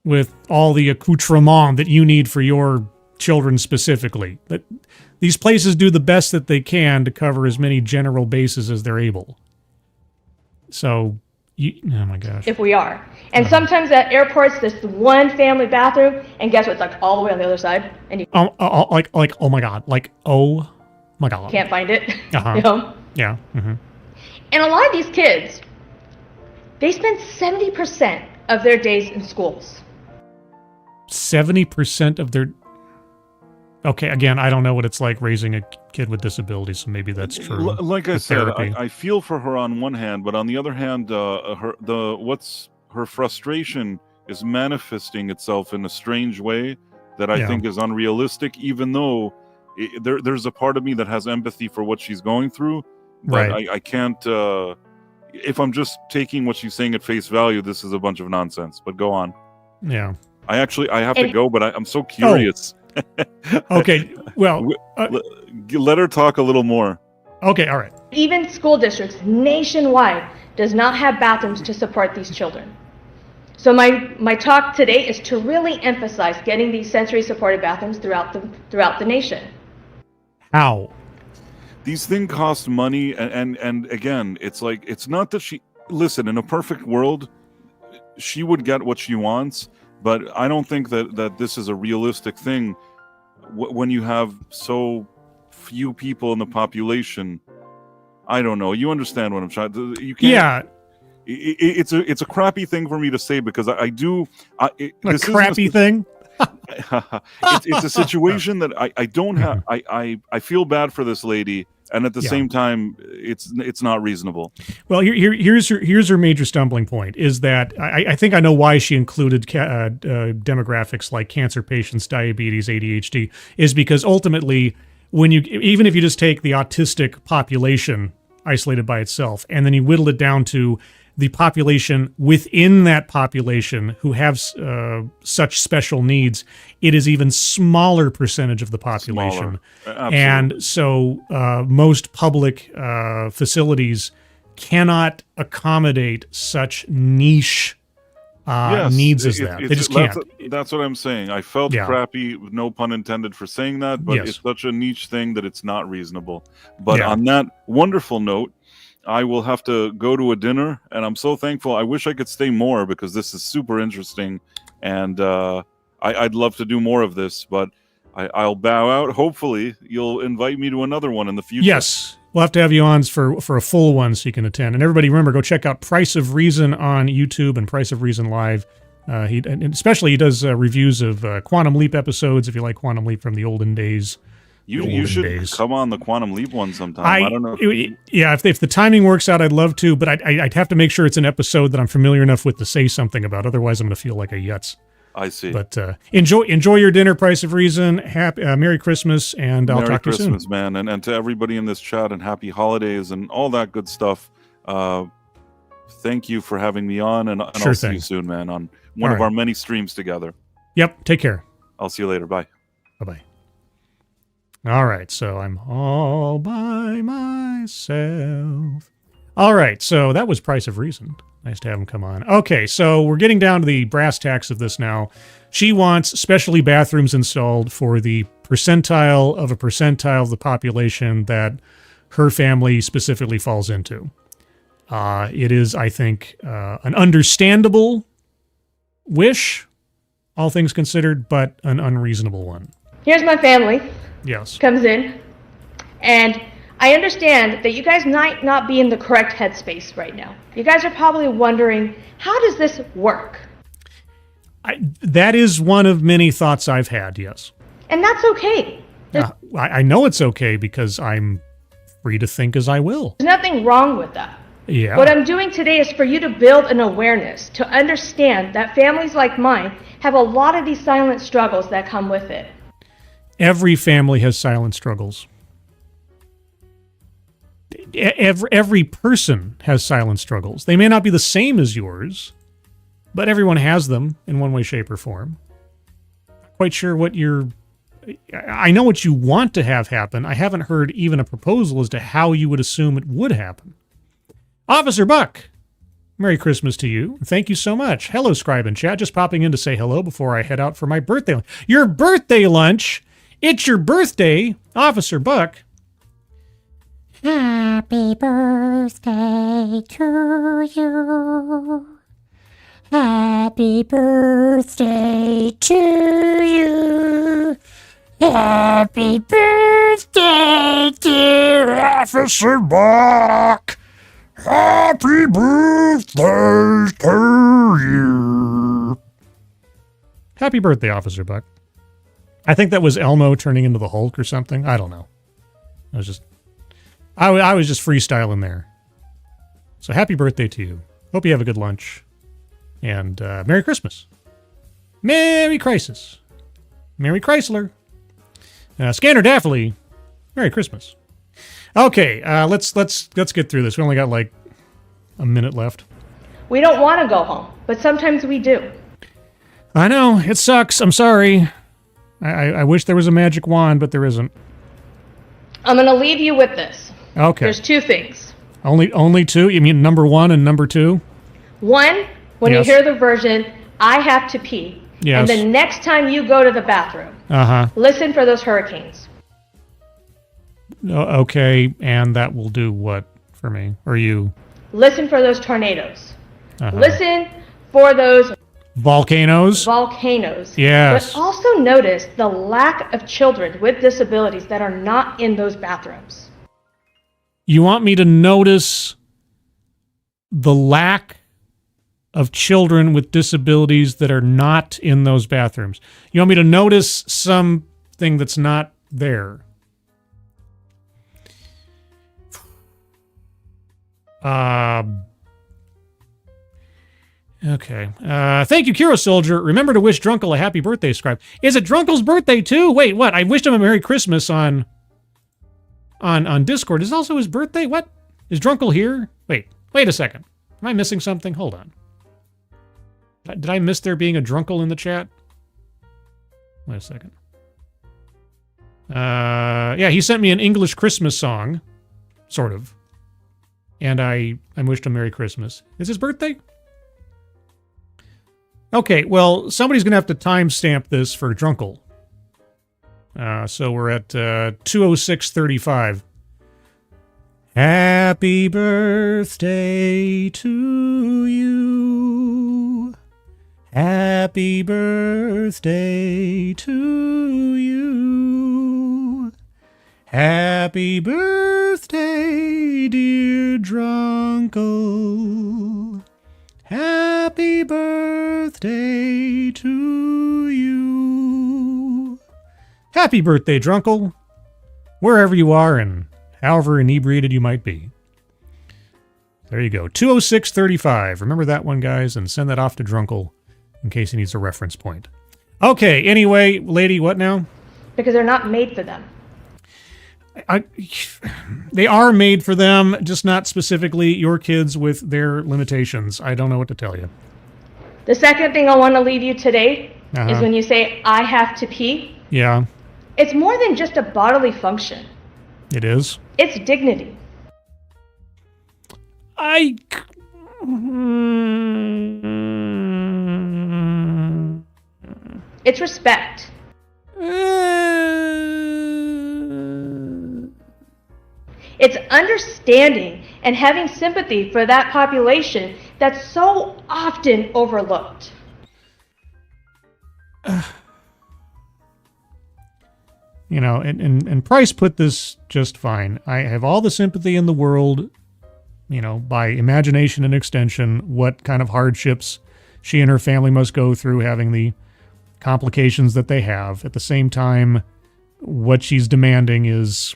with all the accoutrement that you need for your children specifically. But these places do the best that they can to cover as many general bases as they're able. So, oh my gosh. If we are. And sometimes at airports, there's one family bathroom, and guess what? It's like all the way on the other side. And you oh my God. Like, oh my God. Can't find it. Uh-huh. You know? Yeah. Mm-hmm. And a lot of these kids, they spend 70% of their days in schools. 70% of their... Okay, again, I don't know what it's like raising a kid with disabilities, so maybe that's true. Like I said, I feel for her on one hand, but on the other hand, her frustration is manifesting itself in a strange way that I think is unrealistic, even though there's a part of me that has empathy for what she's going through, but I can't... if I'm just taking what she's saying at face value, this is a bunch of nonsense, but go on. Yeah. I have to go, but I'm so curious. Okay, well... let her talk a little more. Okay, all right. Even school districts nationwide does not have bathrooms to support these children. So my talk today is to really emphasize getting these sensory-supported bathrooms throughout the nation. How? These things cost money, and again, it's like, it's not that she... Listen, in a perfect world, she would get what she wants, but I don't think that this is a realistic thing when you have so few people in the population. I don't know. You understand what I'm trying to... You can't... Yeah. It's a crappy thing for me to say because I do... A crappy thing? It's a situation that I don't have... I feel bad for this lady, and at the same time, it's not reasonable. Well, here's her major stumbling point, is that I think I know why she included demographics like cancer patients, diabetes, ADHD, is because ultimately, even if you just take the autistic population isolated by itself, and then you whittle it down to the population within that population who have such special needs, it is even smaller percentage of the population. And so most public facilities cannot accommodate such niche needs as that. They just can't. That's what I'm saying. I felt crappy, no pun intended, for saying that, but it's such a niche thing that it's not reasonable. But on that wonderful note, I will have to go to a dinner, and I'm so thankful. I wish I could stay more because this is super interesting, and I'd love to do more of this, but I'll bow out. Hopefully, you'll invite me to another one in the future. Yes. We'll have to have you on for a full one so you can attend. And everybody, remember, go check out Price of Reason on YouTube and Price of Reason Live. And especially he does reviews of Quantum Leap episodes, if you like Quantum Leap from the olden days. You should come on the Quantum Leap one sometime. I don't know. If the timing works out, I'd love to, but I'd have to make sure it's an episode that I'm familiar enough with to say something about. Otherwise, I'm going to feel like a yutz. I see. But enjoy your dinner, Price of Reason. Happy Merry Christmas, and I'll talk to you soon. Merry Christmas, man, and to everybody in this chat, and happy holidays and all that good stuff. Thank you for having me on, and I'll see you soon, man, on one of our many streams together. Yep. Take care. I'll see you later. Bye. Bye-bye. All right, so I'm all by myself. All right, so that was Price of Reason. Nice to have him come on. Okay, so we're getting down to the brass tacks of this now. She wants specialty bathrooms installed for the percentile of the population that her family specifically falls into. It is, I think, an understandable wish, all things considered, but an unreasonable one. Here's my family. Yes. Comes in, and I understand that you guys might not be in the correct headspace right now. You guys are probably wondering, how does this work? That is one of many thoughts I've had, yes. And that's okay. I know it's okay because I'm free to think as I will. There's nothing wrong with that. Yeah. What I'm doing today is for you to build an awareness, to understand that families like mine have a lot of these silent struggles that come with it. Every family has silent struggles. Every person has silent struggles. They may not be the same as yours, but everyone has them in one way, shape, or form. Not quite sure what I know what you want to have happen. I haven't heard even a proposal as to how you would assume it would happen. Officer Buck, Merry Christmas to you. Thank you so much. Hello, Scribe and Chat. Just popping in to say hello before I head out for my birthday lunch. Your birthday lunch? It's your birthday, Officer Buck. Happy birthday to you. Happy birthday to you. Happy birthday, dear Officer Buck. Happy birthday to you. Happy birthday, Officer Buck. I think that was Elmo turning into the Hulk or something. I don't know. I was just freestyling there. So happy birthday to you. Hope you have a good lunch. And Merry Christmas. Merry Crisis. Merry Chrysler. Scanner Daffley. Merry Christmas. Okay, let's get through this. We only got like a minute left. We don't want to go home, but sometimes we do. I know, it sucks. I'm sorry. I wish there was a magic wand, but there isn't. I'm going to leave you with this. Okay. There's two things. Only two? You mean number one and number two? One, when you hear the version, I have to pee. Yes. And the next time you go to the bathroom, listen for those hurricanes. Okay, and that will do what for me? Or you? Listen for those tornadoes. Listen for those Volcanoes. Yes. But also notice the lack of children with disabilities that are not in those bathrooms. You want me to notice the lack of children with disabilities that are not in those bathrooms? You want me to notice something that's not there? Okay. Thank you, Kiro Soldier. Remember to wish Drunkle a happy birthday, Scribe. Is it Drunkle's birthday too? Wait, what? I wished him a Merry Christmas on Discord. Is it also his birthday? What? Is Drunkle here? Wait a second. Am I missing something? Hold on. Did I miss there being a Drunkle in the chat? Wait a second. Yeah, he sent me an English Christmas song, sort of. And I wished him Merry Christmas. Is his birthday? Okay, well, somebody's going to have to timestamp this for Drunkle. So we're at 2:06:35. Happy birthday to you. Happy birthday to you. Happy birthday, dear Drunkle. Happy birthday to you. Happy birthday, Drunkle. Wherever you are and however inebriated you might be. There you go. 2:06:35. Remember that one, guys, and send that off to Drunkle in case he needs a reference point. Okay, anyway, lady, what now? Because they're not made for them. They are made for them, just not specifically your kids with their limitations. I don't know what to tell you. The second thing I want to leave you today is when you say, I have to pee. Yeah. It's more than just a bodily function. It is. It's dignity. It's respect. It's understanding and having sympathy for that population that's so often overlooked. You know, and Price put this just fine. I have all the sympathy in the world, you know, by imagination and extension, what kind of hardships she and her family must go through having the complications that they have. At the same time, what she's demanding is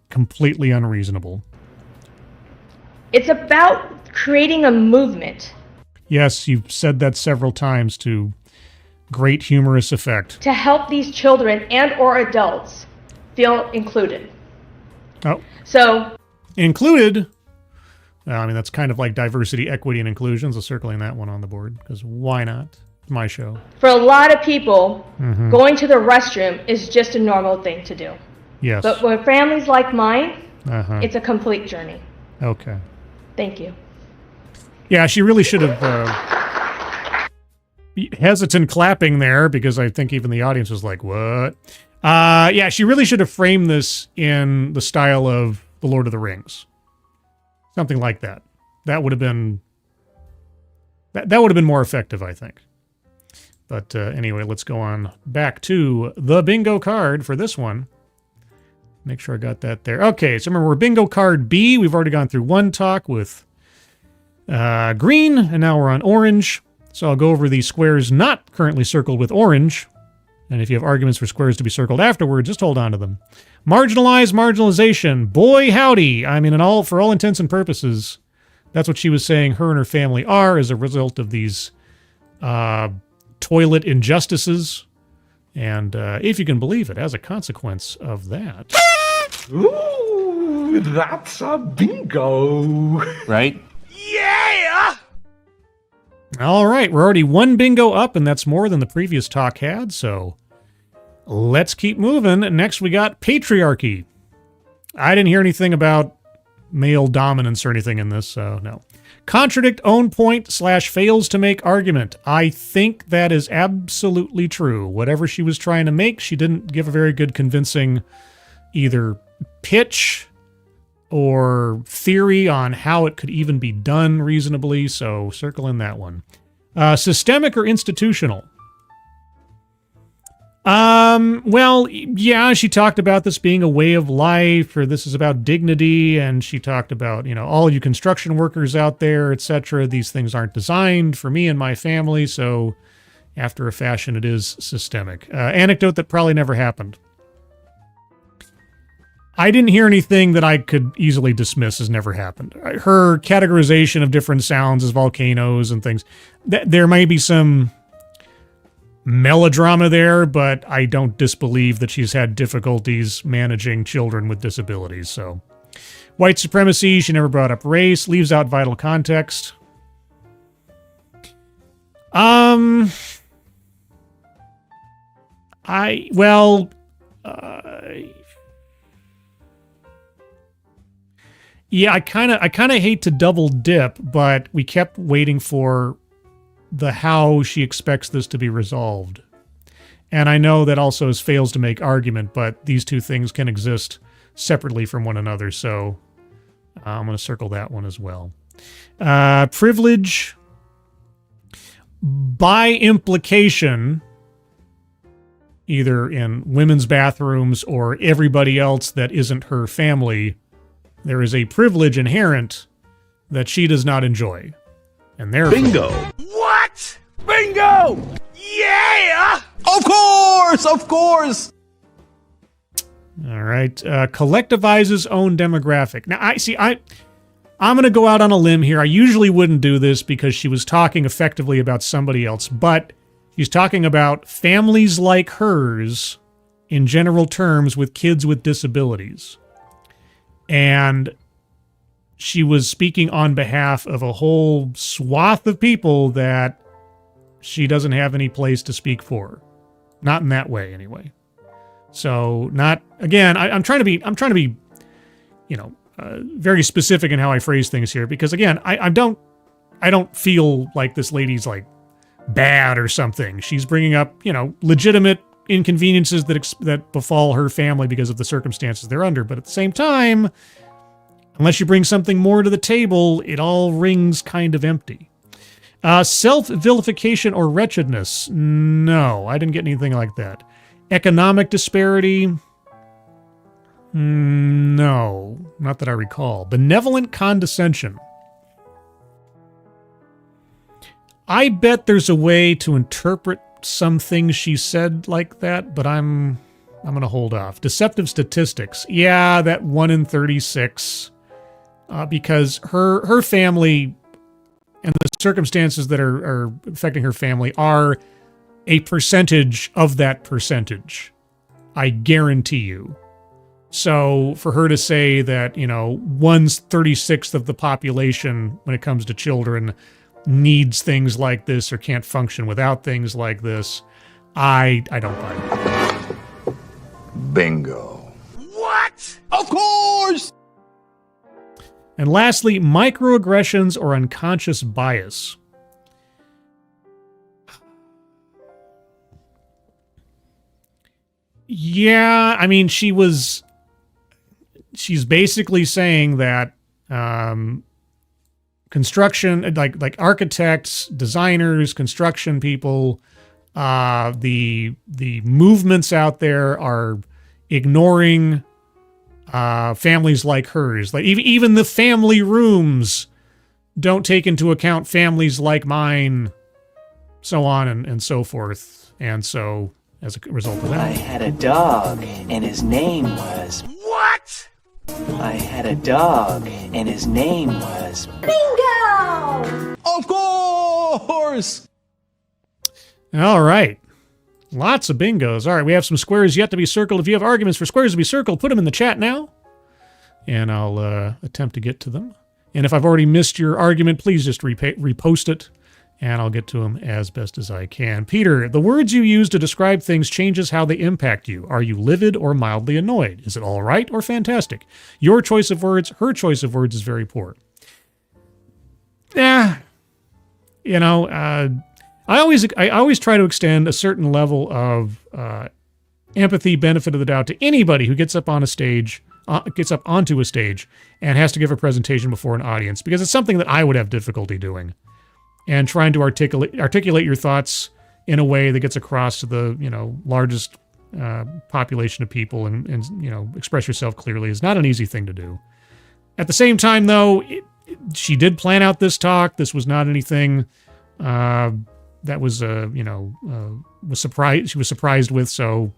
completely unreasonable. It's about creating a movement. Yes, you've said that several times to great humorous effect. To help these children and or adults feel included. Oh. So. Included? I mean, that's kind of like diversity, equity, and inclusion, so circling that one on the board, because why not? It's my show. For a lot of people, going to the restroom is just a normal thing to do. Yes. But for families like mine, it's a complete journey. Okay. Thank you. Yeah, she really should have hesitant clapping there, because I think even the audience was like, what? Yeah, she really should have framed this in the style of The Lord of the Rings. Something like that. That would have been that would have been more effective, I think. But anyway, let's go on back to the bingo card for this one. Make sure I got that there. Okay, so remember, we're bingo card B. We've already gone through one talk with green, and now we're on orange. So I'll go over the squares not currently circled with orange. And if you have arguments for squares to be circled afterward, just hold on to them. Marginalize marginalization. Boy, howdy. I mean, for all intents and purposes, that's what she was saying her and her family are as a result of these toilet injustices. And if you can believe it, as a consequence of that. Ooh, that's a bingo. Right? Yeah! All right, we're already one bingo up, and that's more than the previous talk had, so let's keep moving. Next, we got patriarchy. I didn't hear anything about male dominance or anything in this, so no. Contradict own point / fails to make argument. I think that is absolutely true. Whatever she was trying to make, she didn't give a very good convincing either pitch or theory on how it could even be done reasonably, so circle in that one. Systemic or institutional? Well, yeah, she talked about this being a way of life, or this is about dignity, and she talked about, all you construction workers out there, etc. These things aren't designed for me and my family, so after a fashion, it is systemic. Anecdote that probably never happened. I didn't hear anything that I could easily dismiss as never happened. Her categorization of different sounds as volcanoes and things, there may be some melodrama there, but I don't disbelieve that she's had difficulties managing children with disabilities. So, white supremacy, she never brought up race, leaves out vital context. Yeah, I kind of hate to double dip, but we kept waiting for the how she expects this to be resolved. And I know that also fails to make argument, but these two things can exist separately from one another, so I'm going to circle that one as well. Privilege, by implication, either in women's bathrooms or everybody else that isn't her family, there is a privilege inherent that she does not enjoy. And therefore... Bingo! What? Bingo! Yeah! Of course! Of course! All right. Collectivizes own demographic. Now, I'm going to go out on a limb here. I usually wouldn't do this because she was talking effectively about somebody else, but she's talking about families like hers in general terms with kids with disabilities. And she was speaking on behalf of a whole swath of people that she doesn't have any place to speak for. Not in that way, anyway. So, not again. I'm trying to be, very specific in how I phrase things here, because again, I don't feel like this lady's like bad or something. She's bringing up, legitimate inconveniences that befall her family because of the circumstances they're under. But at the same time, unless you bring something more to the table, it all rings kind of empty. Self-vilification or wretchedness? No, I didn't get anything like that. Economic disparity? No, not that I recall. Benevolent condescension? I bet there's a way to interpret some things she said like that, but I'm going to hold off. Deceptive statistics. Yeah, that 1 in 36. Because her family and the circumstances that are affecting her family are a percentage of that percentage. I guarantee you. So for her to say that, 1/36 of the population when it comes to children needs things like this or can't function without things like this, I don't buy it. Bingo. What? Of course! And lastly, microaggressions or unconscious bias. Yeah, I mean, she's basically saying that construction, like architects, designers, construction people, the movements out there are ignoring families like hers. Like even the family rooms don't take into account families like mine, so on and so forth. And so, as a result of that, I had a dog, and his name was... What? I had a dog, and his name was... Bingo! Of course! All right. Lots of bingos. All right, we have some squares yet to be circled. If you have arguments for squares to be circled, put them in the chat now, and I'll attempt to get to them. And if I've already missed your argument, please just repost it, and I'll get to them as best as I can. Peter, the words you use to describe things changes how they impact you. Are you livid or mildly annoyed? Is it all right or fantastic? Your choice of words, her choice of words is very poor. I always try to extend a certain level of empathy, benefit of the doubt to anybody who gets up on a stage onto a stage and has to give a presentation before an audience, because it's something that I would have difficulty doing, and trying to articulate your thoughts in a way that gets across to the largest population of people and express yourself clearly is not an easy thing to do. At the same time, though, she did plan out this talk. This was not anything that was she was surprised with. So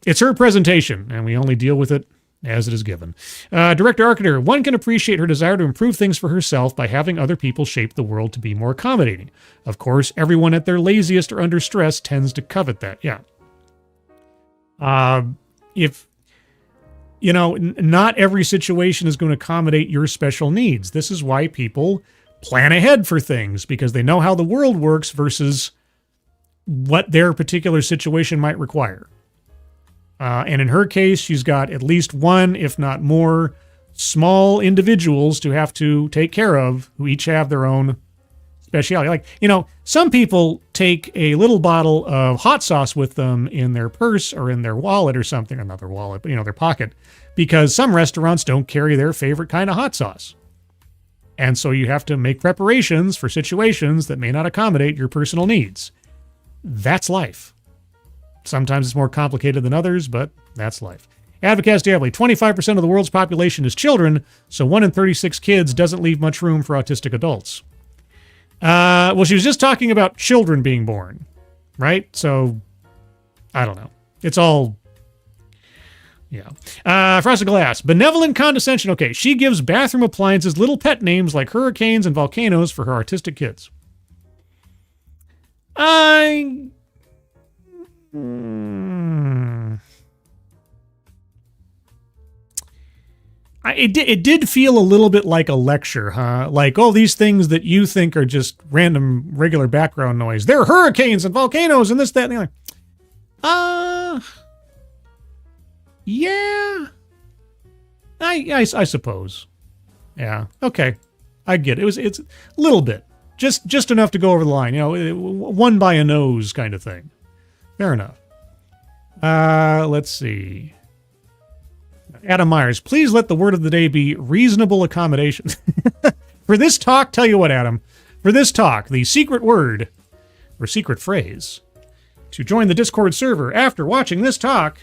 it's her presentation, and we only deal with it as it is given. Director Arcater, one can appreciate her desire to improve things for herself by having other people shape the world to be more accommodating. Of course, everyone at their laziest or under stress tends to covet that. Yeah. If not every situation is going to accommodate your special needs. This is why people plan ahead for things, because they know how the world works versus what their particular situation might require. And in her case, she's got at least one, if not more, small individuals to have to take care of who each have their own speciality. Like, some people take a little bottle of hot sauce with them in their purse or in their wallet or something, or not their wallet, but, their pocket, because some restaurants don't carry their favorite kind of hot sauce. And so you have to make preparations for situations that may not accommodate your personal needs. That's life. Sometimes it's more complicated than others, but that's life. Advocast Diablo, 25% of the world's population is children, so 1 in 36 kids doesn't leave much room for autistic adults. Well, she was just talking about children being born, right? So, I don't know. It's all, yeah. Frosted Glass, benevolent condescension. Okay, she gives bathroom appliances little pet names like hurricanes and volcanoes for her autistic kids. It did feel a little bit like a lecture, huh? Like, these things that you think are just random, regular background noise. They're hurricanes and volcanoes and this, that, and the other. Yeah. I suppose. Yeah. Okay. I get it. It's a little bit. Just enough to go over the line. One by a nose kind of thing. Fair enough. Let's see. Adam Myers, please let the word of the day be reasonable accommodation. For this talk, tell you what, Adam. For this talk, the secret word, or secret phrase, to join the Discord server after watching this talk,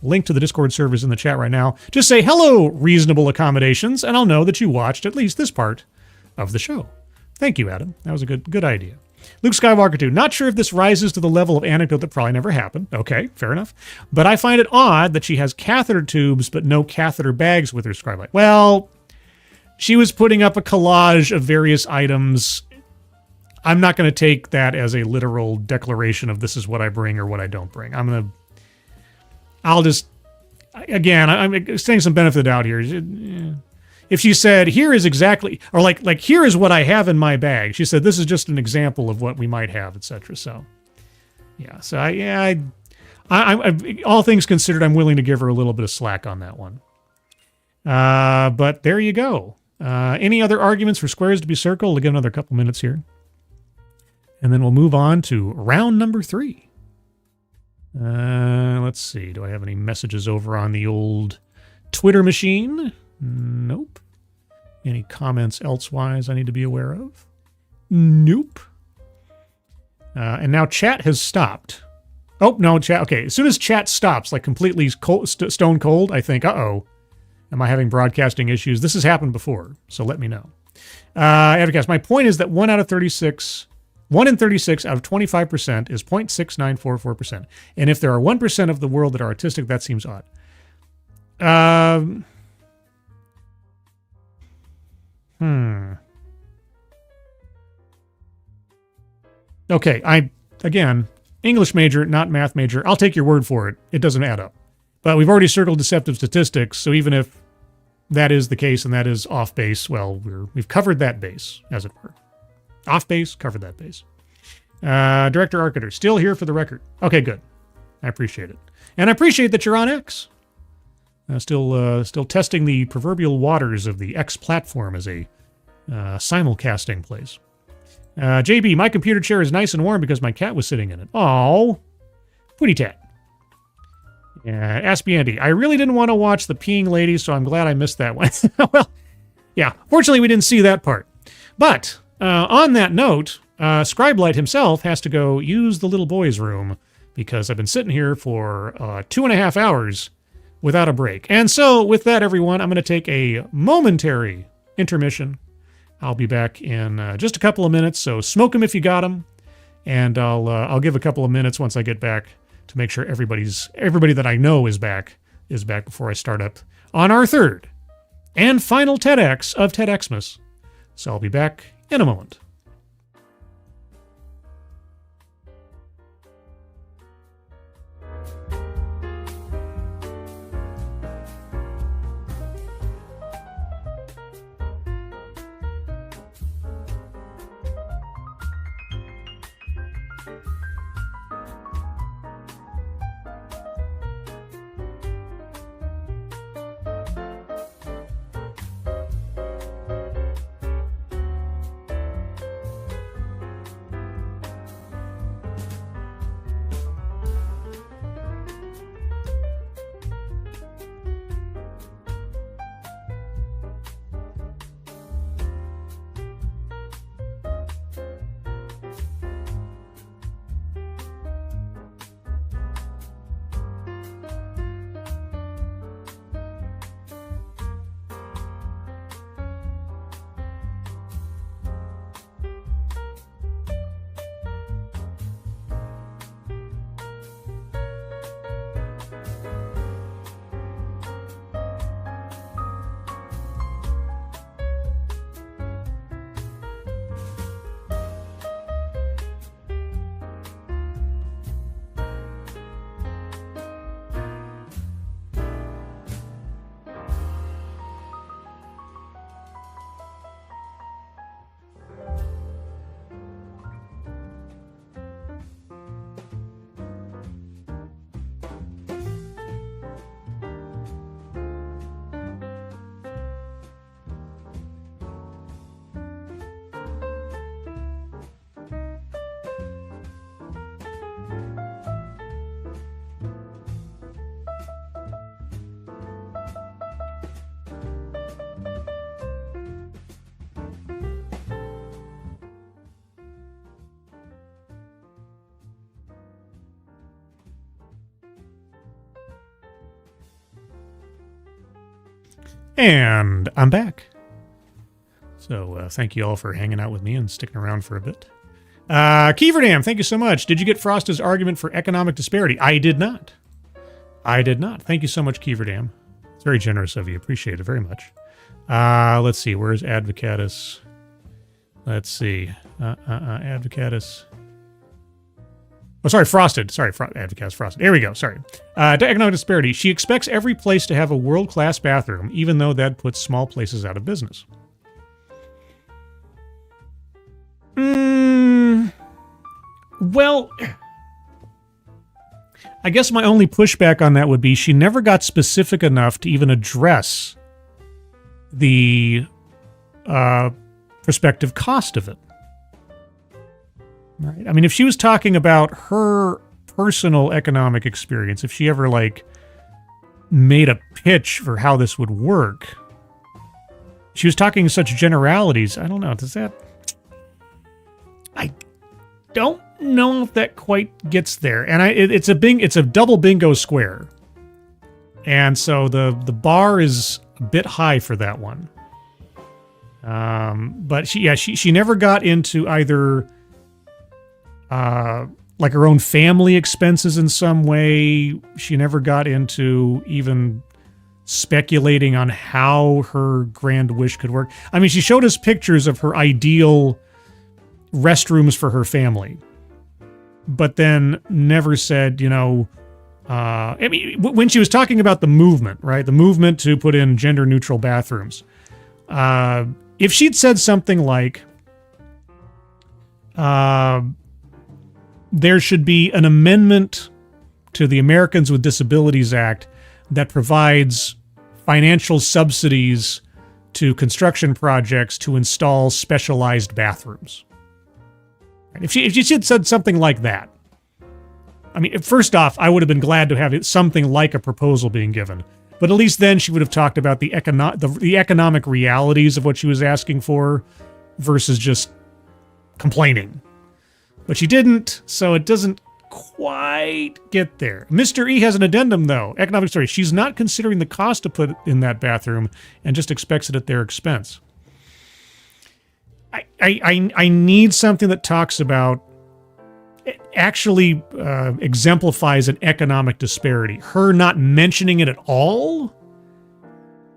link to the Discord server is in the chat right now, just say, hello, reasonable accommodations, and I'll know that you watched at least this part of the show. Thank you, Adam. That was a good idea. Luke Skywalker 2, not sure if this rises to the level of anecdote that probably never happened. Okay, fair enough. But I find it odd that she has catheter tubes but no catheter bags with her scribe. Well, she was putting up a collage of various items. I'm not going to take that as a literal declaration of this is what I bring or what I don't bring. I'm saying some benefit of the doubt here. If she said, here is exactly, or like here is what I have in my bag. She said, this is just an example of what we might have, etc. So, yeah. So, I all things considered, I'm willing to give her a little bit of slack on that one. But there you go. Any other arguments for squares to be circled? We'll give another couple minutes here. And then we'll move on to round number 3. Let's see. Do I have any messages over on the old Twitter machine? Nope. Any comments elsewise I need to be aware of? Nope. And now chat has stopped. Oh, no, chat. Okay, as soon as chat stops, like completely stone cold, I think, uh-oh. Am I having broadcasting issues? This has happened before, so let me know. Advocast, my point is that 1 in 36 out of 25% is 0.6944%. And if there are 1% of the world that are autistic, that seems odd. Okay, again, English major, not math major. I'll take your word for it. It doesn't add up. But we've already circled deceptive statistics, so even if that is the case and that is off base, well, we've covered that base, as it were. Off base, covered that base. Director Arcater, still here for the record. Okay, good. I appreciate it. And I appreciate that you're on X. Still testing the proverbial waters of the X platform as a simulcasting place. JB, my computer chair is nice and warm because my cat was sitting in it. Aww. Pooty tat. Yeah, Ask Me Andy. I really didn't want to watch the peeing lady, so I'm glad I missed that one. Well, yeah, fortunately we didn't see that part. But on that note, Scribelight himself has to go use the little boy's room because I've been sitting here for 2.5 hours without a break. And so with that, everyone, I'm going to take a momentary intermission. I'll be back in just a couple of minutes, so smoke them if you got them. And I'll give a couple of minutes once I get back to make sure everybody that I know is back before I start up on our third and final TEDx of TEDXmas. So I'll be back in a moment. And I'm back. So thank you all for hanging out with me and sticking around for a bit. Keeverdam, thank you so much. Did you get Frost's argument for economic disparity? I did not. Thank you so much, Keeverdam. It's very generous of you. Appreciate it very much. Let's see. Where's Advocatus? Let's see. Advocatus. Oh, sorry, Frosted. Sorry, Advocatus Frosted. Here we go. Sorry. Economic disparity. She expects every place to have a world-class bathroom, even though that puts small places out of business. Well, I guess my only pushback on that would be she never got specific enough to even address the prospective cost of it. Right? I mean, if she was talking about her personal economic experience, if she ever, like, made a pitch for how this would work, she was talking in such generalities. I don't know. Does that... I don't know if that quite gets there. And it's a double bingo square. And so the bar is a bit high for that one. But she never got into either like her own family expenses in some way. She never got into even speculating on how her grand wish could work. I mean, she showed us pictures of her ideal restrooms for her family, but then never said, you know, I mean, when she was talking about the movement, right? The movement to put in gender-neutral bathrooms. If she'd said something like, there should be an amendment to the Americans with Disabilities Act that provides financial subsidies to construction projects to install specialized bathrooms. If she had said something like that, I mean, first off, I would have been glad to have something like a proposal being given. But at least then she would have talked about the economic realities of what she was asking for versus just complaining. But she didn't, so it doesn't quite get there. Mr. E has an addendum, though. Economic story. She's not considering the cost to put in that bathroom and just expects it at their expense. I need something that talks about, actually exemplifies an economic disparity. Her not mentioning it at all,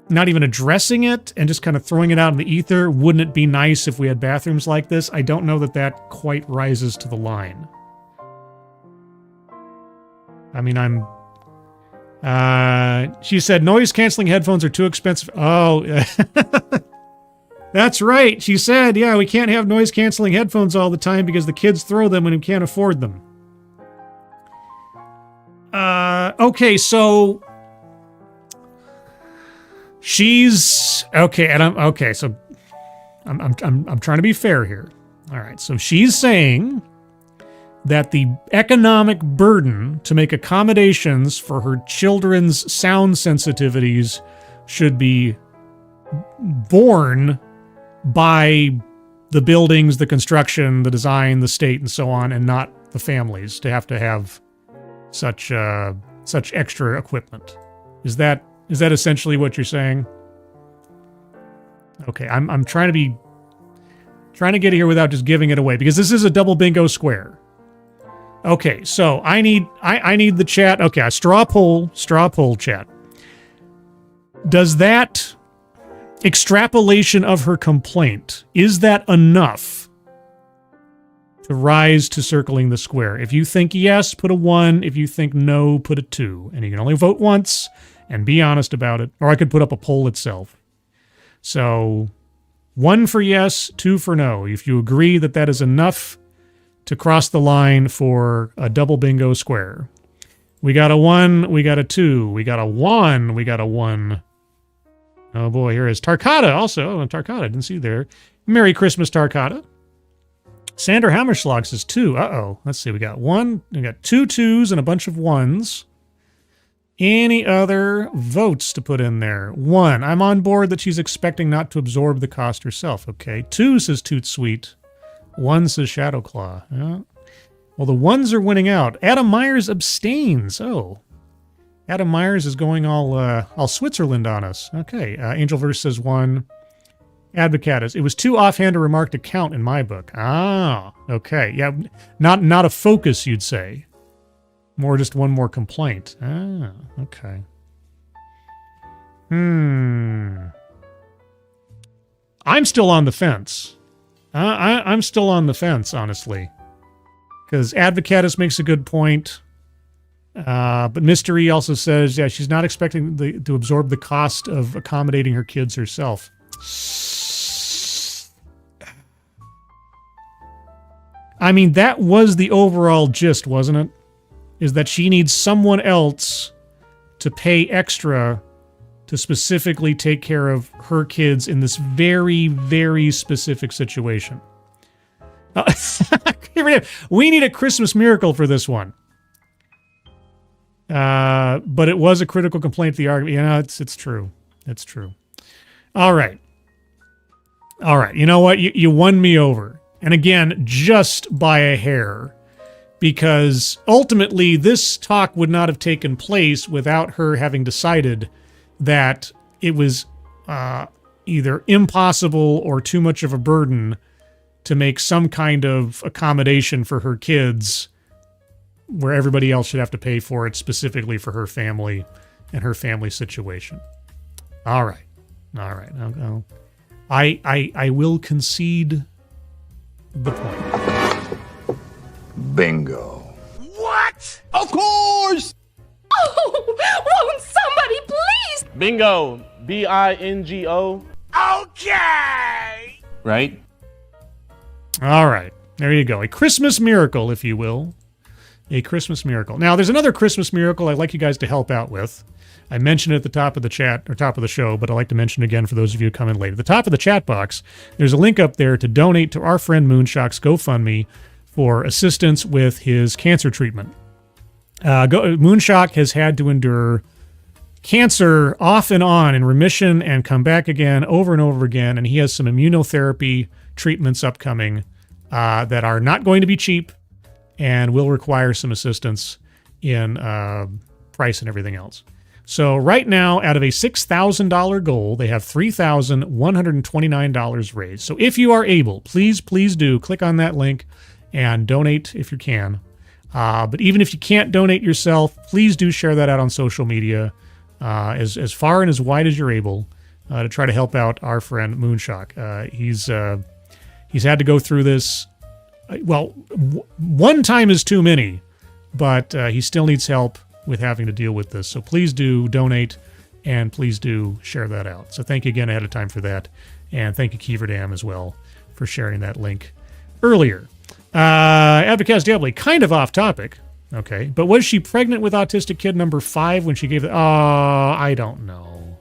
not even addressing it, and just kind of throwing it out in the ether. Wouldn't it be nice if we had bathrooms like this? I don't know that that quite rises to the line. I mean, she said noise-canceling headphones are too expensive. Oh, that's right. She said, yeah, we can't have noise-canceling headphones all the time because the kids throw them when we can't afford them. Okay, so she's okay, and I'm trying to be fair here. All right, so she's saying that the economic burden to make accommodations for her children's sound sensitivities should be borne by the buildings, the construction, the design, the state, and so on, and not the families to have such extra equipment. Is that essentially what you're saying? Okay, I'm trying to get here without just giving it away, because this is a double bingo square. Okay, so I need the chat. Okay, a straw poll chat. Does that extrapolation of her complaint, is that enough to rise to circling the square? If you think yes, put a 1. If you think no, put a 2. And you can only vote once and be honest about it. Or I could put up a poll itself. So 1 for yes, 2 for no. If you agree that that is enough to cross the line for a double bingo square. We got a 1, we got a 2, we got a 1, we got a 1. Oh boy, here is Tarkata also. Oh, Tarkata, didn't see you there. Merry Christmas, Tarkata. Sander Hammerschlag says 2. Uh-oh. Let's see, we got 1, we got 2 2s and a bunch of 1s. Any other votes to put in there? 1, I'm on board that she's expecting not to absorb the cost herself. Okay. 2 says Toot Sweet. 1 says Shadowclaw. Yeah. Well, the 1s are winning out. Adam Myers abstains. Oh. Adam Myers is going all Switzerland on us. Okay. Angelverse says 1. Advocatus. It was too offhand a remark to count in my book. Ah, okay. Yeah, not a focus, you'd say. More just one more complaint. Ah, okay. I'm still on the fence. I'm still on the fence, honestly. Because Advocatus makes a good point. But Mystery also says, yeah, she's not expecting to absorb the cost of accommodating her kids herself. I mean, that was the overall gist, wasn't it? Is that she needs someone else to pay extra to specifically take care of her kids in this very, very specific situation. We need a Christmas miracle for this one. But it was a critical complaint to the argument. You know, it's true. It's true. All right. You know what? You won me over. And again, just by a hair. Because ultimately, this talk would not have taken place without her having decided that it was either impossible or too much of a burden to make some kind of accommodation for her kids where everybody else should have to pay for it specifically for her family and her family situation. All right. I will concede the point. Bingo. What? Of course! Oh, won't somebody please? Bingo. B-I-N-G-O. Okay. Right? All right. There you go. A Christmas miracle, if you will. A Christmas miracle. Now, there's another Christmas miracle I'd like you guys to help out with. I mentioned it at the top of the chat, or top of the show, but I'd like to mention it again for those of you who come in late. At the top of the chat box, there's a link up there to donate to our friend Moonshock's GoFundMe for assistance with his cancer treatment. Moonshock has had to endure cancer off and on in remission and come back again over and over again. And he has some immunotherapy treatments upcoming that are not going to be cheap and will require some assistance in price and everything else. So right now, out of a $6,000 goal, they have $3,129 raised. So if you are able, please do click on that link and donate if you can. But even if you can't donate yourself, please do share that out on social media as far and as wide as you're able to try to help out our friend Moonshock. He's had to go through this. Well, one time is too many, but he still needs help with having to deal with this. So please do donate and please do share that out. So thank you again ahead of time for that. And thank you, Kiever Dam, as well, for sharing that link earlier. Abdicaz Diabli, kind of off topic. Okay. But was she pregnant with autistic kid number 5 when she gave it? Oh, I don't know.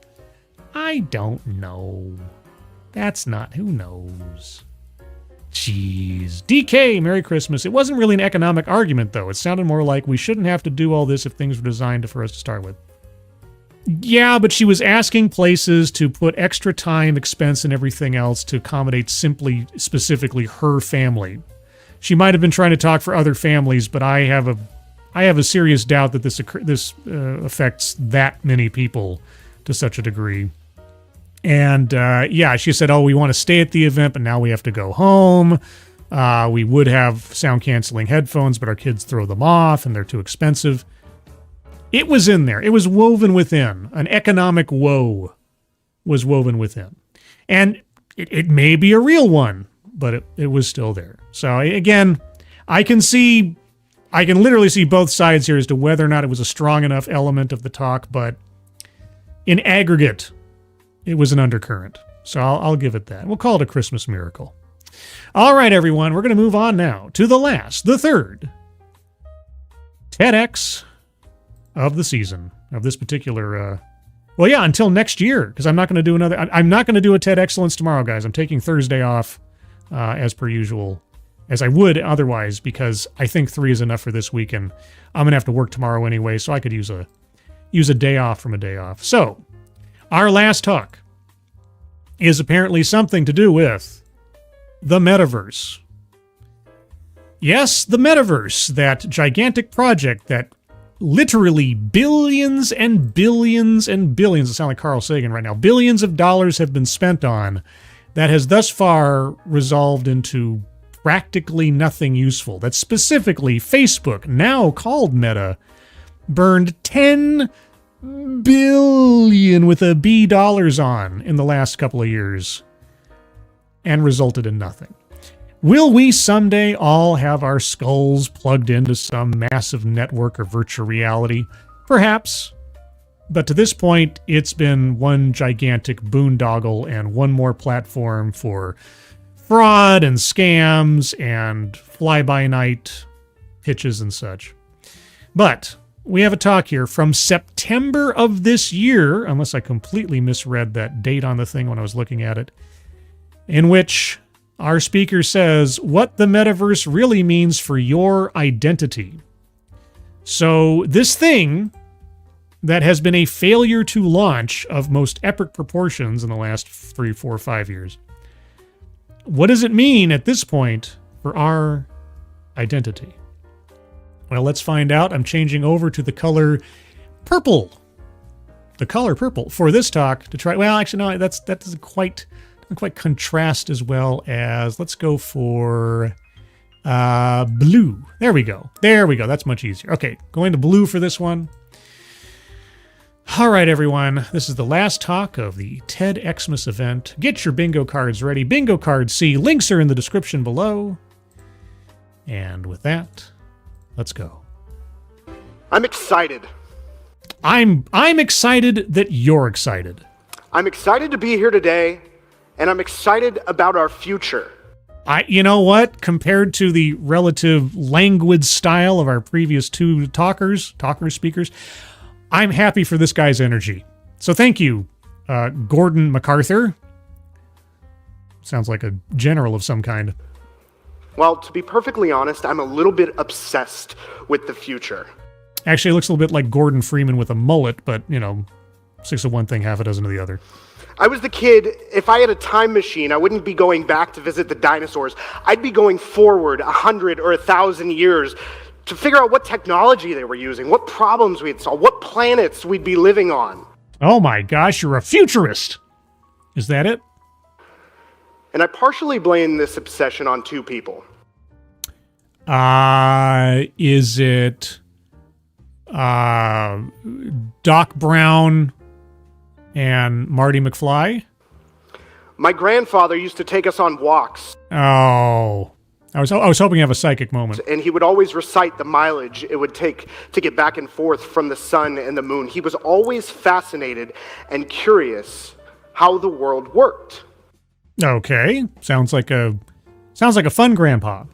That's not, who knows? Jeez. DK, Merry Christmas. It wasn't really an economic argument, though. It sounded more like we shouldn't have to do all this if things were designed for us to start with. Yeah, but she was asking places to put extra time, expense, and everything else to accommodate specifically her family. She might have been trying to talk for other families, but I have a serious doubt that this affects that many people to such a degree. And yeah, she said, oh, we want to stay at the event, but now we have to go home. We would have sound-canceling headphones, but our kids throw them off, and they're too expensive. It was in there. It was woven within. An economic woe was woven within. And it may be a real one, but it was still there. So again, I can literally see both sides here as to whether or not it was a strong enough element of the talk, but in aggregate, it was an undercurrent. So I'll give it that. We'll call it a Christmas miracle. All right, everyone, we're going to move on now to the third TEDx of the season, of this particular, well, yeah, until next year, because I'm not going to do I'm not going to do a TED Excellence tomorrow, guys. I'm taking Thursday off, as per usual, as I would otherwise, because I think 3 is enough for this week, and I'm going to have to work tomorrow anyway, so I could use a day off from a day off. So, our last talk is apparently something to do with the Metaverse. Yes, the Metaverse, that gigantic project that literally billions and billions and billions, I sound like Carl Sagan right now, billions of dollars have been spent on, that has thus far resolved into practically nothing useful. That specifically Facebook, now called Meta, burned 10 billion with a B dollars on in the last couple of years and resulted in nothing. Will we someday all have our skulls plugged into some massive network or virtual reality? Perhaps. But to this point, it's been one gigantic boondoggle and one more platform for fraud and scams and fly-by-night pitches and such. But we have a talk here from September of this year, unless I completely misread that date on the thing when I was looking at it, in which our speaker says what the metaverse really means for your identity. So this thing that has been a failure to launch of most epic proportions in the last 3, 4, 5 years, what does it mean at this point for our identity? Well, let's find out. I'm changing over to the color purple. The color purple for this talk to try. Well, actually, no, that doesn't quite contrast as well as. Let's go for blue. There we go. That's much easier. Okay, going to blue for this one. All right, everyone. This is the last talk of the TEDxmas event. Get your bingo cards ready. Bingo card C. Links are in the description below. And with that, let's go. I'm excited. I'm excited that you're excited. I'm excited to be here today, and I'm excited about our future. You know what? Compared to the relative languid style of our previous 2 speakers, I'm happy for this guy's energy. So thank you, Gordon MacArthur. Sounds like a general of some kind. Well, to be perfectly honest, I'm a little bit obsessed with the future. Actually, it looks a little bit like Gordon Freeman with a mullet, but, 6 of one thing, half a dozen of the other. I was the kid, if I had a time machine, I wouldn't be going back to visit the dinosaurs. I'd be going forward 100 or 1,000 years to figure out what technology they were using, what problems we'd solve, what planets we'd be living on. Oh my gosh, you're a futurist! Is that it? And I partially blame this obsession on 2 people. Is it Doc Brown and Marty McFly? My grandfather used to take us on walks. Oh, I was hoping to have a psychic moment. And he would always recite the mileage it would take to get back and forth from the sun and the moon. He was always fascinated and curious how the world worked. Okay, sounds like a fun grandpa.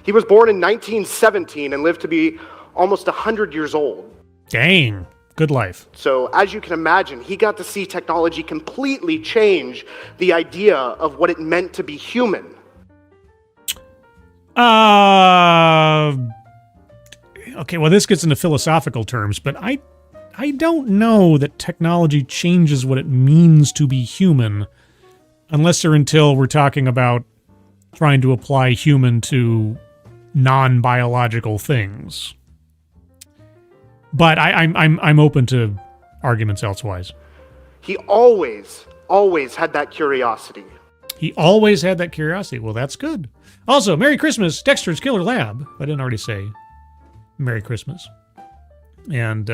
He was born in 1917 and lived to be almost 100 years old. Dang, good life. So, as you can imagine, he got to see technology completely change the idea of what it meant to be human. Okay, well, this gets into philosophical terms, but I don't know that technology changes what it means to be human, unless or until we're talking about trying to apply human to non-biological things. But I'm open to arguments elsewise. He always had that curiosity. He always had that curiosity. Well, that's good. Also, Merry Christmas, Dexter's Killer Lab. I didn't already say Merry Christmas. And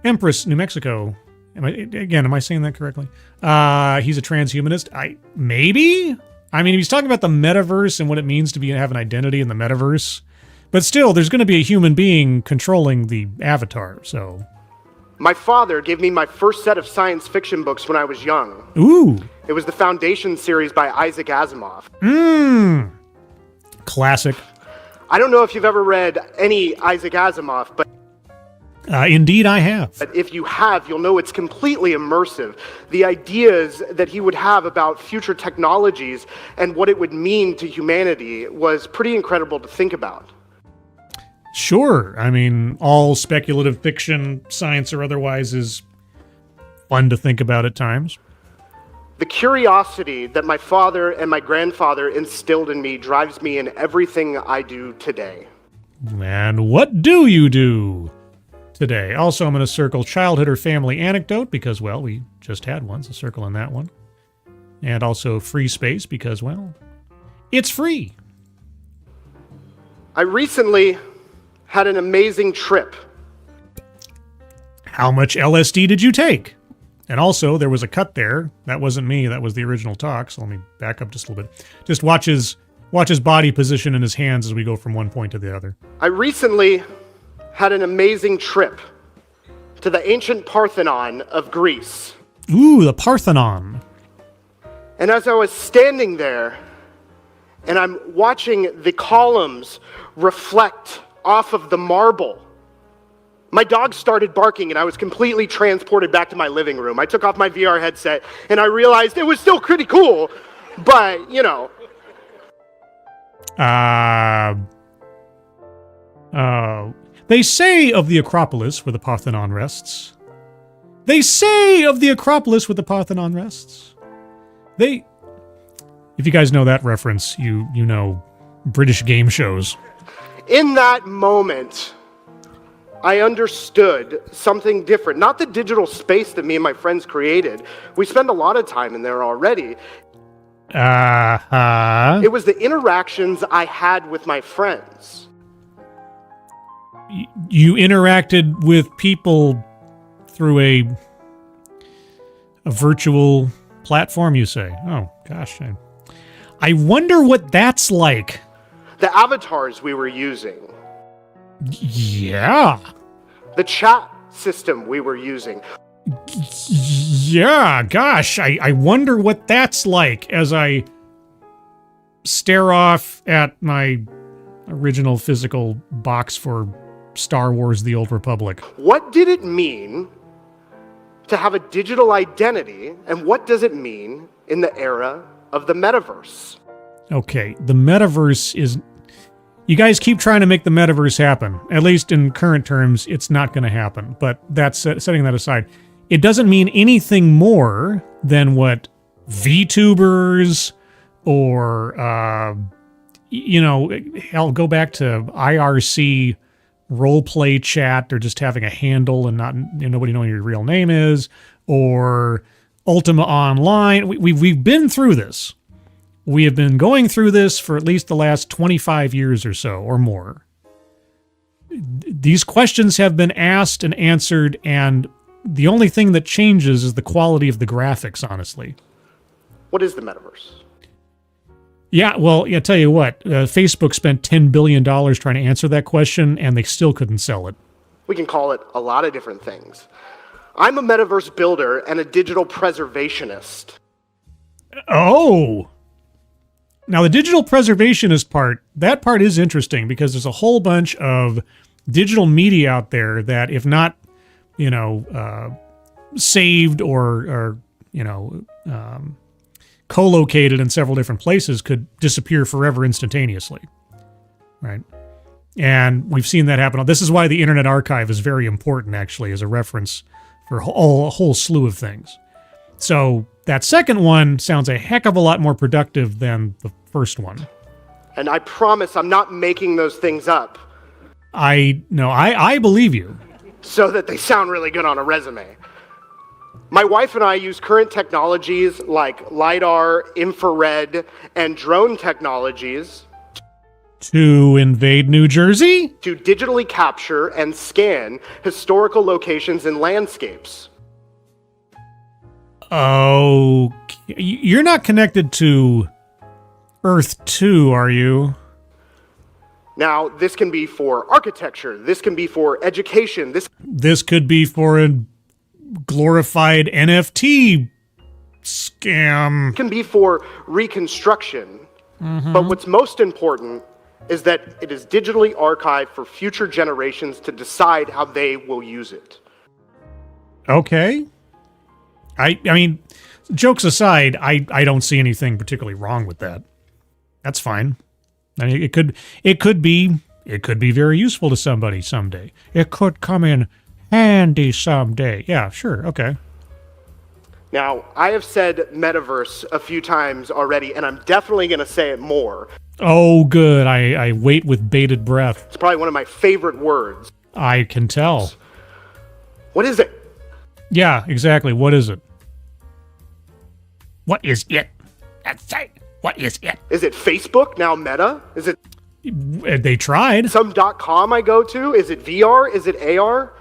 Empress, New Mexico. Am I saying that correctly? He's a transhumanist. Maybe? I mean, he's talking about the metaverse and what it means to have an identity in the metaverse. But still, there's going to be a human being controlling the avatar, so... My father gave me my first set of science fiction books when I was young. Ooh. It was the Foundation series by Isaac Asimov. Classic. I don't know if you've ever read any Isaac Asimov, but... Indeed I have. But if you have, you'll know it's completely immersive. The ideas that he would have about future technologies and what it would mean to humanity was pretty incredible to think about. Sure. I mean, all speculative fiction, science or otherwise, is fun to think about at times. The curiosity that my father and my grandfather instilled in me drives me in everything I do today. And what do you do today? Also, I'm going to circle childhood or family anecdote because, well, we just had one, so circle on that one. And also free space because, well, it's free. I recently had an amazing trip. How much LSD did you take? And also, there was a cut there. That wasn't me. That was the original talk. So let me back up just a little bit. Just watch his body position in his hands as we go from one point to the other. I recently had an amazing trip to the ancient Parthenon of Greece. Ooh, the Parthenon. And as I was standing there, and I'm watching the columns reflect off of the marble, my dog started barking and I was completely transported back to my living room. I took off my VR headset and I realized it was still pretty cool, but, you know. They say of the Acropolis where the Parthenon rests. They say of the Acropolis where the Parthenon rests. If you guys know that reference, you know British game shows. In that moment, I understood something different. Not the digital space that me and my friends created. We spend a lot of time in there already. It was the interactions I had with my friends. You interacted with people through a virtual platform, you say? Oh, gosh. I wonder what that's like. The avatars we were using. Yeah. The chat system we were using. Yeah, gosh. I wonder what that's like as I stare off at my original physical box for Star Wars: The Old Republic. What did it mean to have a digital identity, and what does it mean in the era of the metaverse? Okay, the metaverse is... You guys keep trying to make the metaverse happen. At least in current terms, it's not going to happen. But that's setting that aside. It doesn't mean anything more than what VTubers or, hell, go back to IRC roleplay chat or just having a handle and nobody knowing your real name is, or Ultima Online. We've been through this. We have been going through this for at least the last 25 years or so, or more. These questions have been asked and answered, and the only thing that changes is the quality of the graphics, honestly. What is the metaverse? Yeah, well, I tell you what, Facebook spent $10 billion trying to answer that question, and they still couldn't sell it. We can call it a lot of different things. I'm a metaverse builder and a digital preservationist. Oh! Now, the digital preservationist part, that part is interesting because there's a whole bunch of digital media out there that, if not, saved or co-located in several different places, could disappear forever instantaneously, right? And we've seen that happen. This is why the Internet Archive is very important, actually, as a reference for a whole slew of things. So that second one sounds a heck of a lot more productive than the first one. And I promise I'm not making those things up. I believe you. So that they sound really good on a resume. My wife and I use current technologies like LiDAR, infrared, and drone technologies to invade New Jersey? To digitally capture and scan historical locations and landscapes. Oh, you're not connected to Earth 2, are you? Now, this can be for architecture. This can be for education. This could be for a glorified NFT scam. It can be for reconstruction. Mm-hmm. But what's most important is that it is digitally archived for future generations to decide how they will use it. Okay. I mean, jokes aside, I don't see anything particularly wrong with that. That's fine. I mean, it could be very useful to somebody someday. It could come in handy someday. Yeah, sure, okay. Now, I have said metaverse a few times already, and I'm definitely going to say it more. Oh, good. I wait with bated breath. It's probably one of my favorite words. I can tell. What is it? Yeah, exactly. What is it? What is it? That's right. What is it? Is it Facebook, now Meta? Is it... They tried. Some .com I go to? Is it VR? Is it AR?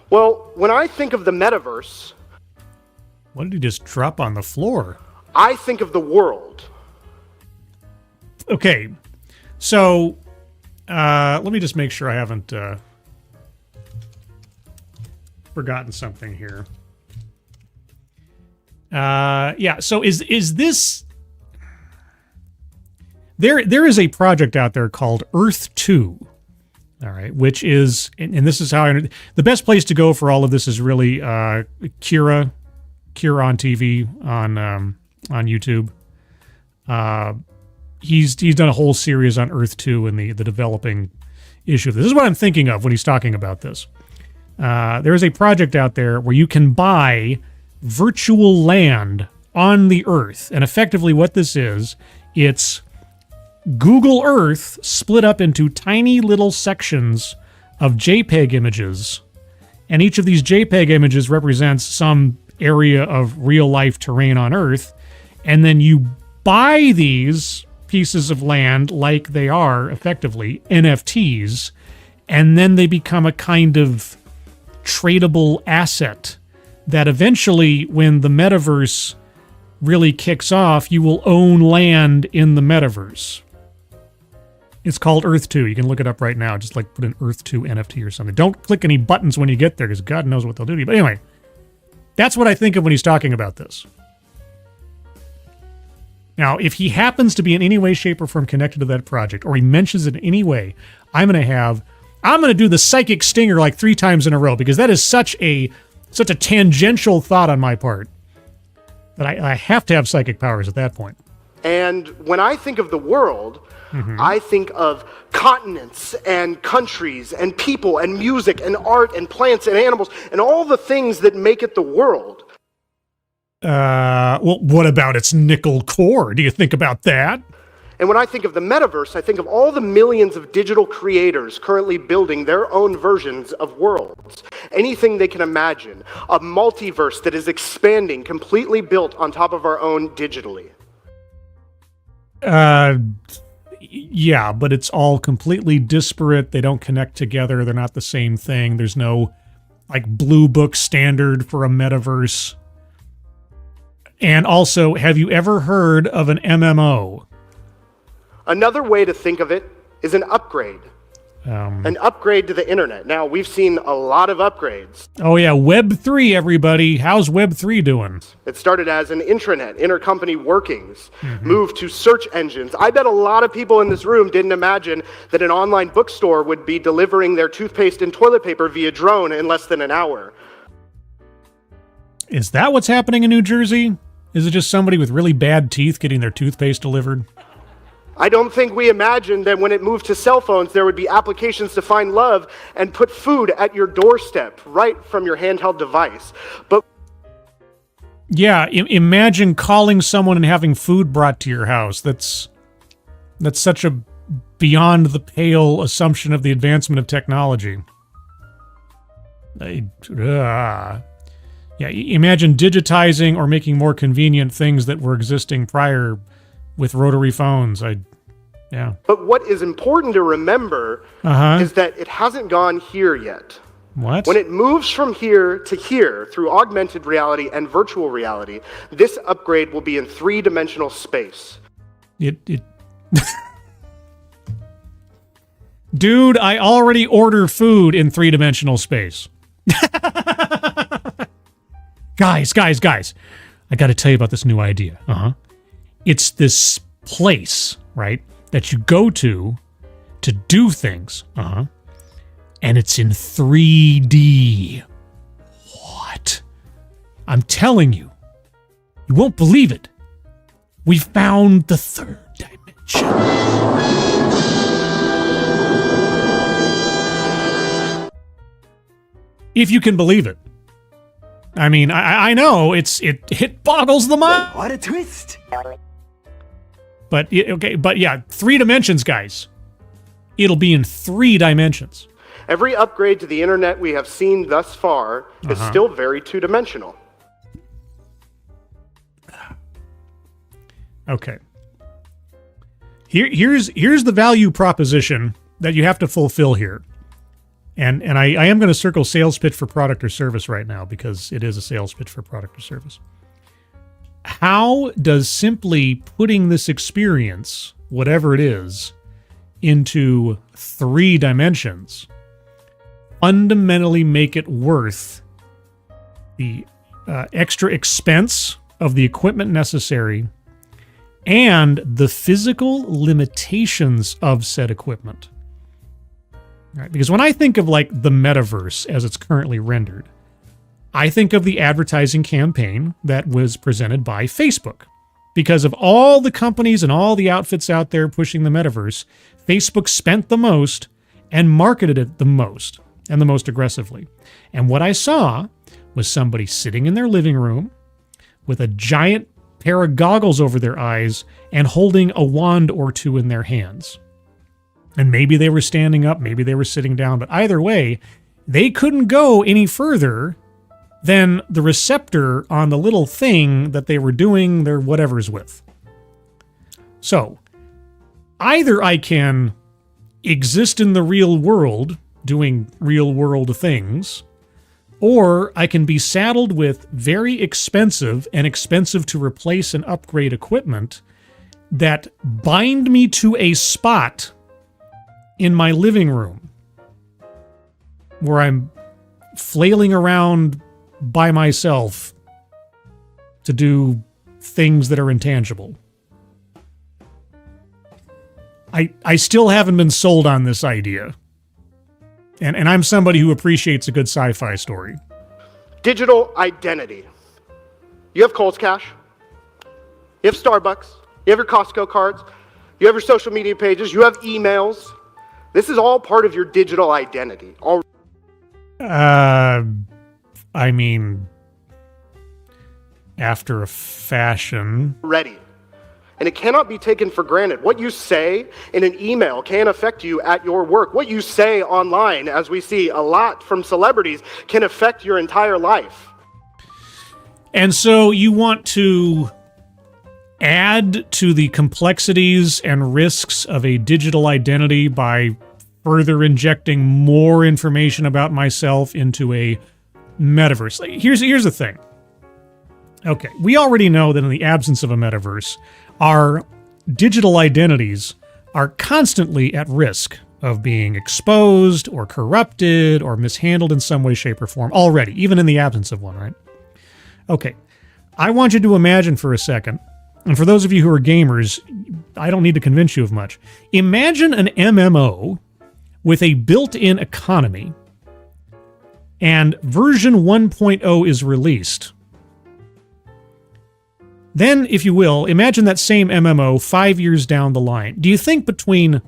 Well, when I think of the metaverse... What did he just drop on the floor? I think of the world. Okay, so let me just make sure I haven't forgotten something here. Yeah, so is this... There is a project out there called Earth 2, all right, which is, and this is how the best place to go for all of this is really Kira on TV on YouTube. He's done a whole series on Earth 2 and the developing issue of this. This is what I'm thinking of when he's talking about this. There is a project out there where you can buy virtual land on the Earth, and effectively what this is, it's Google Earth split up into tiny little sections of JPEG images, and each of these JPEG images represents some area of real-life terrain on Earth, and then you buy these pieces of land like they are, effectively, NFTs, and then they become a kind of tradable asset that eventually, when the metaverse really kicks off, you will own land in the metaverse. It's called Earth 2. You can look it up right now. Just like put in Earth 2 NFT or something. Don't click any buttons when you get there, because God knows what they'll do to you. But anyway, that's what I think of when he's talking about this. Now, if he happens to be in any way, shape, or form connected to that project, or he mentions it in any way, I'm going to do the psychic stinger like 3 times in a row, because that is such a tangential thought on my part that I have to have psychic powers at that point. And when I think of the world, I think of continents and countries and people and music and art and plants and animals and all the things that make it the world. Well, what about its nickel core? Do you think about that? And when I think of the metaverse, I think of all the millions of digital creators currently building their own versions of worlds. Anything they can imagine. A multiverse that is expanding, completely built on top of our own digitally. Yeah, but it's all completely disparate. They don't connect together. They're not the same thing. There's no, like, blue book standard for a metaverse. And also, have you ever heard of an MMO? Another way to think of it is an upgrade. An upgrade to the internet. Now, we've seen a lot of upgrades. Oh yeah, Web 3, everybody. How's Web 3 doing? It started as an intranet, intercompany workings, moved to search engines. I bet a lot of people in this room didn't imagine that an online bookstore would be delivering their toothpaste and toilet paper via drone in less than an hour. Is that what's happening in New Jersey? Is it just somebody with really bad teeth getting their toothpaste delivered? I don't think we imagined that when it moved to cell phones, there would be applications to find love and put food at your doorstep, right from your handheld device. But yeah, imagine calling someone and having food brought to your house. That's such a beyond the pale assumption of the advancement of technology. Yeah, imagine digitizing or making more convenient things that were existing prior with rotary phones. Yeah. But what is important to remember is that it hasn't gone here yet. What? When it moves from here to here through augmented reality and virtual reality, this upgrade will be in three-dimensional space. Dude, I already order food in three-dimensional space. Guys. I got to tell you about this new idea. It's this place, right, that you go to do things. And it's in 3D. What? I'm telling you. You won't believe it. We found the third dimension. If you can believe it. I mean, I know it boggles the mind. What a twist! But yeah, 3 dimensions, guys. It'll be in 3 dimensions. Every upgrade to the internet we have seen thus far is still very two-dimensional. Okay. Here's the value proposition that you have to fulfill here. And I am going to circle sales pitch for product or service right now because it is a sales pitch for product or service. How does simply putting this experience, whatever it is, into 3 dimensions fundamentally make it worth the extra expense of the equipment necessary and the physical limitations of said equipment? Right? Because when I think of like the metaverse as it's currently rendered, I think of the advertising campaign that was presented by Facebook. Because of all the companies and all the outfits out there pushing the metaverse, Facebook spent the most and marketed it the most and the most aggressively. And what I saw was somebody sitting in their living room with a giant pair of goggles over their eyes and holding a wand or two in their hands. And maybe they were standing up, maybe they were sitting down, but either way, they couldn't go any further than the receptor on the little thing that they were doing their whatevers with. So, either I can exist in the real world doing real world things, or I can be saddled with very expensive and expensive to replace and upgrade equipment that bind me to a spot in my living room where I'm flailing around by myself to do things that are intangible. I still haven't been sold on this idea. And I'm somebody who appreciates a good sci-fi story. Digital identity. You have Kohl's Cash. You have Starbucks. You have your Costco cards. You have your social media pages, you have emails. This is all part of your digital identity. I mean, after a fashion. Ready. And it cannot be taken for granted. What you say in an email can affect you at your work. What you say online, as we see a lot from celebrities, can affect your entire life. And so you want to add to the complexities and risks of a digital identity by further injecting more information about myself into a metaverse. Here's the thing. Okay, we already know that in the absence of a metaverse, our digital identities are constantly at risk of being exposed or corrupted or mishandled in some way, shape, or form already, even in the absence of one, right? Okay, I want you to imagine for a second, and for those of you who are gamers, I don't need to convince you of much. Imagine an MMO with a built-in economy, and version 1.0 is released. Then, if you will, imagine that same MMO 5 years down the line. Do you think between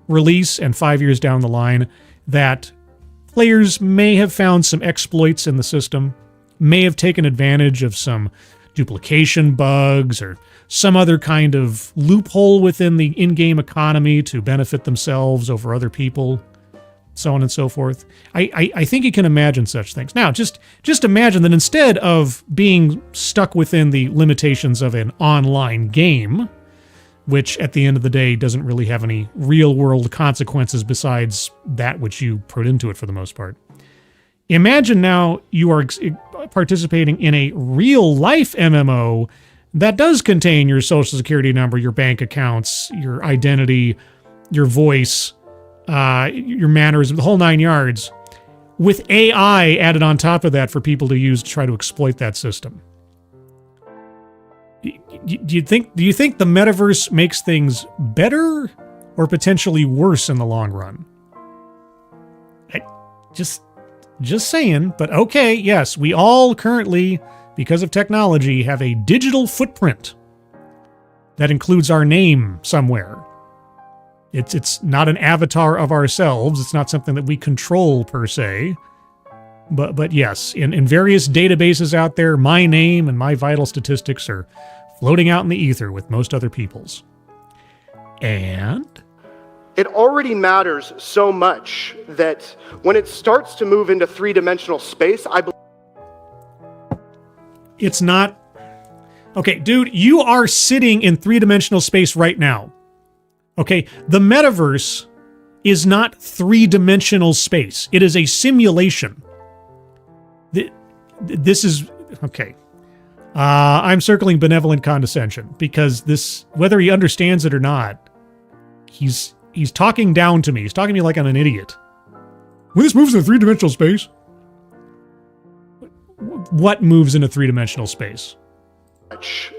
release and 5 years down the line that players may have found some exploits in the system, may have taken advantage of some duplication bugs or some other kind of loophole within the in-game economy to benefit themselves over other people, so on and so forth? I think you can imagine such things. Now, just imagine that instead of being stuck within the limitations of an online game, which at the end of the day doesn't really have any real-world consequences besides that which you put into it for the most part. Imagine now you are participating in a real-life MMO that does contain your social security number, your bank accounts, your identity, your voice, your mannerism, the whole 9 yards, with AI added on top of that for people to use to try to exploit that system. Do you think the metaverse makes things better or potentially worse in the long run? Just saying, but okay, yes, we all currently, because of technology, have a digital footprint that includes our name somewhere. It's not an avatar of ourselves. It's not something that we control per se. But yes, in various databases out there, my name and my vital statistics are floating out in the ether with most other people's. And it already matters so much that when it starts to move into three-dimensional space, I believe it's not... Okay, dude, you are sitting in three-dimensional space right now. Okay, the metaverse is not three-dimensional space. It is a simulation. This is... Okay. I'm circling benevolent condescension because this, whether he understands it or not, he's talking down to me. He's talking to me like I'm an idiot. When this moves into three-dimensional space? What moves into three-dimensional space?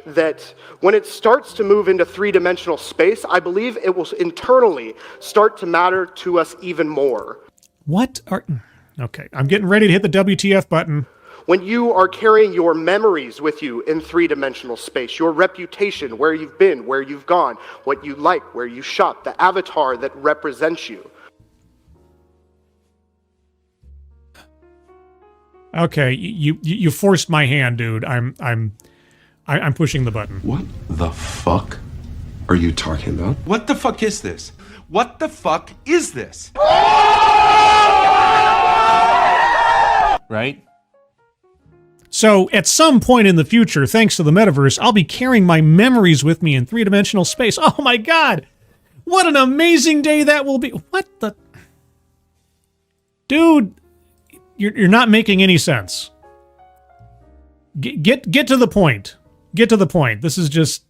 That when it starts to move into three-dimensional space, I believe it will internally start to matter to us even more. What are... Okay, I'm getting ready to hit the WTF button. When you are carrying your memories with you in three-dimensional space, your reputation, where you've been, where you've gone, what you like, where you shop, the avatar that represents you. Okay, you forced my hand, dude. I'm pushing the button. What the fuck are you talking about? What the fuck is this? What the fuck is this? Right? So, at some point in the future, thanks to the metaverse, I'll be carrying my memories with me in three-dimensional space. Oh my god! What an amazing day that will be! What the... Dude, you're not making any sense. Get to the point. Get to the point. This is just...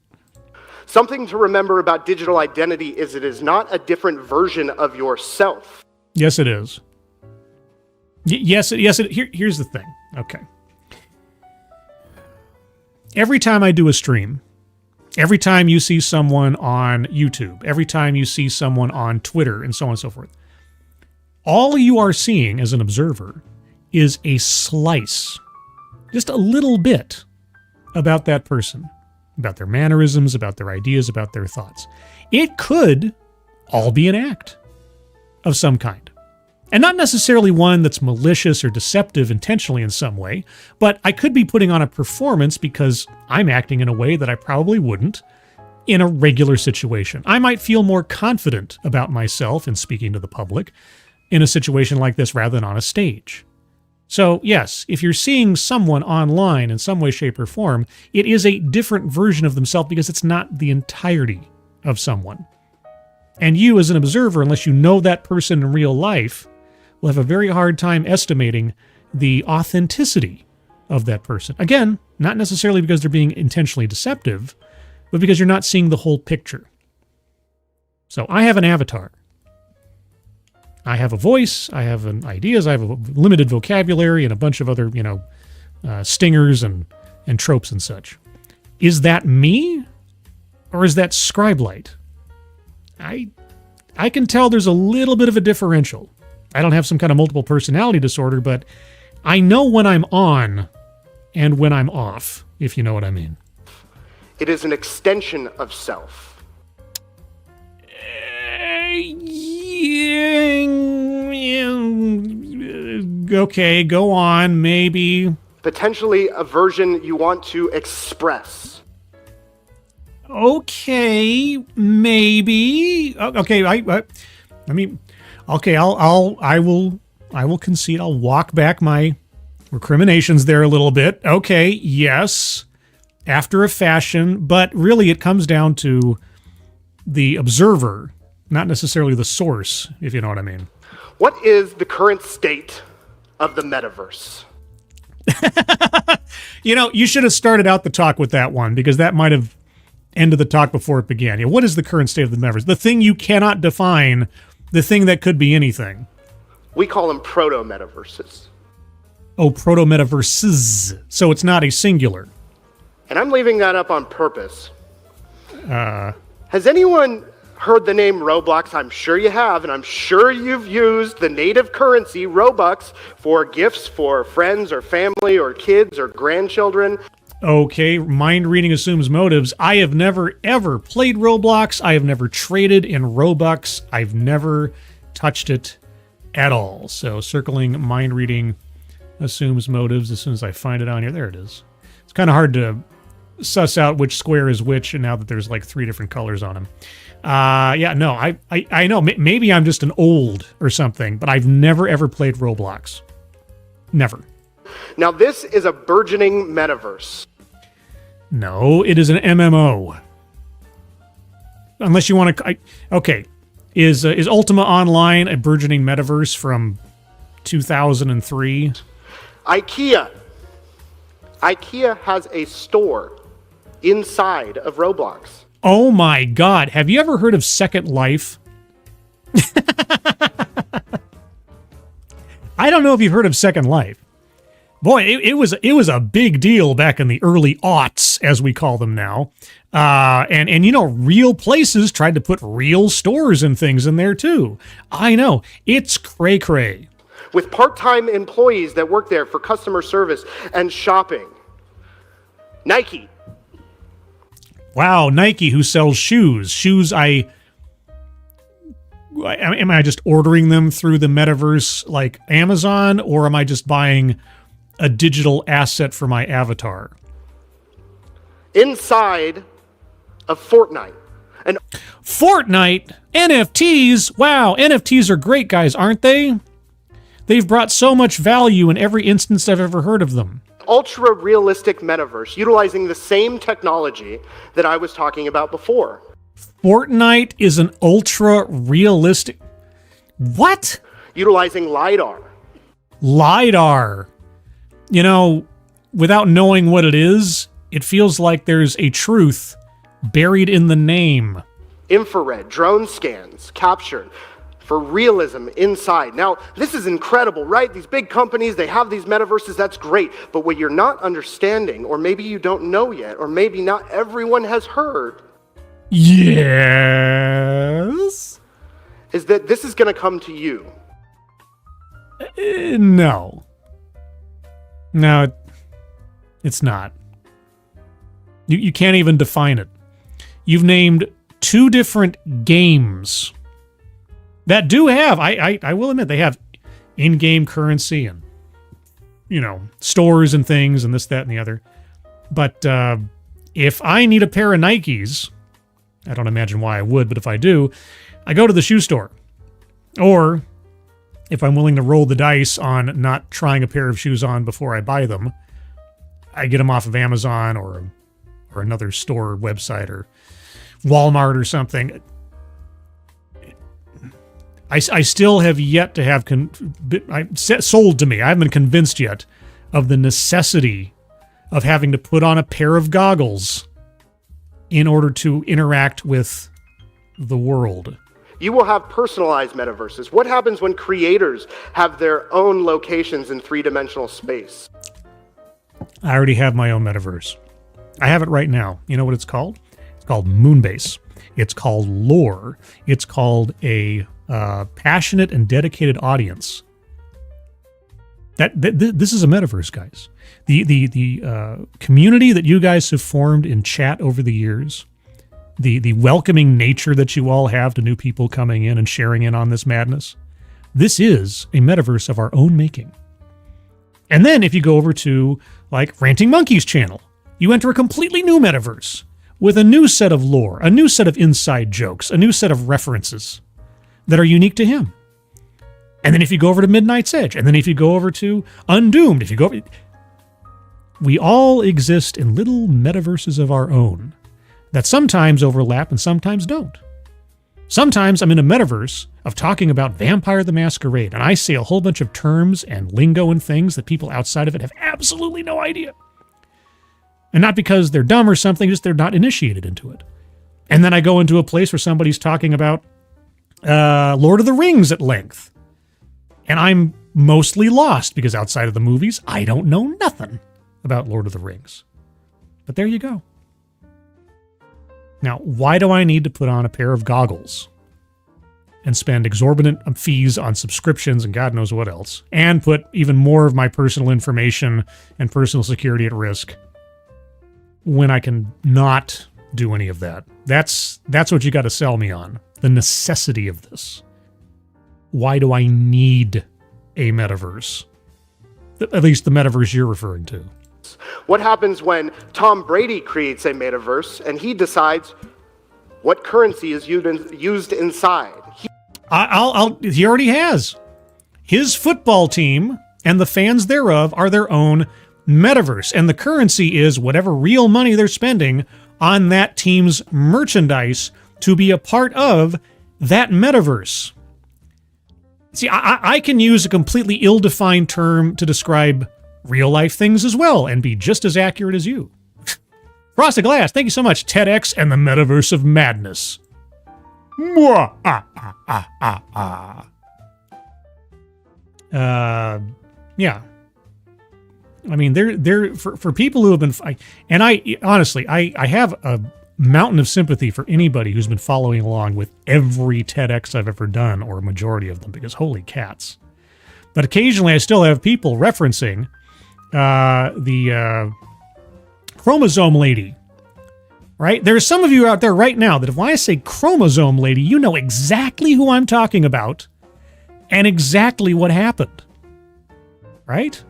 Something to remember about digital identity is it is not a different version of yourself. Yes, it is. Yes, here's the thing. Okay. Every time I do a stream, every time you see someone on YouTube, every time you see someone on Twitter, and so on and so forth, all you are seeing as an observer is a slice, just a little bit about that person. about their mannerisms, about their ideas, about their thoughts. It could all be an act of some kind. And not necessarily one that's malicious or deceptive intentionally in some way, but I could be putting on a performance because I'm acting in a way that I probably wouldn't in a regular situation. I might feel more confident about myself in speaking to the public in a situation like this rather than on a stage. So yes, if you're seeing someone online in some way, shape, or form, it is a different version of themselves because it's not the entirety of someone. And you as an observer, unless you know that person in real life, will have a very hard time estimating the authenticity of that person. Again, not necessarily because they're being intentionally deceptive, but because you're not seeing the whole picture. So I have an avatar. I have a voice, I have ideas, I have a limited vocabulary and a bunch of other, stingers and tropes and such. Is that me? Or is that Scribelight? I can tell there's a little bit of a differential. I don't have some kind of multiple personality disorder, but I know when I'm on and when I'm off, if you know what I mean. It is an extension of self. Okay, go on, maybe. Potentially a version you want to express. Okay, maybe. Okay, I mean, okay, I will concede. I'll walk back my recriminations there a little bit. Okay, yes, after a fashion, but really it comes down to the observer, not necessarily the source, if you know what I mean. What is the current state of the metaverse? You should have started out the talk with that one, because that might have ended the talk before it began. What is the current state of the metaverse? The thing you cannot define, the thing that could be anything. We call them proto-metaverses. Oh, proto-metaverses. So it's not a singular. And I'm leaving that up on purpose. Has anyone heard the name Roblox? I'm sure you have, and I'm sure you've used the native currency, Robux, for gifts for friends or family or kids or grandchildren. Okay, mind reading assumes motives. I have never, ever played Roblox. I have never traded in Robux. I've never touched it at all. So circling mind reading assumes motives as soon as I find it on here. There it is. It's kind of hard to suss out which square is which, and now that there's like 3 different colors on them. Yeah, no, I know. Maybe I'm just an old or something, but I've never, ever played Roblox. Never. Now, this is a burgeoning metaverse. No, it is an MMO. Unless you want to... Okay. Is Ultima Online a burgeoning metaverse from 2003? IKEA has a store inside of Roblox. Oh my God. Have you ever heard of Second Life? I don't know if you've heard of Second Life. Boy, it was a big deal back in the early aughts, as we call them now. And real places tried to put real stores and things in there too. I know. It's cray-cray. With part-time employees that work there for customer service and shopping. Nike. Wow, Nike, who sells shoes. Shoes am I just ordering them through the metaverse like Amazon, or am I just buying a digital asset for my avatar? Inside of Fortnite. Fortnite? NFTs? Wow, NFTs are great, guys, aren't they? They've brought so much value in every instance I've ever heard of them. Ultra-realistic metaverse, utilizing the same technology that I was talking about before. Fortnite is an ultra-realistic... What? Utilizing LiDAR. LiDAR. Without knowing what it is, it feels like there's a truth buried in the name. Infrared, drone scans, captured for realism inside. Now, this is incredible, right? These big companies, they have these metaverses, that's great. But what you're not understanding, or maybe you don't know yet, or maybe not everyone has heard. Yes? Is that this is going to come to you. No. No, it's not. You can't even define it. You've named 2 different games that do have, I will admit, they have in-game currency and, stores and things and this, that, and the other. But if I need a pair of Nikes, I don't imagine why I would, but if I do, I go to the shoe store. Or if I'm willing to roll the dice on not trying a pair of shoes on before I buy them, I get them off of Amazon or another store website or Walmart or something. I still have yet to have sold to me. I haven't been convinced yet of the necessity of having to put on a pair of goggles in order to interact with the world. You will have personalized metaverses. What happens when creators have their own locations in 3-dimensional space? I already have my own metaverse. I have it right now. You know what it's called? It's called Moonbase. It's called Lore. It's called a passionate and dedicated audience. This is a metaverse, guys. The community that you guys have formed in chat over the years, the welcoming nature that you all have to new people coming in and sharing in on this madness, this is a metaverse of our own making. And then if you go over to, like, Ranting Monkey's channel, you enter a completely new metaverse with a new set of lore, a new set of inside jokes, a new set of references that are unique to him. And then if you go over to Midnight's Edge, and then if you go over to Undoomed, if you go over... We all exist in little metaverses of our own that sometimes overlap and sometimes don't. Sometimes I'm in a metaverse of talking about Vampire the Masquerade, and I say a whole bunch of terms and lingo and things that people outside of it have absolutely no idea. And not because they're dumb or something, just they're not initiated into it. And then I go into a place where somebody's talking about Lord of the Rings at length. And I'm mostly lost because outside of the movies, I don't know nothing about Lord of the Rings. But there you go. Now, why do I need to put on a pair of goggles and spend exorbitant fees on subscriptions and God knows what else, and put even more of my personal information and personal security at risk when I can not do any of that? That's what you got to sell me on, the necessity of this. Why do I need a metaverse? At least the metaverse you're referring to. What happens when Tom Brady creates a metaverse and he decides what currency is used inside? He already has. His football team and the fans thereof are their own metaverse, and the currency is whatever real money they're spending on that team's merchandise to be a part of that metaverse. See, I can use a completely ill-defined term to describe real-life things as well and be just as accurate as you. Frosted Glass, thank you so much. TEDx and the Metaverse of Madness. Mwah, yeah. I mean, they're for people who have been, and I honestly, I have a mountain of sympathy for anybody who's been following along with every TEDx I've ever done, or a majority of them, because holy cats. But occasionally I still have people referencing the chromosome lady, right? There's some of you out there right now that if I say chromosome lady, you know exactly who I'm talking about and exactly what happened, right?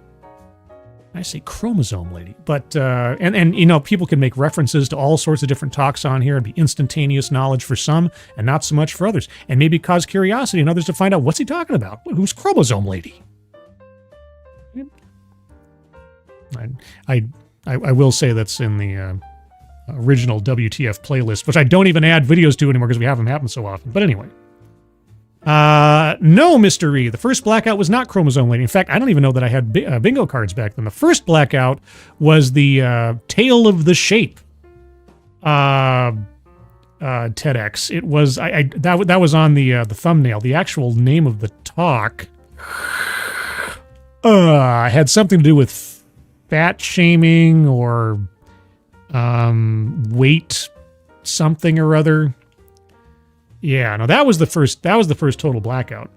I say chromosome lady, but, and you know, people can make references to all sorts of different talks on here and be instantaneous knowledge for some and not so much for others, and maybe cause curiosity in others to find out what's he talking about? Who's chromosome lady? I will say that's in the original WTF playlist, which I don't even add videos to anymore because we have them happen so often. But anyway. No, Mr. E. The first blackout was not chromosome lady. In fact, I don't even know that I had bingo cards back then. The first blackout was the Tale of the Shape TEDx. It was that was on the thumbnail. The actual name of the talk had something to do with fat shaming or weight something or other. Yeah, no, that was the first total blackout.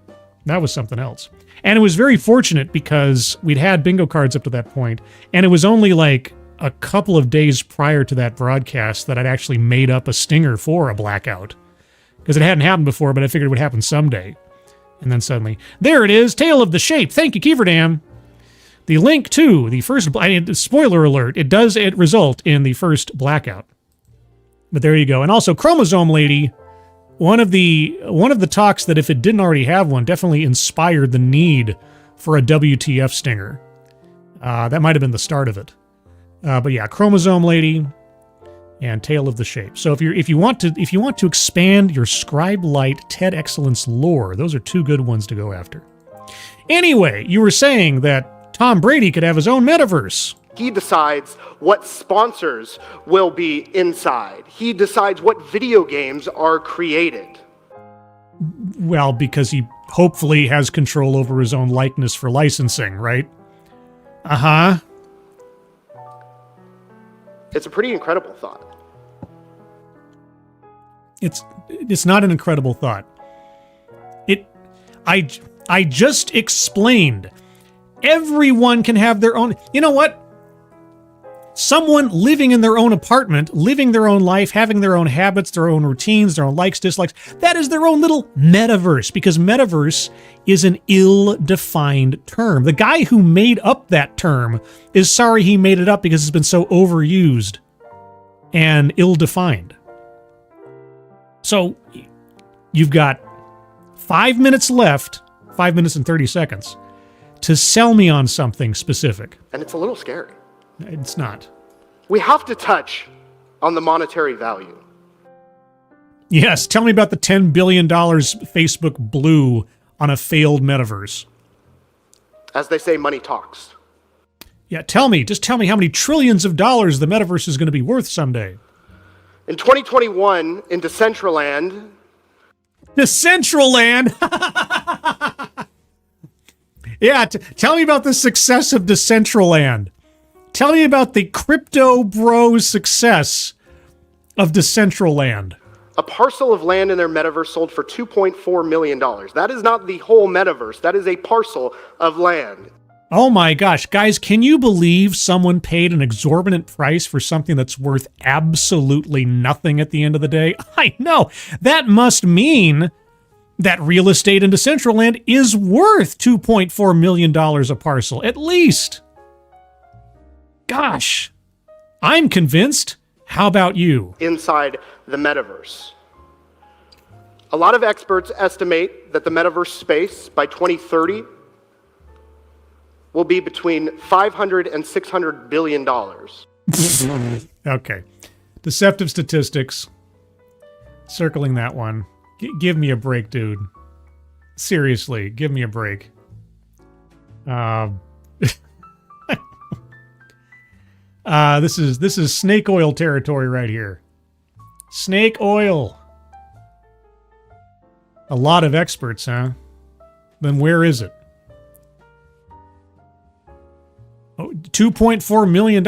That was something else. And it was very fortunate because we'd had bingo cards up to that point, and it was only like a couple of days prior to that broadcast that I'd actually made up a stinger for a blackout. Because it hadn't happened before, but I figured it would happen someday. And then suddenly, there it is, Tale of the Shape. Thank you, Keeverdam. The link to the first, spoiler alert, it does result in the first blackout. But there you go. And also, Chromosome Lady, one of the talks that if it didn't already have one, definitely inspired the need for a WTF stinger. That might have been the start of it. But yeah, Chromosome Lady and Tale of the Shape. So if you want to expand your Scribe Light TED Excellence lore, those are two good ones to go after. Anyway, you were saying that Tom Brady could have his own metaverse. He decides what sponsors will be inside. He decides what video games are created. Well, because he hopefully has control over his own likeness for licensing, right? Uh-huh. It's a pretty incredible thought. It's not an incredible thought. I just explained. Everyone can have their own. You know what? Someone living in their own apartment, living their own life, having their own habits, their own routines, their own likes, dislikes, that is their own little metaverse, because metaverse is an ill-defined term. The guy who made up that term is sorry he made it up because it's been so overused and ill-defined. So you've got 5 minutes left, 5 minutes and 30 seconds, to sell me on something specific. And it's a little scary. It's not. We have to touch on the monetary value. Yes, tell me about the $10 billion Facebook blew on a failed metaverse. As they say, money talks. Yeah, just tell me how many trillions of dollars the metaverse is going to be worth someday. In 2021, in Decentraland... Decentraland? Yeah, tell me about the success of Decentraland. Tell me about the crypto bro success of Decentraland. A parcel of land in their metaverse sold for $2.4 million. That is not the whole metaverse. That is a parcel of land. Oh my gosh, guys, can you believe someone paid an exorbitant price for something that's worth absolutely nothing at the end of the day? I know. That must mean that real estate in Decentraland is worth $2.4 million a parcel, at least. Gosh, I'm convinced. How about you? Inside the metaverse. A lot of experts estimate that the metaverse space by 2030 will be between $500 and $600 billion. Okay. Deceptive statistics. Circling that one. Give me a break, dude. Seriously, give me a break. This is snake oil territory right here. Snake oil. A lot of experts, huh? Then where is it? Oh, $2.4 million.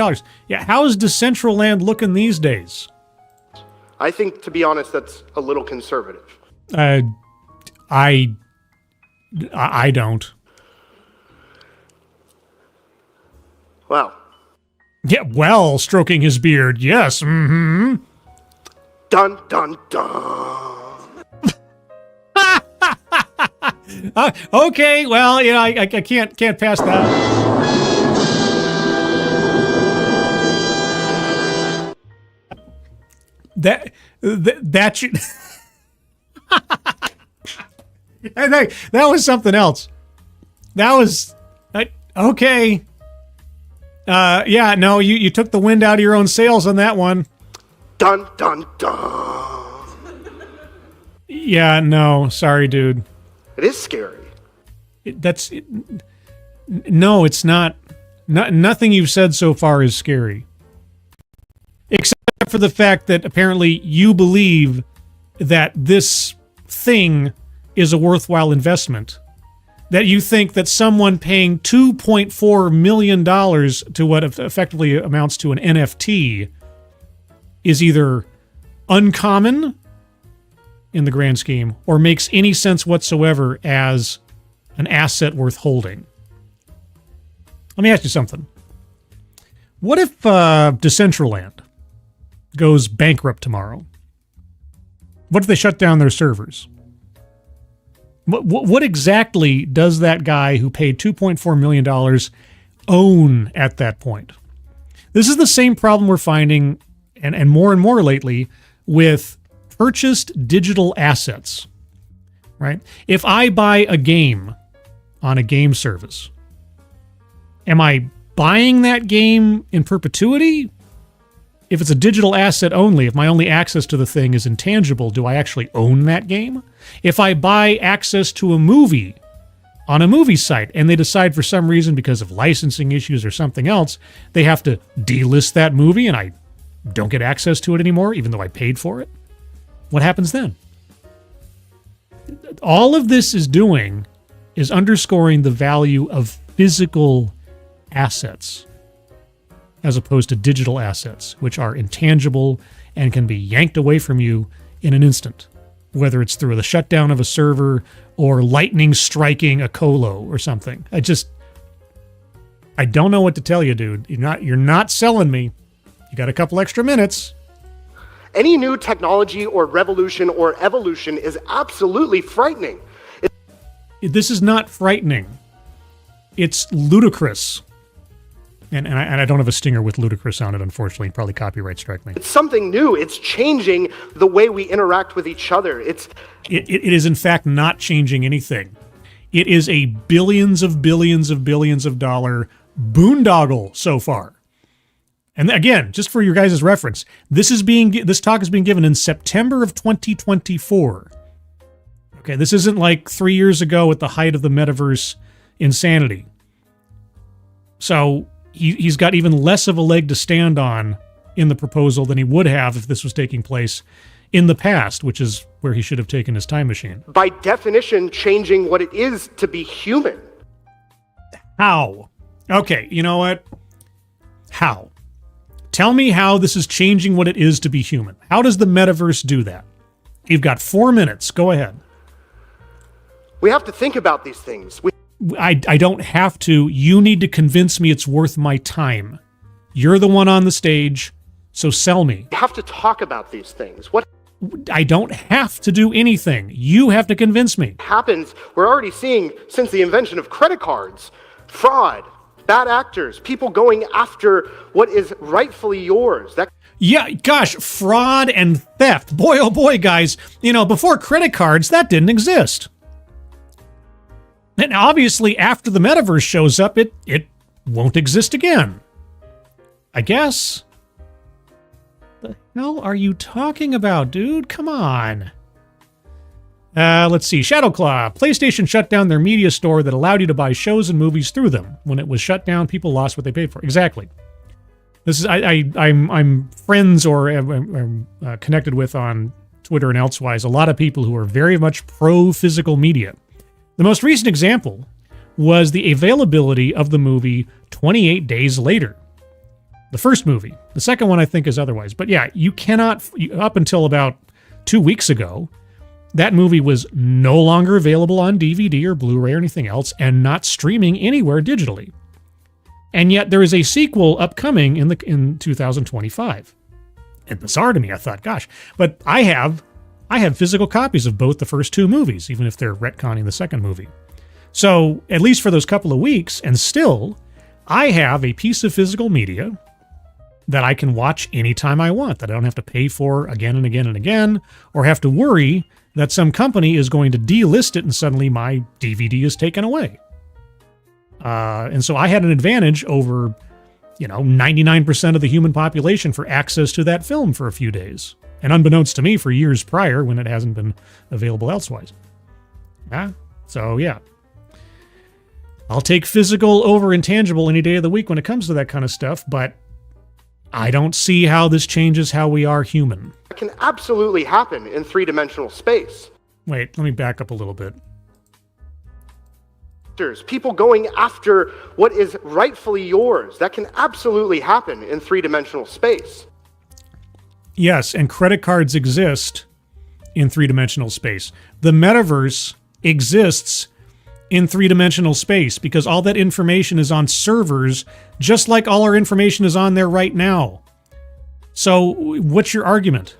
Yeah, how's Decentraland looking these days? I think, to be honest, that's a little conservative. I don't. Wow. Yeah, well, stroking his beard, yes, mm-hmm. Dun, dun, dun. Okay, well, you know, I can't pass that. That should... that was something else. That was... okay. Yeah, no, you took the wind out of your own sails on that one. Dun, dun, dun. Yeah, no, sorry, dude. It is scary. No, it's not. Nothing you've said so far is scary. Except for the fact that apparently you believe that this thing is a worthwhile investment. That you think that someone paying $2.4 million to what effectively amounts to an NFT is either uncommon in the grand scheme or makes any sense whatsoever as an asset worth holding. Let me ask you something. What if Decentraland goes bankrupt tomorrow? What if they shut down their servers? What exactly does that guy who paid $2.4 million own at that point? This is the same problem we're finding, and more lately, with purchased digital assets, right? If I buy a game on a game service, am I buying that game in perpetuity? If it's a digital asset only, if my only access to the thing is intangible, do I actually own that game? If I buy access to a movie on a movie site and they decide for some reason because of licensing issues or something else, they have to delist that movie and I don't get access to it anymore, even though I paid for it, what happens then? All of this is doing is underscoring the value of physical assets as opposed to digital assets, which are intangible and can be yanked away from you in an instant, whether it's through the shutdown of a server or lightning striking a colo or something. I don't know what to tell you, dude. You're not selling me. You got a couple extra minutes. Any new technology or revolution or evolution is absolutely frightening. This is not frightening. It's ludicrous. And I don't have a stinger with ludicrous on it, unfortunately. Probably copyright strike me. It's something new. It's changing the way we interact with each other. It is, in fact, not changing anything. It is a billions of dollar boondoggle so far. And again, just for your guys' reference, this talk is being given in September of 2024. Okay, this isn't like 3 years ago at the height of the metaverse insanity. So he's got even less of a leg to stand on in the proposal than he would have if this was taking place in the past, which is where he should have taken his time machine. By definition, changing what it is to be human. How? Okay, you know what? How? Tell me how this is changing what it is to be human. How does the metaverse do that? You've got 4 minutes. Go ahead. We have to think about these things. I don't have to. You need to convince me it's worth my time. You're the one on the stage, so sell me. We have to talk about these things. I don't have to do anything. You have to convince me. Happens, we're already seeing since the invention of credit cards, fraud, bad actors, people going after what is rightfully yours. Yeah, gosh, fraud and theft. Boy, oh boy, guys. Before credit cards, that didn't exist. And obviously, after the metaverse shows up, it won't exist again. I guess. The hell are you talking about, dude? Come on. Let's see. Shadowclaw. PlayStation shut down their media store that allowed you to buy shows and movies through them. When it was shut down, people lost what they paid for. Exactly. This is I'm friends or connected with on Twitter and elsewise a lot of people who are very much pro physical media. The most recent example was the availability of the movie 28 Days Later. The first movie. The second one I think is otherwise. But yeah, you cannot, up until about 2 weeks ago, that movie was no longer available on DVD or Blu-ray or anything else and not streaming anywhere digitally. And yet there is a sequel upcoming in 2025. And bizarre to me, I thought, gosh. But I have physical copies of both the first two movies, even if they're retconning the second movie. So, at least for those couple of weeks, and still, I have a piece of physical media that I can watch anytime I want, that I don't have to pay for again and again and again, or have to worry that some company is going to delist it and suddenly my DVD is taken away. And so I had an advantage over, 99% of the human population for access to that film for a few days. And unbeknownst to me, for years prior when it hasn't been available elsewise. So yeah. I'll take physical over intangible any day of the week when it comes to that kind of stuff, but I don't see how this changes how we are human. It can absolutely happen in three-dimensional space. Wait, let me back up a little bit. People going after what is rightfully yours. That can absolutely happen in three-dimensional space. Yes, and credit cards exist in three-dimensional space. The metaverse exists in three-dimensional space because all that information is on servers, just like all our information is on there right now. So what's your argument?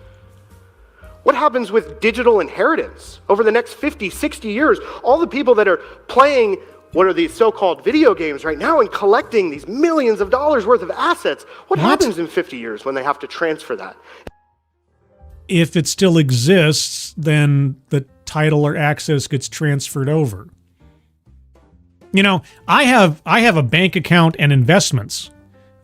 What happens with digital inheritance over the next 50, 60 years? All the people that are playing what are these so-called video games right now and collecting these millions of dollars worth of assets, what happens in 50 years when they have to transfer that? If it still exists, then the title or access gets transferred over. You know, I have a bank account and investments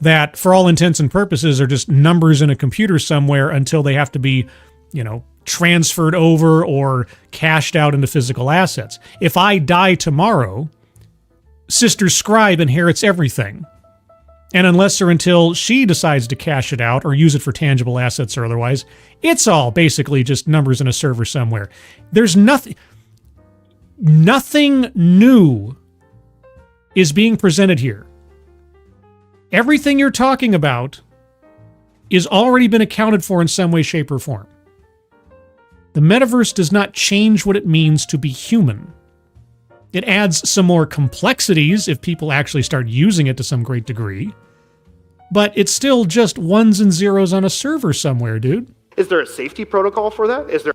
that, for all intents and purposes, are just numbers in a computer somewhere until they have to be, you know, transferred over or cashed out into physical assets. If I die tomorrow, Sister Scribe inherits everything. And unless or until she decides to cash it out or use it for tangible assets or otherwise, it's all basically just numbers in a server somewhere. There's nothing new is being presented here. Everything you're talking about is already been accounted for in some way, shape, or form. The metaverse does not change what it means to be human. It adds some more complexities if people actually start using it to some great degree. But it's still just ones and zeros on a server somewhere, dude. Is there a safety protocol for that? Is there?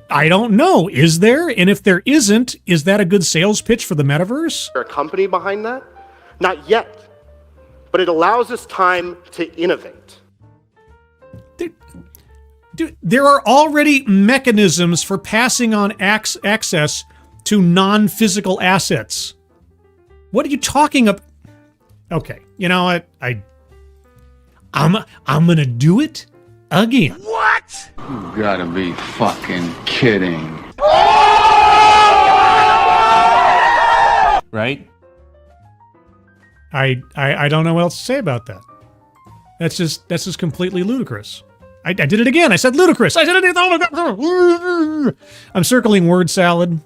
I don't know. Is there? And if there isn't, is that a good sales pitch for the metaverse? Is there a company behind that? Not yet. But it allows us time to innovate. Dude, there are already mechanisms for passing on access to non-physical assets. What are you talking about? Okay, you know what? I'm gonna do it again. What? You gotta be fucking kidding. Right? I don't know what else to say about that. That's just completely ludicrous. I did it again. I said ludicrous. I said it again. Oh my God. I'm circling word salad.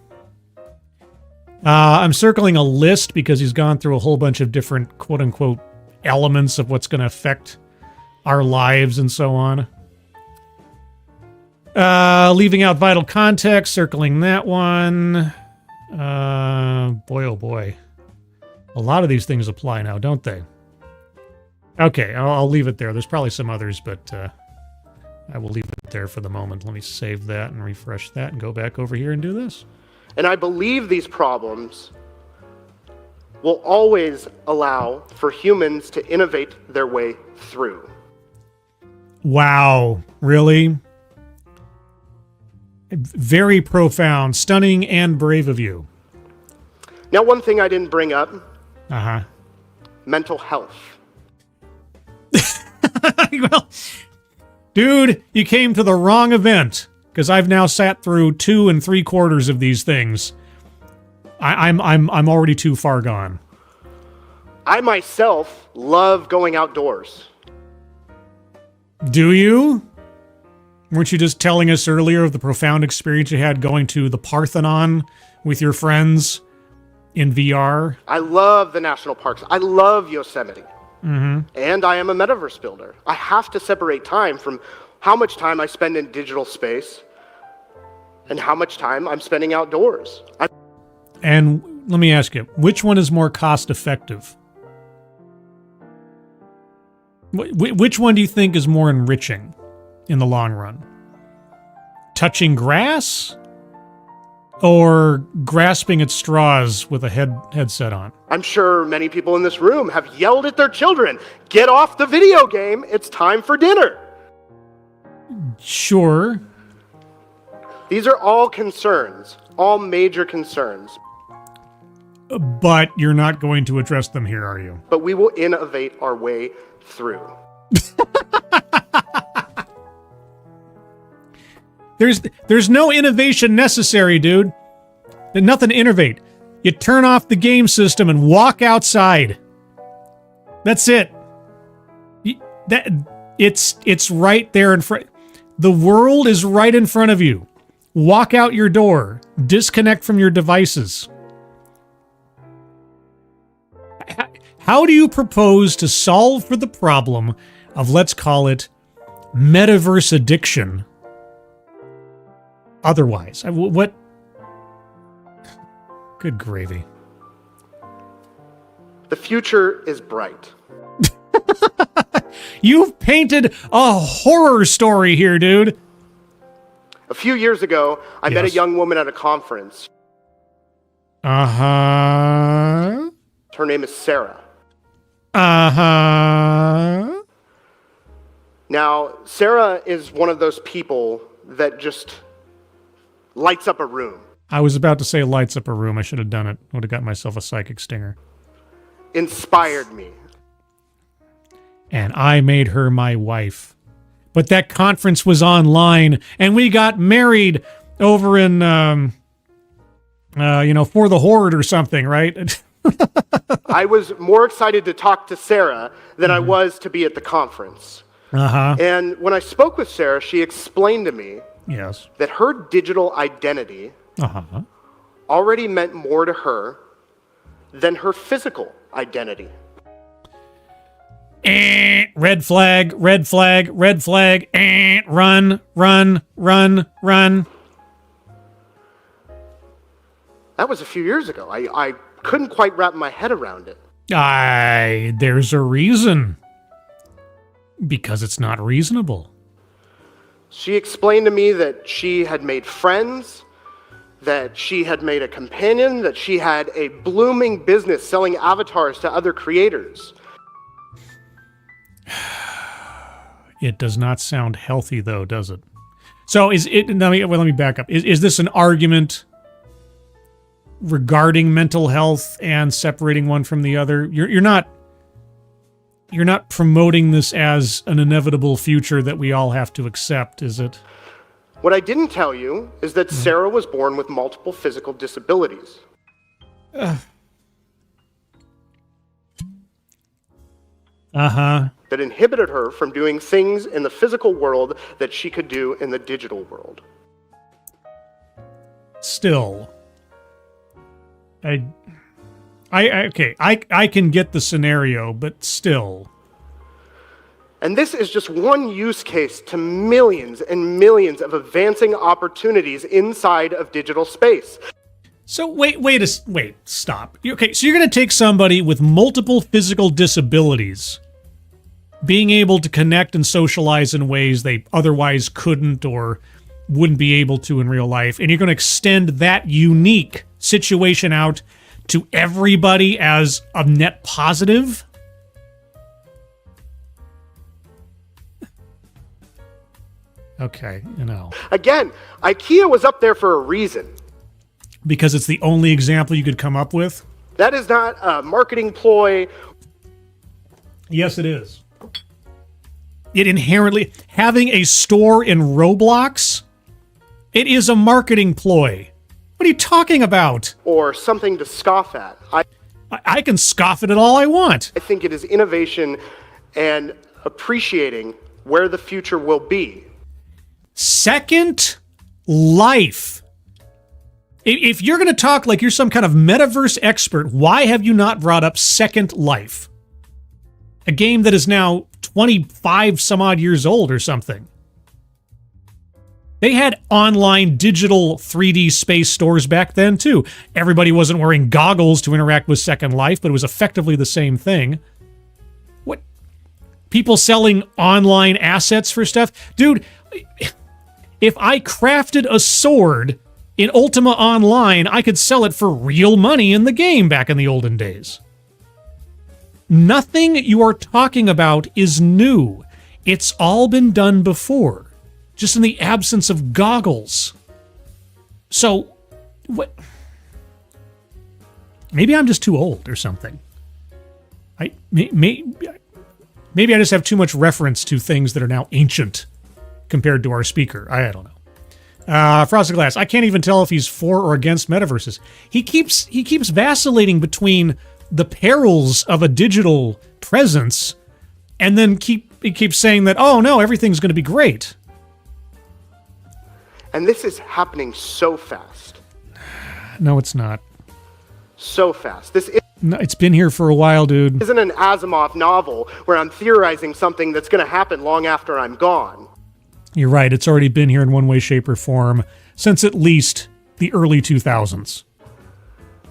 I'm circling a list because he's gone through a whole bunch of different quote-unquote elements of what's going to affect our lives and so on. Leaving out vital context, circling that one. Boy, oh boy. A lot of these things apply now, don't they? Okay, I'll leave it there. There's probably some others, but I will leave it there for the moment. Let me save that and refresh that and go back over here and do this. And I believe these problems will always allow for humans to innovate their way through. Wow, really? Very profound, stunning, and brave of you. Now, one thing I didn't bring up. Uh-huh. Mental health. Well, dude, you came to the wrong event, because I've now sat through 2 3/4 of these things. I'm already too far gone. I myself love going outdoors. Do you? Weren't you just telling us earlier of the profound experience you had going to the Parthenon with your friends in VR? I love the national parks. I love Yosemite. Mm-hmm. And I am a metaverse builder. I have to separate time from how much time I spend in digital space and how much time I'm spending outdoors. And let me ask you, which one is more cost effective? Which one do you think is more enriching in the long run? Touching grass or grasping at straws with a headset on? I'm sure many people in this room have yelled at their children, "Get off the video game, it's time for dinner." Sure. These are all concerns, all major concerns. But you're not going to address them here, are you? But we will innovate our way through. There's no innovation necessary, dude. There's nothing to innovate. You turn off the game system and walk outside. That's it. It's right there in front. The world is right in front of you. Walk out your door. Disconnect from your devices. How do you propose to solve for the problem of, let's call it, metaverse addiction? Otherwise, what? Good gravy. The future is bright. You've painted a horror story here, dude. A few years ago, I met a young woman at a conference. Uh-huh. Her name is Sarah. Uh-huh. Now, Sarah is one of those people that just lights up a room. I was about to say lights up a room. I should have done it. Would have got myself a psychic stinger. Inspired me. And I made her my wife. But that conference was online, and we got married over in, for the Horde or something, right? I was more excited to talk to Sarah than I was to be at the conference. Uh-huh. And when I spoke with Sarah, she explained to me that her digital identity already meant more to her than her physical identity. Red flag, red flag, red flag, run, run, run, run. That was a few years ago. I couldn't quite wrap my head around it. There's a reason. Because it's not reasonable. She explained to me that she had made friends, that she had made a companion, that she had a blooming business selling avatars to other creators. It does not sound healthy, though, does it? So let me back up. Is this an argument regarding mental health and separating one from the other? You're not promoting this as an inevitable future that we all have to accept, is it? What I didn't tell you is that Sarah was born with multiple physical disabilities. Uh-huh. That inhibited her from doing things in the physical world that she could do in the digital world. Still. I can get the scenario, but still. And this is just one use case to millions and millions of advancing opportunities inside of digital space. So wait, stop. Okay, so you're going to take somebody with multiple physical disabilities, being able to connect and socialize in ways they otherwise couldn't or wouldn't be able to in real life, and you're going to extend that unique situation out to everybody as a net positive? Okay, Again, IKEA was up there for a reason. Because it's the only example you could come up with? That is not a marketing ploy. Yes, it is. It inherently, having a store in Roblox, it is a marketing ploy. What are you talking about? Or something to scoff at. I can scoff at it all I want. I think it is innovation and appreciating where the future will be. Second Life. If you're going to talk like you're some kind of metaverse expert, why have you not brought up Second Life? A game that is now 25 some odd years old or something. They had online digital 3D space stores back then too. Everybody wasn't wearing goggles to interact with Second Life, but it was effectively the same thing. What? People selling online assets for stuff? Dude, if I crafted a sword in Ultima Online, I could sell it for real money in the game back in the olden days. Nothing you are talking about is new. It's all been done before, just in the absence of goggles. So, what? Maybe I'm just too old or something. Maybe I just have too much reference to things that are now ancient compared to our speaker. I don't know. Frosted Glass. I can't even tell if he's for or against metaverses. He keeps vacillating between the perils of a digital presence, and then he keeps saying that, oh no, everything's going to be great. And this is happening so fast. No, it's not. So fast. No, it's been here for a while, dude. Isn't an Asimov novel where I'm theorizing something that's going to happen long after I'm gone. You're right. It's already been here in one way, shape, or form since at least the early 2000s.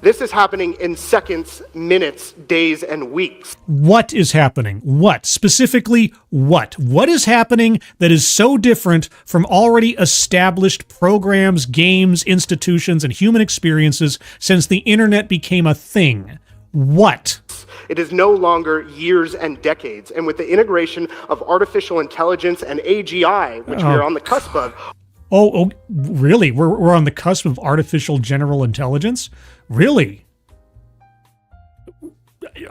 This is happening in seconds, minutes, days, and weeks. What is happening? What? Specifically, what? What is happening that is so different from already established programs, games, institutions, and human experiences since the internet became a thing? What? It is no longer years and decades. And with the integration of artificial intelligence and AGI, which we are on the cusp of. Oh, really? We're on the cusp of artificial general intelligence? Really?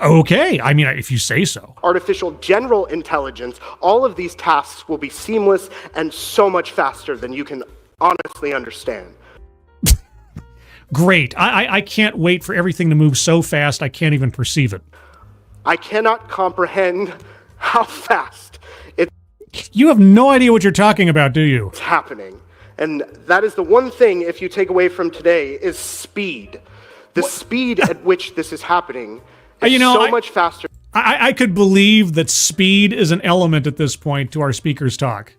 Okay, I mean, if you say so. Artificial general intelligence, all of these tasks will be seamless and so much faster than you can honestly understand. Great. I can't wait for everything to move so fast I can't even perceive it. I cannot comprehend how fast it's You have no idea what you're talking about, do you? happening. And that is the one thing, if you take away from today, is speed. The speed at which this is happening is much faster. I could believe that speed is an element at this point to our speaker's talk.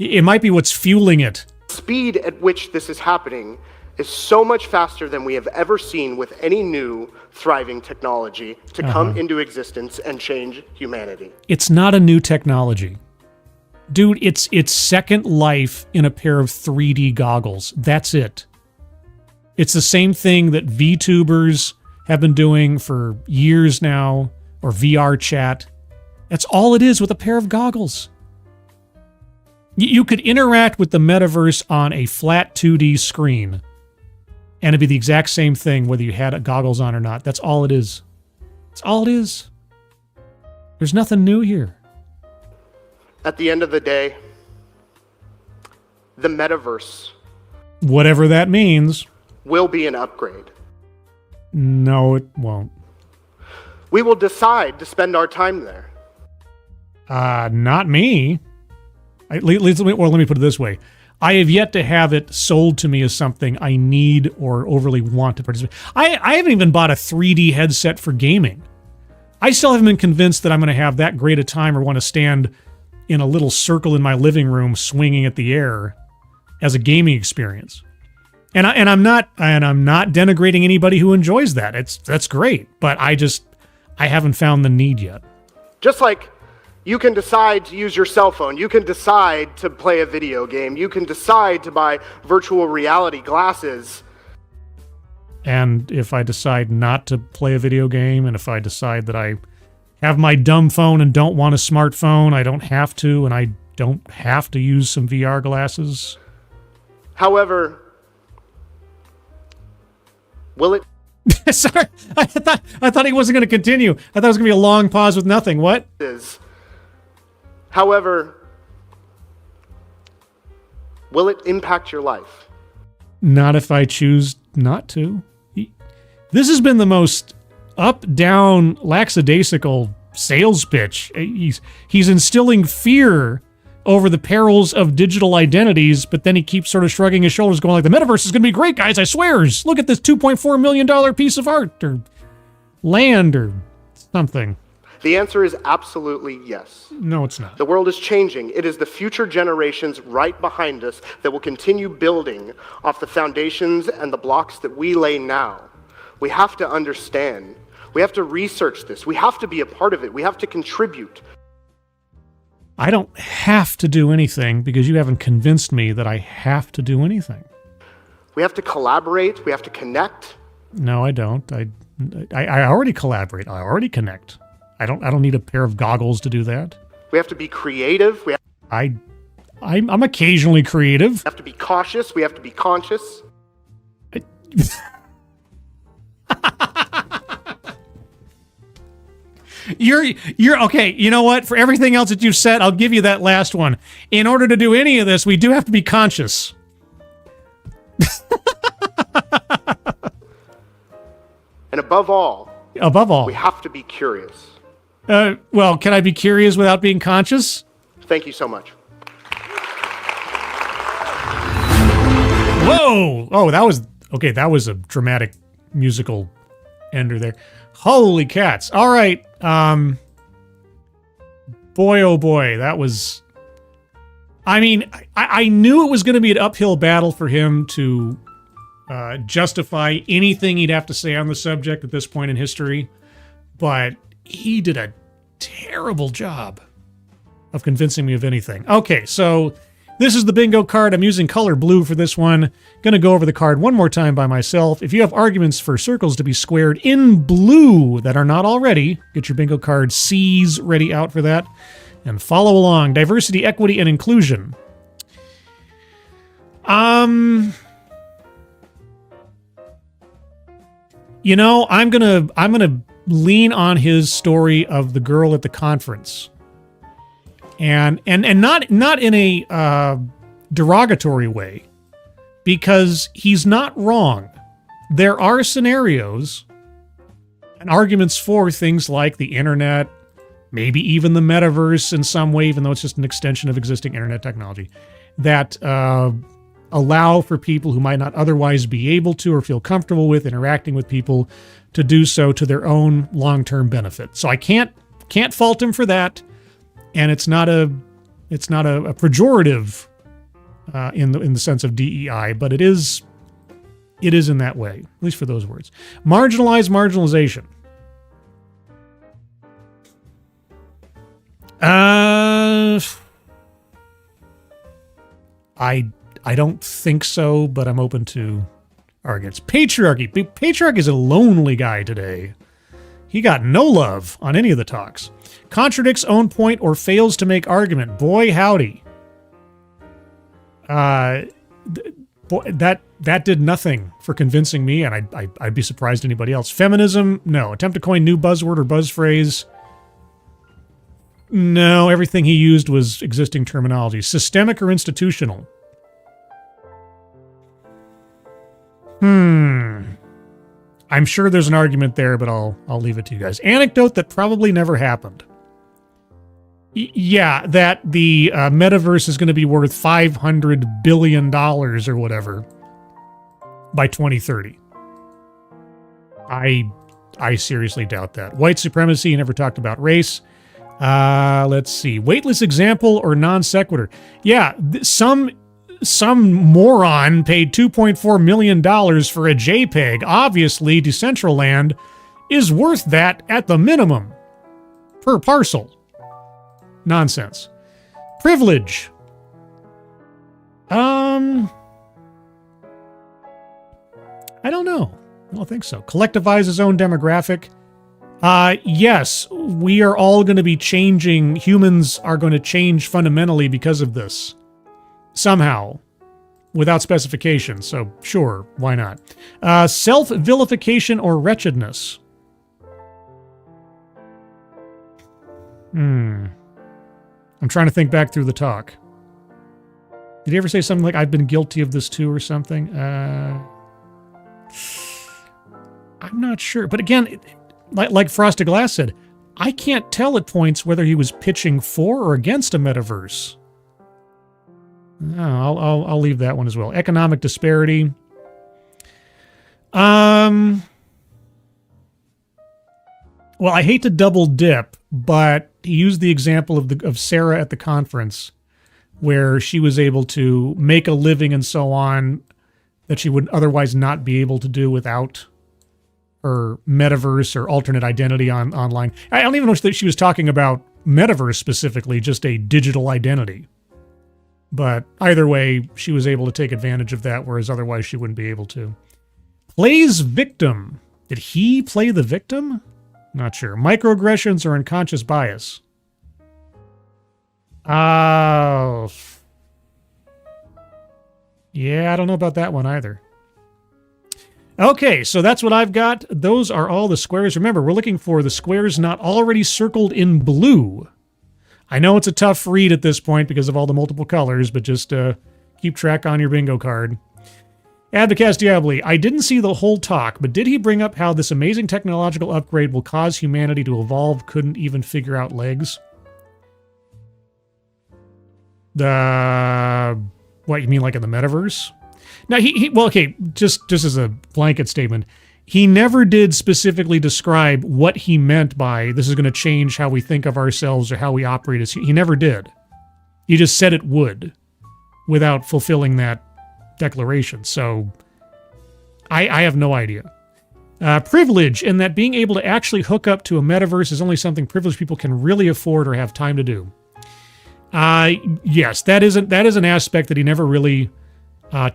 It might be what's fueling it. Speed at which this is happening is so much faster than we have ever seen with any new thriving technology to come into existence and change humanity. It's not a new technology. Dude, it's Second Life in a pair of 3D goggles. That's it. It's the same thing that VTubers have been doing for years now, or VR chat. That's all it is with a pair of goggles. You could interact with the metaverse on a flat 2D screen, and it'd be the exact same thing whether you had goggles on or not. That's all it is. That's all it is. There's nothing new here. At the end of the day, the metaverse, whatever that means, will be an upgrade. No, it won't. We will decide to spend our time there. Not me. Let me put it this way. I have yet to have it sold to me as something I need or overly want to participate. I haven't even bought a 3D headset for gaming. I still haven't been convinced that I'm going to have that great a time or want to stand in a little circle in my living room swinging at the air as a gaming experience. And I'm not denigrating anybody who enjoys that. That's great, but I haven't found the need yet. Just like you can decide to use your cell phone, you can decide to play a video game, you can decide to buy virtual reality glasses. And if I decide not to play a video game, and if I decide that I have my dumb phone and don't want a smartphone, I don't have to, and I don't have to use some VR glasses. However, will it? Sorry, I thought he wasn't going to continue. I thought it was going to be a long pause with nothing. What? However, will it impact your life? Not if I choose not to. This has been the most up-down, lackadaisical sales pitch. He's instilling fear over the perils of digital identities, but then he keeps sort of shrugging his shoulders, going like, the metaverse is going to be great, guys, I swears. Look at this $2.4 million piece of art, or land, or something. The answer is absolutely yes. No, it's not. The world is changing. It is the future generations right behind us that will continue building off the foundations and the blocks that we lay now. We have to understand. We have to research this. We have to be a part of it. We have to contribute. I don't have to do anything because you haven't convinced me that I have to do anything. We have to collaborate. We have to connect. No, I don't. I already collaborate. I already connect. I don't need a pair of goggles to do that. We have to be creative. I'm occasionally creative. We have to be cautious. We have to be conscious. You're okay. You know what? For everything else that you've said, I'll give you that last one. In order to do any of this, we do have to be conscious. And above all, we have to be curious. Well, can I be curious without being conscious? Thank you so much. Whoa! Oh, that was a dramatic musical ender there. Holy cats. All right. Boy, oh boy, that was... I mean, I knew it was going to be an uphill battle for him to justify anything he'd have to say on the subject at this point in history, but he did a terrible job of convincing me of anything. Okay, so this is the bingo card. I'm using color blue for this one. Going to go over the card one more time by myself. If you have arguments for circles to be squared in blue that are not already, get your bingo card C's ready out for that. And follow along. Diversity, equity, and inclusion. You know, I'm gonna lean on his story of the girl at the conference. And not in a derogatory way, because he's not wrong. There are scenarios and arguments for things like the internet, maybe even the metaverse in some way, even though it's just an extension of existing internet technology, that allow for people who might not otherwise be able to or feel comfortable with interacting with people to do so to their own long-term benefit. So I can't fault him for that. And it's not a pejorative in the sense of DEI, but it is in that way, at least for those words. Marginalization. I don't think so, but I'm open to arguments. Patriarchy. Patriarchy is a lonely guy today. He got no love on any of the talks. Contradicts own point or fails to make argument. Boy, howdy. Boy, that did nothing for convincing me, and I'd be surprised anybody else. Feminism, no. Attempt to coin new buzzword or buzz phrase. No, everything he used was existing terminology. Systemic or institutional? I'm sure there's an argument there, but I'll leave it to you guys. Anecdote that probably never happened. Yeah, that the metaverse is going to be worth $500 billion or whatever by 2030. I seriously doubt that. White supremacy, you never talked about race. Let's see. Weightless example or non sequitur? Yeah, some moron paid $2.4 million for a JPEG. Obviously, Decentraland is worth that at the minimum per parcel. Nonsense. Privilege. I don't know. I don't think so. Collectivize his own demographic. Yes, we are all going to be changing. Humans are going to change fundamentally because of this. Somehow. Without specification. So, sure, why not? Self-vilification or wretchedness. I'm trying to think back through the talk. Did he ever say something like, I've been guilty of this too or something? I'm not sure. But again, like Frosted Glass said, I can't tell at points whether he was pitching for or against a metaverse. No, I'll leave that one as well. Economic disparity. Well, I hate to double dip, but he used the example of Sarah at the conference, where she was able to make a living and so on that she would otherwise not be able to do without her metaverse or alternate identity online. I don't even know that she was talking about metaverse specifically, just a digital identity. But either way, she was able to take advantage of that, whereas otherwise she wouldn't be able to. Plays victim. Did he play the victim? Not sure. Microaggressions or unconscious bias? Yeah, I don't know about that one either. Okay, so that's what I've got. Those are all the squares. Remember, we're looking for the squares not already circled in blue. I know it's a tough read at this point because of all the multiple colors, but just keep track on your bingo card. Advocast Diabli, I didn't see the whole talk, but did he bring up how this amazing technological upgrade will cause humanity to evolve, couldn't even figure out legs? What, you mean like in the metaverse? Now, well, okay, just as a blanket statement, he never did specifically describe what he meant by this is going to change how we think of ourselves or how we operate as he never did. He just said it would without fulfilling that declaration. So I have no idea. Privilege, in that being able to actually hook up to a metaverse is only something privileged people can really afford or have time to do. Yes, that is an aspect that he never really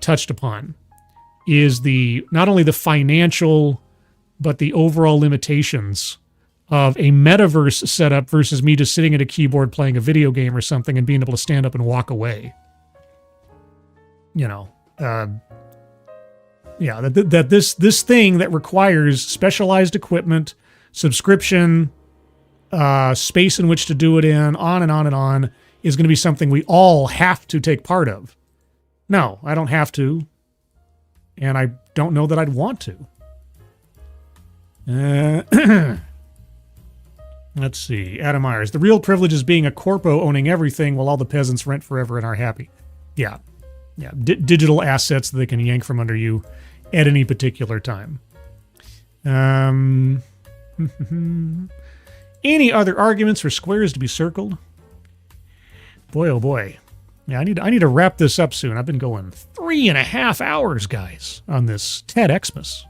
touched upon, is not only the financial, but the overall limitations of a metaverse setup versus me just sitting at a keyboard playing a video game or something and being able to stand up and walk away. That this thing that requires specialized equipment, subscription, space in which to do it in, on and on and on, is going to be something we all have to take part of. No, I don't have to, and I don't know that I'd want to. Let's see. Adam Myers. The real privilege is being a corpo owning everything while all the peasants rent forever and are happy. Yeah. Digital assets that they can yank from under you at any particular time. Any other arguments for squares to be circled? Boy, oh boy. Yeah, I need to wrap this up soon. I've been going 3.5 hours, guys, on this TEDXmas.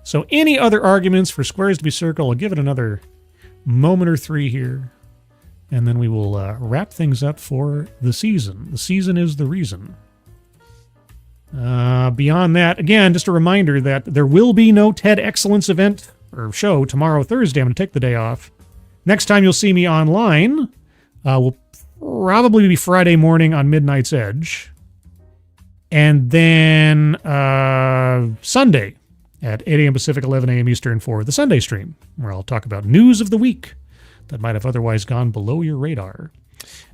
So any other arguments for squares to be circled? I'll give it another moment or three here, and then we will wrap things up for the season. The season is the reason. Beyond that, again, just a reminder that there will be no TED Excellence event or show tomorrow, Thursday. I'm going to take the day off. Next time you'll see me online will probably be Friday morning on Midnight's Edge. And then Sunday at 8 a.m. Pacific, 11 a.m. Eastern for the Sunday stream, where I'll talk about news of the week that might have otherwise gone below your radar.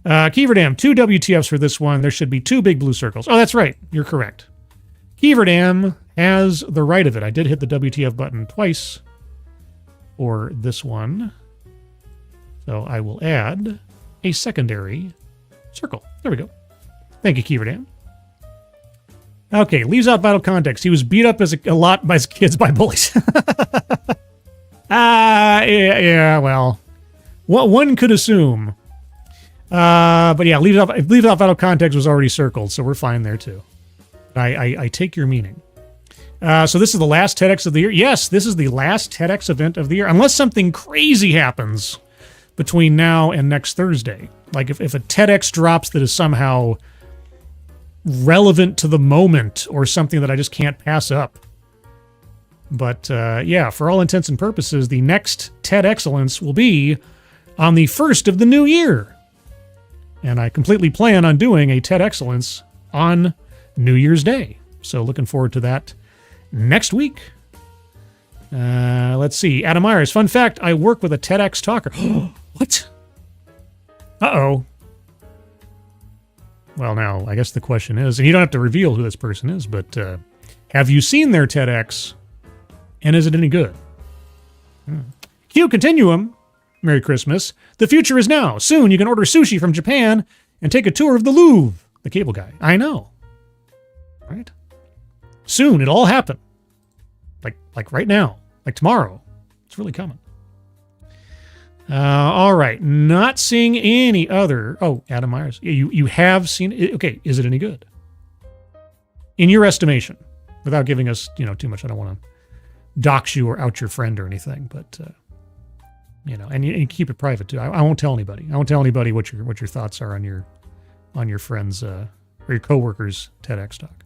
Keeverdam, 2 WTFs for this one. There should be 2 big blue circles. Oh, that's right. You're correct. Keeverdam has the right of it. I did hit the WTF button twice for this one. So I will add a secondary circle. There we go. Thank you, Keeverdam. Okay, leaves out vital context. He was beat up a lot by his kids by bullies. Well, what one could assume. But yeah, leaves out vital context was already circled, so we're fine there too. I take your meaning. So this is the last TEDx of the year. Yes, this is the last TEDx event of the year, unless something crazy happens between now and next Thursday. Like if a TEDx drops that is somehow relevant to the moment or something that I just can't pass up. But yeah, for all intents and purposes, the next TED Excellence will be on the 1st of the new year. And I completely plan on doing a TED Excellence on New Year's Day. So looking forward to that next week. Let's see. Adam Myers. Fun fact, I work with a TEDx talker. What? Uh-oh. Well, now, I guess the question is, and you don't have to reveal who this person is, but have you seen their TEDx, and is it any good? Q Continuum. Merry Christmas. The future is now. Soon you can order sushi from Japan and take a tour of the Louvre. The cable guy. I know. Right? Soon. It'll all happen. Like right now. Like tomorrow. It's really coming. All right. Not seeing any other... Oh, Adam Myers. You have seen it. Okay. Is it any good? In your estimation. Without giving us, too much. I don't want to dox you or out your friend or anything, but... and you keep it private too. I won't tell anybody. I won't tell anybody what your thoughts are on your friends or your coworkers' TEDx talk.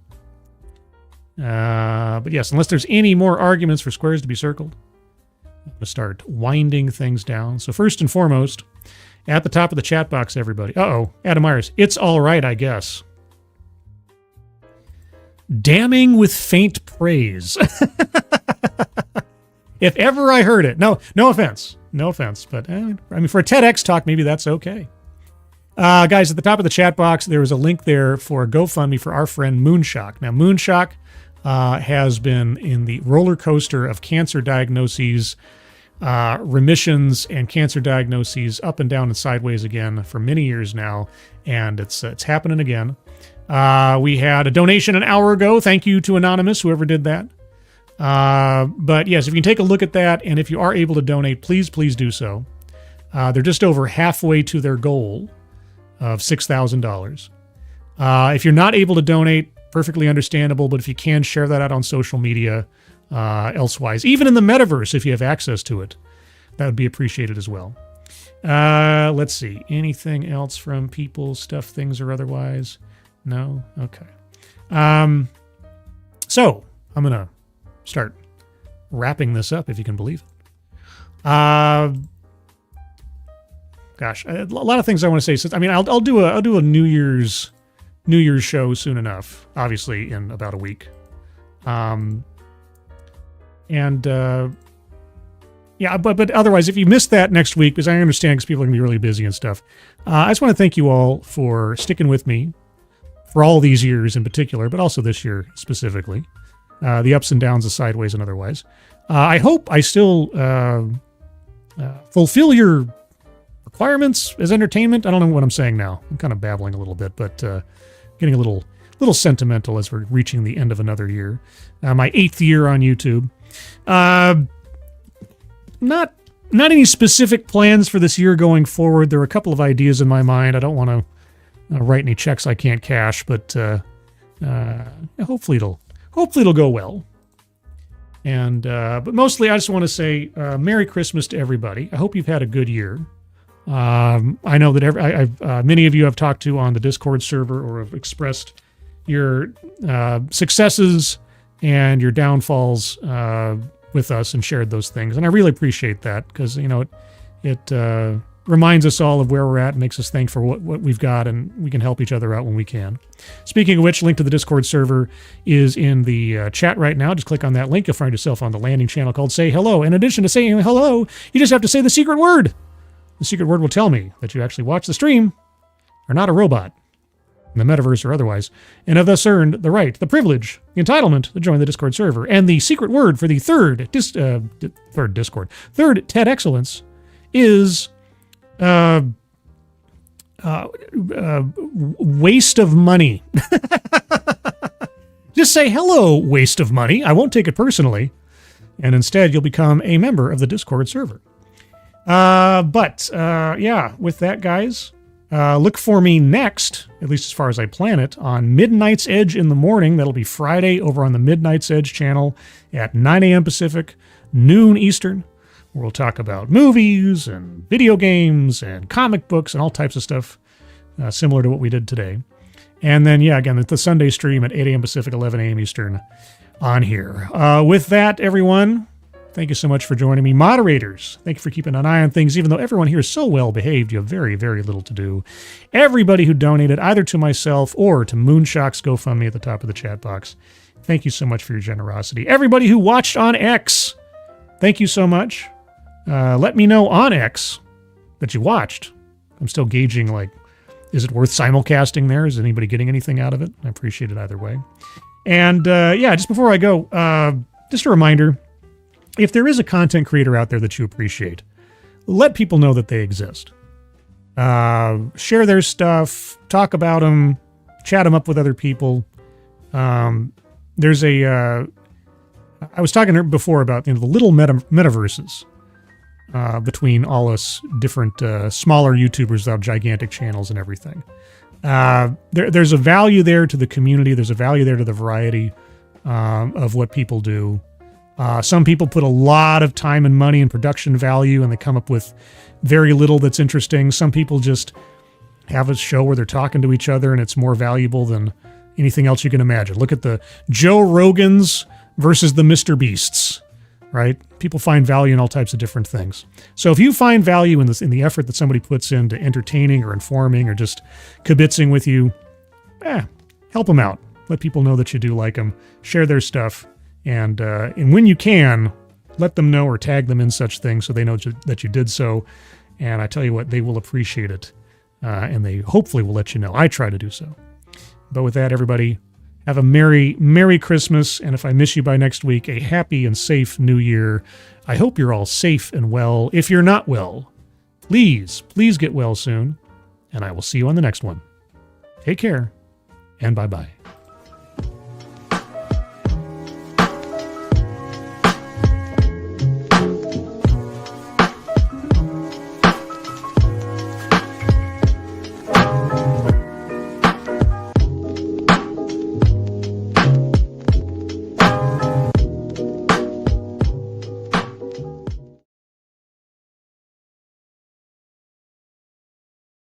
But yes, unless there's any more arguments for squares to be circled, I'm going to start winding things down. So first and foremost, at the top of the chat box, everybody. Adam Myers. It's all right, I guess. Damning with faint praise. If ever I heard it. No offense. No offense, but for a TEDx talk, maybe that's okay. Guys, at the top of the chat box, there was a link there for a GoFundMe for our friend Moonshock. Now, Moonshock has been in the roller coaster of cancer diagnoses, remissions, and cancer diagnoses up and down and sideways again for many years now, and it's happening again. We had a donation an hour ago. Thank you to Anonymous, whoever did that. But yes, if you can take a look at that, and if you are able to donate, please do so. They're just over halfway to their goal of $6,000. If you're not able to donate, perfectly understandable. But if you can, share that out on social media, elsewise, even in the metaverse, if you have access to it, that would be appreciated as well. Let's see. Anything else from people, stuff, things, or otherwise? No? Okay. So I'm going to start wrapping this up, if you can believe it. Gosh, a lot of things I want to say. I mean, I'll do a New Year's show soon enough, obviously in about a week. Yeah, but otherwise, if you missed that next week, because I understand because people are going to be really busy and stuff, I just want to thank you all for sticking with me for all these years in particular, but also this year specifically, the ups and downs, the sideways and otherwise. I hope I still fulfill your requirements as entertainment. I don't know what I'm saying now. I'm kind of babbling a little bit, but getting a little sentimental as we're reaching the end of another year. My 8th year on YouTube. Not any specific plans for this year going forward. There are a couple of ideas in my mind. I don't want to write any checks I can't cash, but hopefully it'll go well. And but mostly, I just want to say Merry Christmas to everybody. I hope you've had a good year. I know that many of you I've talked to on the Discord server or have expressed your successes and your downfalls with us and shared those things. And I really appreciate that because, it reminds us all of where we're at and makes us thankful for what we've got, and we can help each other out when we can. Speaking of which, link to the Discord server is in the chat right now. Just click on that link. You'll find yourself on the landing channel called Say Hello. In addition to saying hello, you just have to say the secret word. The secret word will tell me that you actually watch the stream, are not a robot, in the metaverse or otherwise, and have thus earned the right, the privilege, the entitlement to join the Discord server. And the secret word for the third TEDxmas is waste of money. Just say hello, waste of money. I won't take it personally. And instead, you'll become a member of the Discord server. Yeah, with that, guys, look for me next, at least as far as I plan it, on Midnight's Edge in the morning. That'll be Friday over on the Midnight's Edge channel at 9 a.m. Pacific, noon Eastern, where we'll talk about movies and video games and comic books and all types of stuff similar to what we did today. And then, yeah, again, the Sunday stream at 8 a.m. Pacific, 11 a.m. Eastern on here. With that, everyone, thank you so much for joining me. Moderators, thank you for keeping an eye on things. Even though everyone here is so well behaved, you have very, very little to do. Everybody who donated either to myself or to Moonshock's GoFundMe at the top of the chat box, thank you so much for your generosity. Everybody who watched on X, thank you so much. Let me know on X that you watched. I'm still gauging, is it worth simulcasting there? Is anybody getting anything out of it? I appreciate it either way. And yeah, just before I go, just a reminder, if there is a content creator out there that you appreciate, let people know that they exist. Share their stuff, talk about them, chat them up with other people. There's I was talking before about the little metaverses between all us different smaller YouTubers without gigantic channels and everything. There's a value there to the community. There's a value there to the variety of what people do. Some people put a lot of time and money and production value, and they come up with very little that's interesting. Some people just have a show where they're talking to each other, and it's more valuable than anything else you can imagine. Look at the Joe Rogans versus the Mr. Beasts, right? People find value in all types of different things. So if you find value in the effort that somebody puts into entertaining or informing or just kibitzing with you, help them out. Let people know that you do like them. Share their stuff. And when you can, let them know or tag them in such things so they know that you did so. And I tell you what, they will appreciate it. And they hopefully will let you know. I try to do so. But with that, everybody, have a Merry, Merry Christmas. And if I miss you by next week, a happy and safe New Year. I hope you're all safe and well. If you're not well, please get well soon. And I will see you on the next one. Take care, and bye-bye.